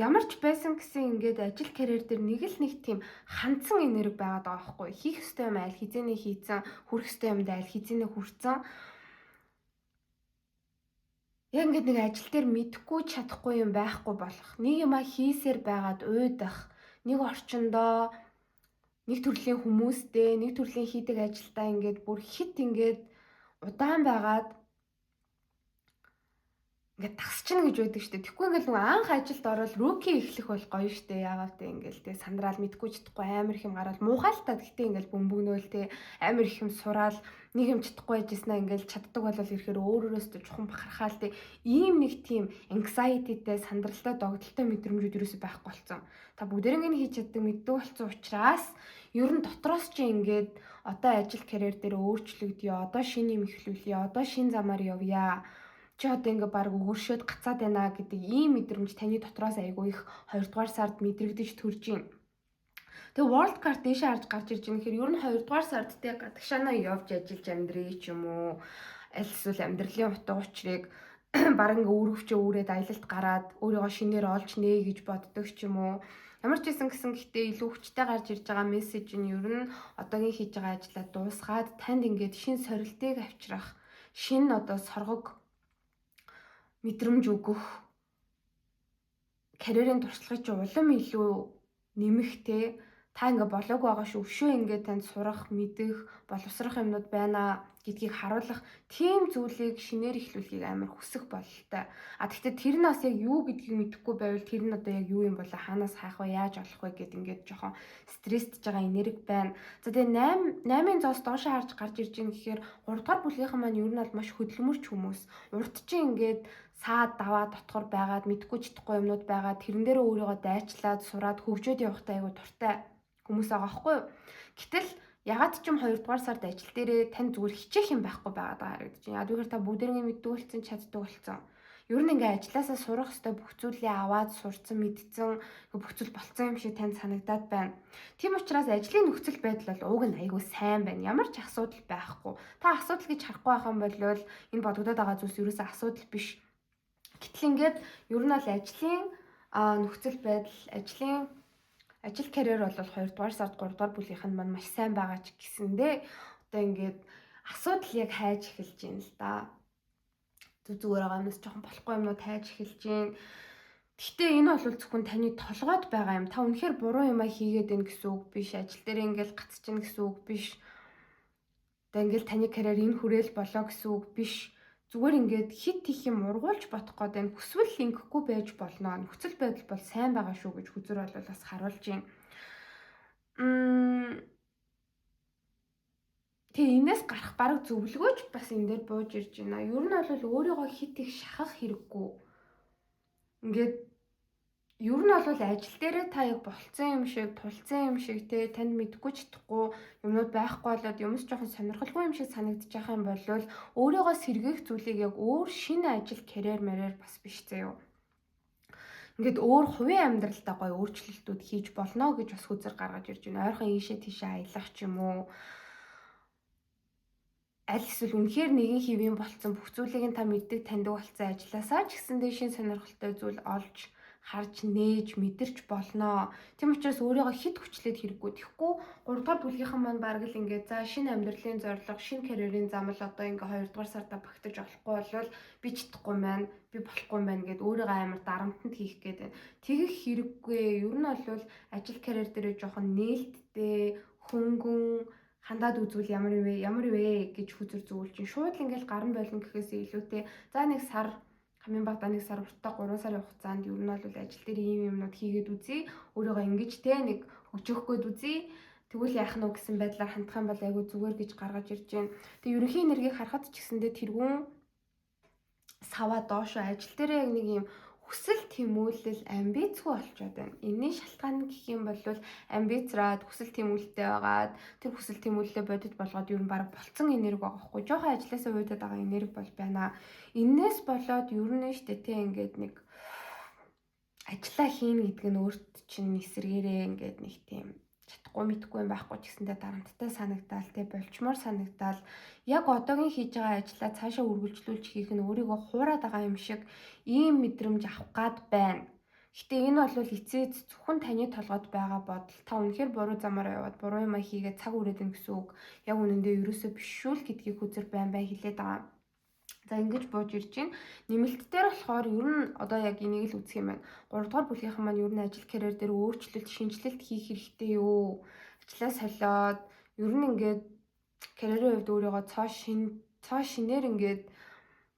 Ямар ч байсан гэсэн ингээд ажил карьер дээр нэг л нэг тийм хандсан энерги байгаад байгаа байхгүй. Хийх ёстой юм аль хизээний хийцэн, хүрэх ёстой юмд аль хизээний хүрцэн. Яг ингээд нэг ажил дээр мэдхгүй чадахгүй юм байхгүй болох. Нэг юма хийсээр байгаад уйдах. Нэг орчиндоо нэг төрлийн хүмүүстэй нэг төрлийн хийдэг ажилдаа ингээд бүр хит ингээд удаан байгаад ингээд тасчихна гэж байдаг шүү дээ. Тэгэхгүй ингээд нөгөө анх ажилд ороод руки эхлэх бол гоё шүү дээ. Яагаад те ингээд те сандраал мэдгүй чадахгүй амар их юм гараад муухай л та. Гэхдээ ингээд бөмбөгнөөл те амар их юм сураал нэг юм чадахгүй байжснаа ингээд чаддаг болол ирэхээр өөрөөсөө чухам бахархаал те ийм нэг тийм anxiety-тэй сандралтай догдолтой мэдрэмжүүд юусэн байхгүй болцсон. Та бүгдэрийг хийж чаддаг мэддэг болсон учраас ер нь дотроос чи ингээд одоо ажил карьер дээр өөрчлөгдъё. Одоо шинэ юм эхлүүлъё. Одоо шинэ замаар явъя. Чи одоо ингээ баг өгөршөөд гацаад байна гэдэг ийм мэдрэмж таны дотроос айгүй их 2 дугаар сард мэдрэгдэж төрж байна. Тэгээ World Card дэше харж гарч ирж байгаа гэхээр ер нь 2 дугаар сард те гадагшаанаа явж ажиллаж амьдрий ч юм уу аль эсвэл амьдралын утга учирыг баг ингээ өөрөвчөө үрээд аялалд гараад өөрийгөө шинээр олж нээ гэж боддог ч юм уу. Ямар ч байсан гэсэн гэхдээ илүү хүчтэй гарч ирж байгаа мессеж нь ер нь одоогийн хийж байгаа ажлаа дуусгаад танд ингээд шин сорилтыг авчрах, шин одоо соргог мэдрэмж өгөх карьерийн туршлагыг чи улам илүү нэмэхтэй та ингээ болоог байгаа шүү өшөө ингээ танд сурах, мэдэх, боловсрох юмнууд байна гэдгийг харуулах тийм зүйлийг шинээр эхлүүлэхийг амар хүсэх бололтой. Гэхдээ тэр нь бас яг юу гэдгийг мэдэхгүй байвал тэр нь одоо яг юу юм бол хаанаас хайх вэ, яаж олох вэ гэд ингээд жоохон стресстж байгаа энерги байна. За тэгээ 8-ын зоос доошоо харж гарч ирж байгаа гэхээр 3 дугаар бүлгийнхэн маань ер нь бол маш хөдөлмөрч хүмүүс. Урд чинь ингээд саад даваа дотгор байгаад мэдгүй чадахгүй юмнууд байгаад тэрэн дээр өөрийгөө дайчлаад сураад хөгжөөд явахтай айгу дуртай хүмүүс байгаа байхгүй юу. Гэтэл ягаад ч юм 2 дугаар сард ажил дээрээ тань зүгээр хичээх юм байхгүй байгаад байгаа харагдаж байна. Яг үгээр та бүгдэрийн мэддэг болсон, чаддаг болсон. Ер нь ингээ ажилласаа сурах ёстой бүх зүйлээ аваад сурцсан мэдсэн бүх зүйл болцсон юм шиг танд санагдаад байна. Тийм учраас ажлын нөхцөл байдал бол уг нь айгүй сайн байна. Ямар ч асуудал байхгүй. Та асуудал гэж харахгүй байх юм бол энэ бодогдоод байгаа зүйлс ерөөсөө асуудал биш. Гэтэл ингээд ер нь бол ажлын нөхцөл байдал, ажил карьер бол 2 дугаар сард 3 дугаар бүлгийнх нь маань маш сайн байгаа ч гэсэндээ одоо ингээд асуудал яг хайж эхэлж байна л да. Зүгээр байгаа юмнаас жоохон болохгүй юмнууд хайж эхэлж байна. Гэхдээ энэ бол зөвхөн таны толгойд байгаа юм. Та үнэхээр буруу юмаа хийгээд байна гэсэн үг биш. Ажил дээр ингээл гацчихна гэсэн үг биш. Одоо ингээл таны карьер энэ хүрээл болоо гэсэн үг биш. Зүгээр ингээд хит их юм ургуулж бодох гээд байна. Хүсвэл ингэхгүй байж болно. Нөхцөл байдал бол сайн байгаа шүү гэж хүзэр бол бас харуулж байна. Тэгээ энэс гарах бараг зөвлөгөөч бас энэ дээр бууж ирж байна. Ер нь бол өөрийгөө хит их шахах хэрэггүй. Ингээд ер нь бол ажил дээрээ та яг болцсон юм шиг, тулцсан юм шиг те танд мэдгүй чадахгүй юмнууд байхгүй болоод юмс жоохон сонирхолгүй юм шиг санагдчих байгаа юм бол өөрийгөө сэргээх зүйлийг яг өөр шинэ ажил карьер марьяар бас биш заяа. Ингээд өөр хувийн амьдралдаа гоё өөрчлөлтүүд хийж болно гэж бас хүзэр гаргаж ирж байна. Ойрхон ийшээ тийшээ аялах ч юм уу. Аль эсвэл үнэхээр нэгэн хэвийн болцсон бүх зүйлийг нь та мэддэг таньдаг болцсон ажилласаа ч гэсэндээ шинэ сонирхолтой зүйл олж харж нээж мэдэрч болно. Тийм учраас өөрийгөө хит хүчлээд хэрэггүй. Тэгэхгүй 3 дугаар бүлгийнхэн маань бараг л ингээд за шинэ амьдралын зорилго, шинэ карьерийн зам л одоо ингээ 2 дугаар сарда багтаж болохгүй болвол би чадахгүй маань, би болохгүй маань гэд өөрийгөө амар дарамтанд хийх гээд байна. Тэгэх хэрэггүй. Ер нь бол ажил карьер дээр жоохон нээлттэй, хөнгөн хандаад үзвэл ямар вэ гэж хүзэр зөвлөж чинь шууд ингээл гаран байлна гэхээс илүүтэй за нэг сар хамгийн багадаа нэг сар уртаа 3 сарын хугацаанд ер нь бол ажил дээр ийм юмнууд хийгээд үзье. Өөрийгөө ингэж те нэг хөгжөөхгүйд үзье. Тэгвэл яах нь вэ гэсэн байдлаар хандах юм бол айгүй зүгээр гэж гаргаж ирж байна. Тэгээ ерөнхий энергийг харахад ч гэсэндээ тэргүүн саваа доошоо ажил дээр яг нэг юм хүсэл тэмүүлэл амбицгүй болчиход байна. Энэний шалтгаан гэх юм бол амбицраад хүсэл тэмүүлэлтэй байгаад тэр хүсэл тэмүүлэлээ бодит болгоод ер нь баг болцсон энерги байгаа хгүй. Жохон ажилласаа уудаад байгаа энерги бол байна. Энээс болоод ер нь штэ те ингээд нэг ажиллаа хийн гэдэг нь өөрт чинь эсэргээрээ ингээд нэг тийм чадахгүй мэдхгүй юм байхгүй ч гэсэндээ дарамттай санагдаал те болчмоор санагдаал яг одоогийн хийж байгаа ажлаа цаашаа үргэлжлүүлж хийх нь өөрийгөө хуураад байгаа юм шиг ийм мэдрэмж авах гад байна. Гэтэ энэ бол эцээд зөвхөн таны толгойд байгаа бодол. Та үнэхээр буруу замаараа яваад буруу юмаа хийгээд цаг үрээд ин гэсэн үг. Яг үнэндээ ерөөсөө биш шүү л гэдгийг хүзэр байн хэлээд байгаа. За ингэж бууж ирж байна. Нэмэлт дээр болохоор ер нь одоо яг энийг л үзэх юм байна. 3 дугаар бүлгийнхэн маань ер нь ажил карьер дээр өөрчлөлт, шинжилэлт хийх хэрэгтэй юу? Ажлаа солиод ер нь ингээд карьерийн хувьд өөрийгөө цоо шинээр ингээд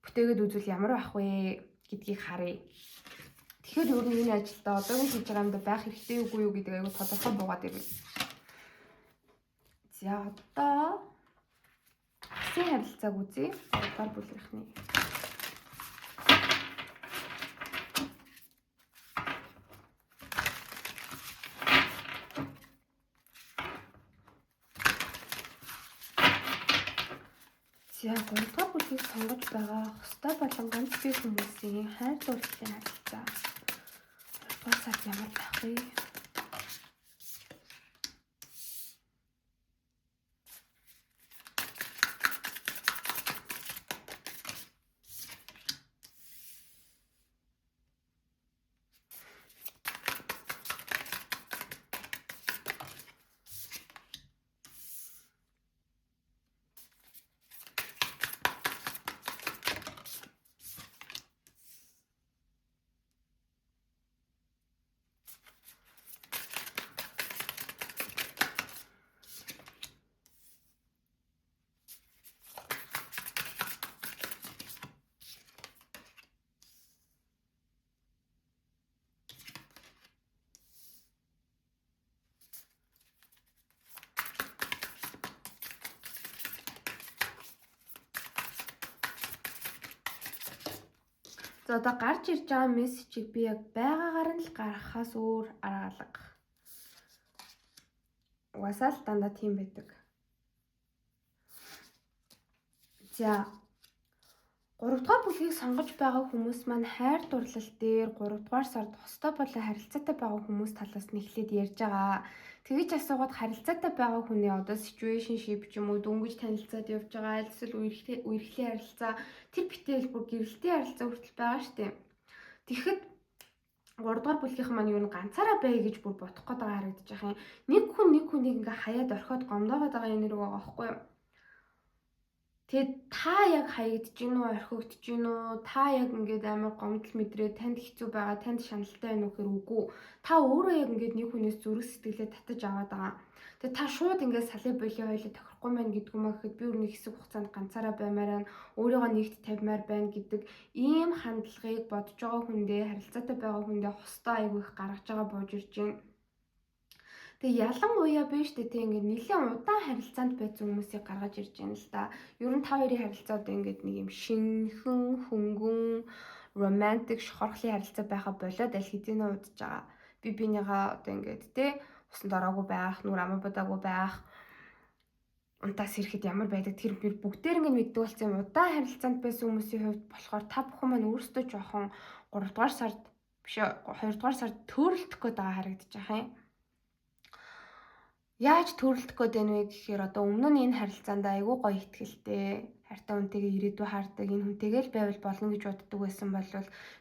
бүтээгээд үзвэл ямар байх вэ гэдгийг харъя. Тэгэхээр ер нь энэ ажилдаа одоогийн хийж байгаа юмд байх хэрэгтэй үгүй юу гэдэг аягүй тодорхой буугаад ирнэ. За одоо Асын харилцааг үзье. 3 дугаар бүлгийнхний. За 3 дугаар бүлгийг сонгож байгаа хөстэй болон ганц бие хүмүүсийн хайр дурлалын харилцаа. 2 дугаар сард ямар байх вэ? За одоо гарч ирж байгаа мессежийг би яг байгаагаар нь л гаргахаас өөр арга. Угаасаа л дандаа тийм байдаг. За 3 дугаар бүлгийг сонгож байгаа хүмүүс маань хайр дурлал дээр 3 дугаар сард хостой болон харилцаатай байгаа хүмүүс талаас нь эхлээд ярьж байгаа. Тэгэж асуугаад харилцаатай байгаа хүний одоо situationship ч юм уу дөнгөж танилцаад явж байгаа альсэл үерхлийн харилцаа тэр битэл бүр гэрэлтийн харилцаа хүртэл байгаа штеп. Тэгэхэд 3 дугаар бүлгийнхэн маань юу н ганцаараа бай гэж бүр бодох гээд байгаа харагдаж байгаа юм. Нэг хүн нэг хүнийг ингээ хаяад орхиод гомдоогоод байгаа юм нэр байгаа байхгүй юу? Тэгээд та яг хаягдж гин үү, орхигдож гин үү, та яг ингээд амар гомдол мэдрээ, танд хэцүү байгаа, танд шаналтай байна уу гэхээр үгүй. Та өөрөө яг ингээд нэг хүнээс зүрх сэтгэлээ татаж аваад байгаа. Тэгээд та шууд ингээд салын боёлын хоёлоо тохирохгүй маань гэдгүй маа гэхэд би өөрөө хэсэг хугацаанд ганцаараа баймаар байна, өөрийгөө нэгт тавьмаар байна гэдэг ийм хандлагыг бодож байгаа хүндээ, харилцаатай байгаа хүндээ хостой айгүй их гаргаж байгаа бууж ирж байна. Тэгээ ялангуяа биш үү те ингээд нэлээд удаан харилцаанд байсан хүмүүсийг гаргаж ирж байна л да. Ер нь та хоёрын харилцаа одоо ингээд нэг юм шинхэн, хөнгөн, романтик, шохорхлын харилцаа байхаа болоод аль хэдийн удаж байгаа. Би бинийгаа одоо ингээд те усанд ороогүй байх, нүр амаа бодаагүй байх, унтаас ирэхэд ямар байдаг тэр би бүгдээр ингээд мэддэг болсон юм. Удаан харилцаанд байсан хүмүүсийн хувьд болохоор та бүхэн маань өөрсдөө жоохон 3 дугаар сард биш 2 дугаар сард төрөлдөх гээд байгаа харагдаж байгаа юм. Яаж төрөлдөх гээд байна вэ гэхээр одоо өмнө нь энэ харилцаанд айгүй гоё ихтгэлтэй хайртай хүнтэйгээ ирээдүй хаардаг энэ хүнтэйгээ л байвал болно гэж боддог байсан бол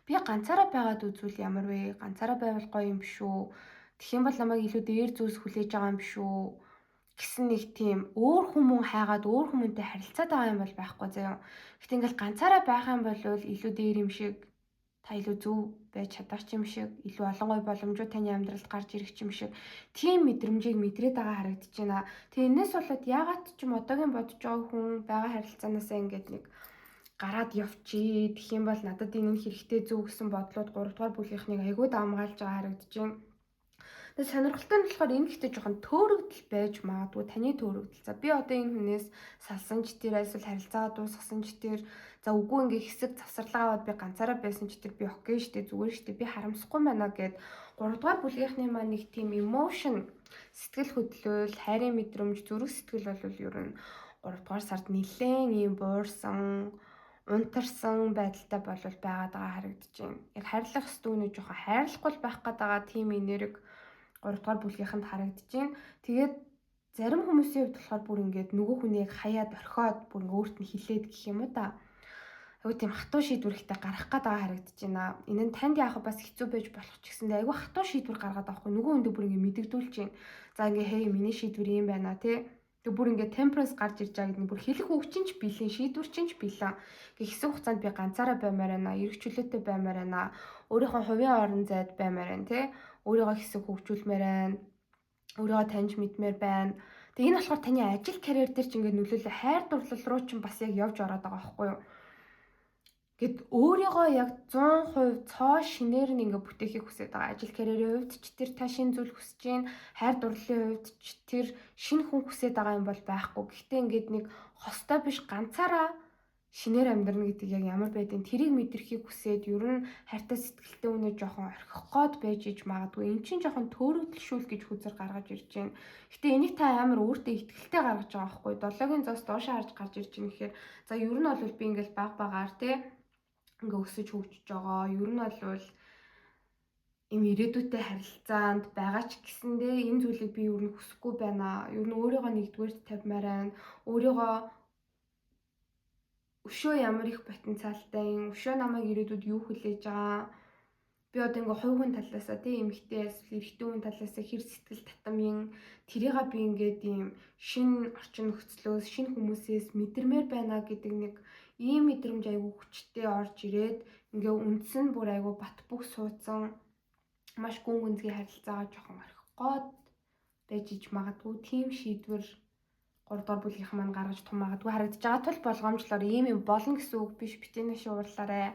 би ганцаараа байгаад үзвэл ямар вэ? Ганцаараа байвал гоё юм биш үү? Тэгэх юм бол намайг илүү дээр зүйлс хүлээж байгаа юм биш үү? Гэсэн нэг тийм өөр хүмүүн хайгаад өөр хүмүүнтэй харилцаад байгаа юм бол байхгүй заяа. Гэтэ ингээл ганцаараа байх юм бол илүү дээр юм шиг та илүү зөв байж чадах юм шиг, илүү олон гой боломжууд таны амьдралд гарч ирэх юм шиг тийм мэдрэмжийг мэдрээд байгаа харагдаж байна. Тэгээ энэс болоод яагаад ч юм одоогийн бодож байгаа хүн байгаа харилцаанаасаа ингээд нэг гараад явчих. Тэгэх юм бол надад энэ нь хэрэгтэй зөв гэсэн бодлоод 3 дугаар бүлгийнхнийг айгүй даамгаалж байгаа харагдаж байна. Тэгээ сонирхолтой нь болохоор энэ ихтэй жоохон төөрөгдөл байж магадгүй таны төөрөгдөл. За би одоо энэ хүнээс салсан ч тэр эсвэл харилцаа дуусгасан ч тэр за үгүй ингээ хэсэг завсарлага аваад би ганцаараа байсан ч тэр би окей штэ зүгээр штэ би харамсахгүй байна гэд 3 дугаар бүлгийнхний маань нэг тийм emotion сэтгэл хөдлөл, хайрын мэдрэмж, зүрх сэтгэл бол ер нь 3 дугаар сард нэлээд ийм буурсан унтарсан байдалтай болол байгаад байгаа харагдаж байна. Яг хайрлах стүүний жоохон хайрлахгүй байх гээд байгаа тийм энерги 3 дугаар бүлгийнхэнд харагдаж байна. Тэгээд зарим хүмүүсийн хувьд болохоор бүр ингээд нөгөө хүнийг хаяад орхиод бүр өөрт нь хилээд гэх юм уу та. Айгу тийм хатуу шийдвэр ихтэй гарах гээд байгаа харагдаж байна. Энэ нь танд яах бас хэцүү байж болох ч гэсэндээ айгу хатуу шийдвэр гаргаад байгаа хгүй нөгөө хүндээ бүр ингээд мэдэгдүүлж байна. За ингээ хей миний шийдвэр юм байна тий. Тэг бүр ингээд темперанс гарч ирж байгаа гэдэг нь бүр хэлэх үг чинь ч бэлэн, шийдвэр чинь ч бэлэн. Ингээ хэсэг хугацаанд би ганцаараа баймаар байна, эрх чөлөөтэй баймаар байна, өөрийнхөө хувийн орон зайд баймаар байна тий. Өөрийгөө хэсэг хөгжүүлмээр байна. Өөрийгөө таньж мэдмээр байна. Тэг энэ болохоор таны ажил карьер дээр ч ингээд нөлөөлөө хайр дурлал руу ч бас яг явж ороод байгаа байхгүй юу? Гэт өөрийгөө яг 100% цоо шинээр нь ингээд бүтээхийг хүсэж байгаа. Ажил карьерийн хувьд ч тэр та шинэ зүйл хүсэж гин, хайр дурлалын хувьд ч тэр шинэ хүн хүсэж байгаа юм бол байхгүй. Гэхдээ ингээд нэг хостой биш ганцаараа шинээр амьдрна гэдэг яг ямар байдیں۔ Тэрийг мэдрэхийг хүсээд ер нь хайртай сэтгэлтэй үнэ жоохон орхих гээд байж иж магадгүй. Эн чинь жоохон төөрөгдөлшүүл гэж хүзэр гаргаж ирж байна. Гэтэ энийг та амар өөртөө ихтгэлтэй гаргаж байгаа байхгүй. Долоогийн зоос доошоо харж гарч ирж байна гэхээр за ер нь бол би ингээл баг багаар те ингээ өсөж хөгжиж байгаа. Ер нь бол им ирээдүйтэй харилцаанд байгаа ч гэсэндээ энэ зүйлийг би ер нь хүсэхгүй байна. Ер нь өөрийгөө нэгдүгээрт тавьмаар байна. Өөрийгөө өшөө ямар их потенциалтай юм. Өшөө намайг ирээдүйд юу хүлээж байгаа. Би одоо ингээ хувь хүн талаасаа тийм эмэгтэй эсвэл эрэгтэй хүн талаасаа хэр сэтгэл татамын тэрийг би ингээд ийм шинэ орчин нөхцлөөс шинэ хүмүүсээс мэдэрмээр байна гэдэг нэг ийм мэдрэмж айгүй хүчтэй орж ирээд ингээ үндсэн бүр айгүй бат бөх суудсан маш гүн гүнзгий харилцаагаа жоохон орхих гээд байж иж магадгүй тийм шийдвэр 3 дугаар бүлгийнхэн маань гаргаж тун магадгүй харагдаж байгаа тул болгоомжлоор ийм юм болно гэсэн үг биш битэнэш уурлаарай.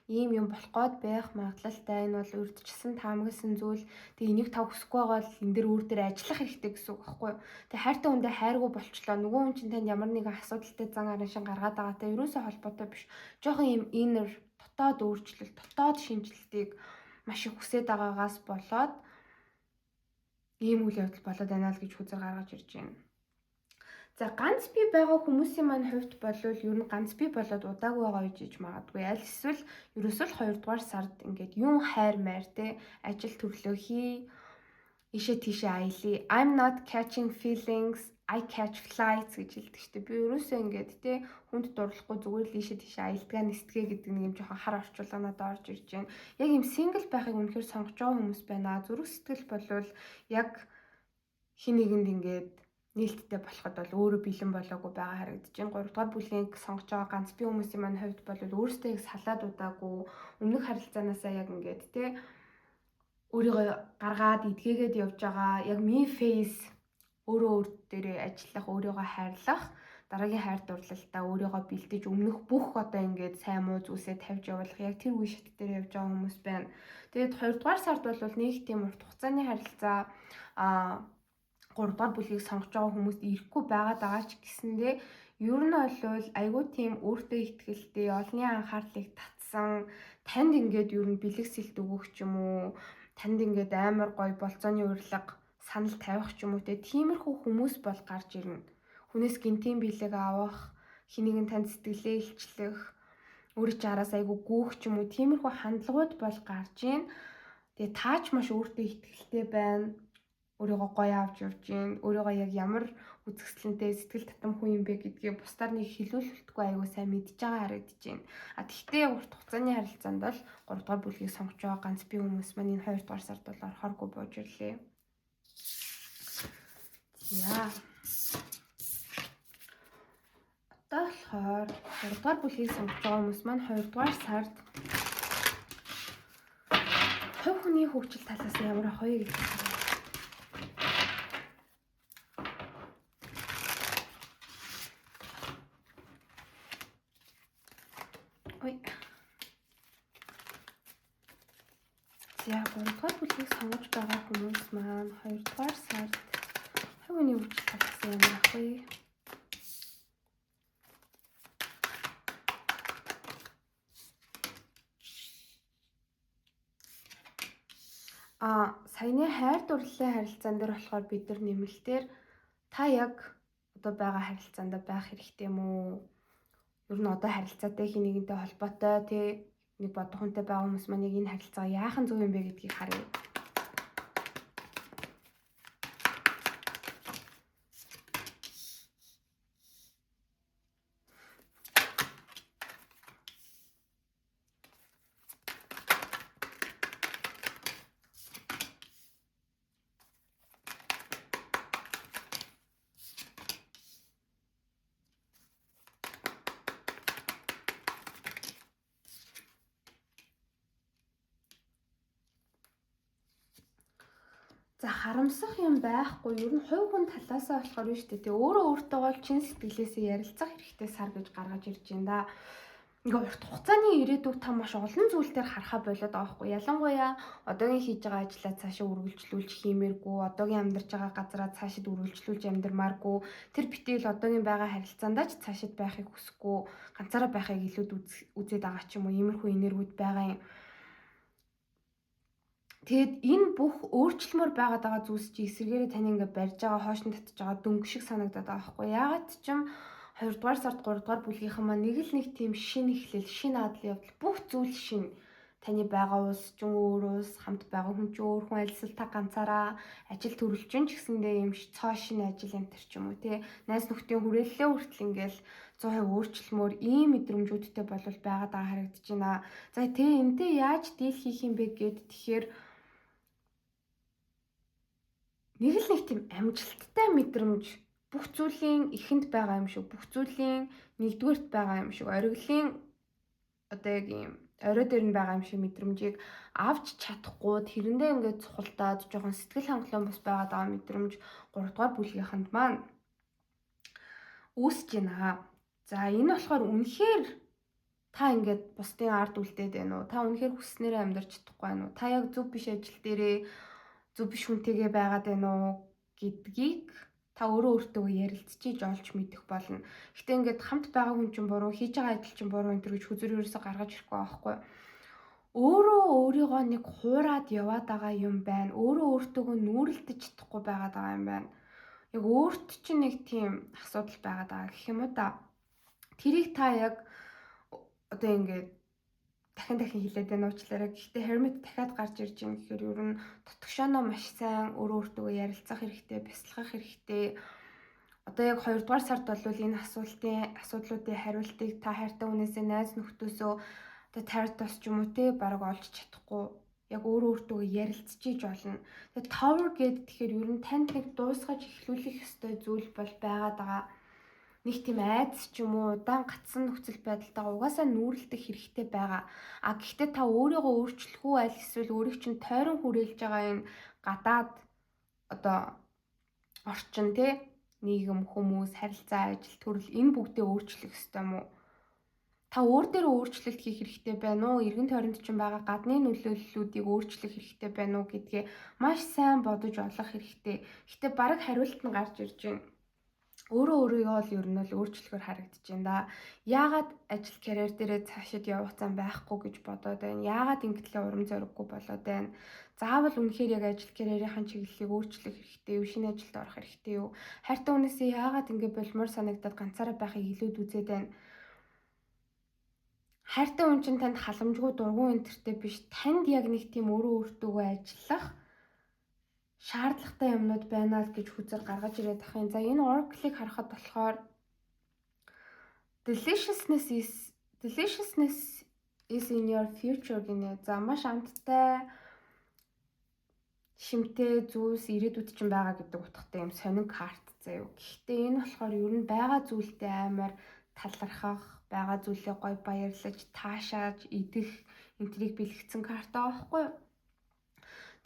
Ийм юм болох гээд байх магадлалтай энэ бол урьдчилсан таамагласан зүйл. Тэгээ энийг та хүсэхгүй байгаа бол энэ дэр өөр дээр ажиллах хэрэгтэй гэсэн үг байхгүй юу? Тэгээ хайртай хүндээ хайргүй болчлоо. Нөгөө хүн чинь танд ямар нэгэн асуудалтай зан арын шин гаргаад байгаа та ерөөсөө холбоотой биш. Жохон ийм инner дотоод өөрчлөлт, дотоод шинжилтийг маш их хүсээд байгаагаас болоод ийм үйл явдал болоод байна л гэж хүзэр гаргаж ирж байна. За ганц бий байгаа хүмүүсийн маань хувьд болвол ер нь ганц бий болоод удаагүй байгаа үеж иж магадгүй. Аль эсвэл ерөөсөө л 2 дугаар сард ингээд юун хайр майр те ажил төрлөө хий, ишээ тийшээ аялье. I'm not catching feelings, I catch flights гэж хэлдэг шүү дээ. Би ерөөсөө ингээд те хүнд дурлахгүй зүгээр л ишээ тийшээ аялдгаа нисдэгэ гэдэг нэг юм жоохон хар орчуулга надад орж ирж байна. Яг юм single байхыг үнэхээр сонгож байгаа хүмүүс байна. Зүрх сэтгэл болвол яг хин нэгэнд ингээд нээлттэй болоход бол өөрөө бэлэн болоогүй байгаа харагдаж байна. 3 дугаар бүлгийг сонгож байгаа ганц бие хүмүүсийн маань хувьд бол өөрсдөө их салаад удаагүй өмнөх харилцаанаасаа яг ингээд те өөрийгөө гаргаад эдгээгээд явж байгаа яг me face өөрөө өөр дээрээ ажиллах, өөрийгөө хайрлах, дараагийн хайр дурлалтаа өөрийгөө бэлдэж өмнөх бүх одоо ингээд сайн муу зүйлсээ тавьж явуулах яг тэр үе шат дээр явж байгаа хүмүүс байна. Тэгээд 2 дугаар сард бол нэг тийм урт хугацааны харилцаа 3 дугаар бүлгийг сонгож байгаа хүмүүст ирэхгүй байгаа ч гэсэндээ ер нь бол айгүй тийм өөртөө ихтгэлтэй, олонний анхаарлыг татсан, танд ингээд ер нь бэлэг сэлт өгөх ч юм уу, танд ингээд амар гоё болцооны урилга санал тавих ч юм уу тиймэрхүү хүмүүс бол гарч ирнэ. Хүнээс гинтийн бэлэг авах, хэнийг нь танд сэтгэлээ илчлэх, өөрөө ч араас айгүй гүөх ч юм уу тиймэрхүү хандлагууд бол гарч ийн. Тэгээ таач маш өөртөө ихтгэлтэй байна. Өөрийгөө гоё авч явж гин, өөрийгөө яг ямар үзэсгэлэнтэй сэтгэл татам хүн юм бэ гэдгийг бусдаар нэг хэлүүлэлтгүй аягүй сайн мэдж байгаа харагдаж байна. Тэгвэл урт хугацааны харилцаанд бол 3 дугаар бүлгийг сонгож байгаа ганц бие хүмүүс маань энэ 2 дугаар сард бол орохоргүй бууж ирлээ. Яа. Одоо болохоор 3 дугаар бүлгийг сонгож байгаа хүмүүс маань 2 дугаар сард хувь хүний хөгжил талаас нь ямар ах вэ гэдэг. За 3 дугаар бүлгийг сонгож байгаа хүмүүс маань 2 дугаар сард хувь хүний хөгжил талаас нь ямар ах вэ? Саяны хайр дурлалын харилцаан дээр болохоор бид нар нэмэлтээр та яг одоо байгаа харилцаанд байх хэрэгтэй юм уу? Ер нь одоо харилцаатай хин нэгэнтэй холбоотой тий нэг бодох хүнтэй байгаа хүмүүс маань энэ харилцаа яахан зөв юм бэ гэдгийг харъя. За харамсах юм байхгүй. Ер нь хувь хүн талаасаа болохоор нь шүү дээ. Өөрөө өөртөөгөө чин сэтгэлээсээ ярилцах хэрэгтэй сар гэж гаргаж ирж байна да. Ингээ урт хугацааны ирээдүйг та маш олон зүйл дээр харахаа болоод байгаа байхгүй. Ялангуяа одоогийн хийж байгаа ажлаа цаашаа үргэлжлүүлж хиймээргүй, одоогийн амьдарч байгаа газараа цаашид үргэлжлүүлж амьдармааргүй, тэр битэл одоогийн байгаа харилцаандаа ч цаашид байхыг хүсэхгүй, ганцаараа байхыг илүүд үзээд байгаа ч юм уу. Иймэрхүү энергиуд байгаа юм. Тэгэд энэ бүх өөрчлөлмөр байгаа зүйлс чи эсэргээрээ тань ингээ барьж байгаа хоошин татж байгаа дөнгө шиг санагдаад байгаа байхгүй. Яагаад ч юм 2 дугаар сард 3 дугаар бүлгийнхэн маань нэг л нэг тийм шинэ эхлэл, шинэ адлын явдал бүх зүйл шинэ. Таны байгаа улс ч өөр улс, хамт байгаа хүн ч өөр хүн, альсэл та ганцаараа ажил төрөлжин ч гэсэндээ юм цоо шинэ ажил энтер ч юм уу тий. Найз нөхдийн хүрээллээ хүртэл ингээл 100% өөрчлөлмөр ийм мэдрэмжүүдтэй болвол байгаад байгаа харагдаж байна. За тий энтэй яаж дийл хийх юм бэ гэд тэгэхээр нэг л нэг тийм амжилттай мэдрэмж бүх зүйлийн эхэнд байгаа юм шиг, бүх зүйлийн нэгдүгээрт байгаа юм шиг, ориглын одоо яг юм орой дээр нь байгаа юм шиг мэдрэмжийг авч чадахгүй тэрэндээ ингээд цухалдаад жоохон сэтгэл хангалуун бас байгаад байгаа мэдрэмж 3 дугаар бүлгийнхэнд маань үүсэж байна. За энэ болохоор үнэхээр та ингээд бусдын ард үлдээд байна уу? Та үнэхээр хүснээрээ амьдарч чадахгүй байна уу? Та яг зөв биш ажил дээрээ зөв биш хүнтэйгээ байгаад байна уу гэдгийг та өөртөө ярилцчихиж олж мэдэх болно. Гэтэ ингээд хамт байгаа хүн чинь буруу, хийж байгаа ажил чинь буруу энэ төр гэж хүзэр ерөөсө гаргаж ирэхгүй байхгүй. Өөрөө өөрийгөө нэг хуураад яваад байгаа юм байна. Өөрөө өөртөө нүүрэлдэж чадахгүй байгаад байгаа юм байна. яг өөрт чинь нэг тийм асуудал байгаад байгаа гэх юм уу та. Тэрийг та яг одоо ингээд дахин хэлээд байна уучлаарай. Гэхдээ Hermit дахиад гарч ирж байгаа гэхээр ер нь дотгошооноо маш сайн өөрөө өөртөө ярилцах хэрэгтэй, бясалгах хэрэгтэй. Одоо яг 2 дугаар сард бол энэ асуудлуудын хариултыг та хайртай хүнээсээ, найз нөхдөөсөө одоо тайртаас ч юм уу те бараг олж чадахгүй. Яг өөрөө өөртөө ярилцчихж болно. Тэгээд Tower гэдэг тэгэхээр ер нь танд нэг дуусгаж эхлүүлэх ёстой зүйл бол байгаад байгаа. Нэг тийм айдас ч юм уу удаан гацсан нөхцөл байдалтайгаа угаасаа нүүрэлдэх хэрэгтэй байгаа. А гэхдээ та өөрийгөө өөрчлөх үү аль эсвэл өөрийг чинь тойрон хүрээлж байгаа энэ гадаад одоо орчин тий нийгэм, хүмүүс, харилцаа, ажил, төрөл энэ бүгдээ өөрчлөх ёстой юм уу? Та өөр дээрээ өөрчлөлт хийх хэрэгтэй байна уу? Эргэн тойронд чинь байгаа гадны нөлөөллүүдийг өөрчлөх хэрэгтэй байна уу гэдгээ маш сайн бодож олох хэрэгтэй. Гэхдээ бараг хариулт нь гарч ирж байна. Өөрийгөө л ер нь л өөрчлөхөөр харагдаж байна да. Яагаад ажил карьер дээрээ цаашид явах зам байхгүй гэж бодоод байна? Яагаад ингэтлээ урам зориггүй болоод байна? Заавал үнэхээр яг ажил карьерийн чиглэлийг өөрчлөх хэрэгтэй юу? Шинэ ажилд орох хэрэгтэй юу? Хайртай хүнээсээ яагаад ингэ болмоор санагдаад ганцаараа байхыг илүүд үзээд байна? Хайртай хүн чинь танд халамжгүй дургуун энтертэй биш. Танд яг нэг тийм өөртөө ажиллах шаардлагатай юмнууд байна л гэж хүзэр гаргаж ирээд ахын. За энэ Oracle-ыг харахад болохоор deliciousness is in your future гинэ. За маш амттай шимтэй зүйлс ирээдүйд чинь байгаа гэдэг утгатай юм сонин карт заяа. Гэхдээ энэ болохоор ер нь байгаа зүйлтэй амар талархах, байгаа зүйлээ гоё баярлаж, таашааж, идэх энтрийг бэлгэцэн карт байгаа байхгүй юу?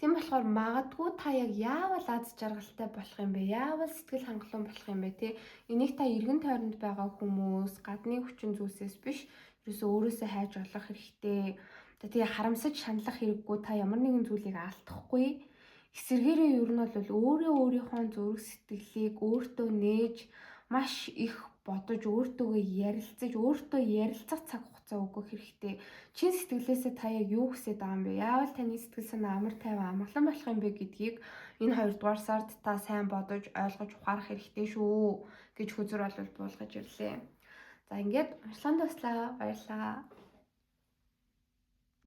Тийм болохоор магадгүй та яг яавал аз жаргалтай болох юм бэ? Яавал сэтгэл хангалуун болох юм бэ те? Энийг та эргэн тойронд байгаа хүмүүс, гадны хүчин зүйлсээс биш, ерөөсөө өөрөөсөө хайж олох хэрэгтэй. Тэгээ харамсаж шаналлах хэрэггүй, та ямар нэгэн зүйлийг алдахгүй. Эсвэргээрээ ер нь бол өөрийнхөө зүрх сэтгэлийг өөртөө нээж маш их бодож өөртөө ярилцах цаг хугацаа өгөх хэрэгтэй. Чин сэтгэлээсээ та яг юу хүсэж байгаа юм бэ? Яавал таны сэтгэл санаа амар тайван амгалан болох юм бэ гэдгийг энэ 2 дугаар сард та сайн бодож ойлгож ухаарах хэрэгтэй шүү гэж хүзэр буулгаж ирлээ. За ингээд уншлаганд туслаа. Баярлалаа.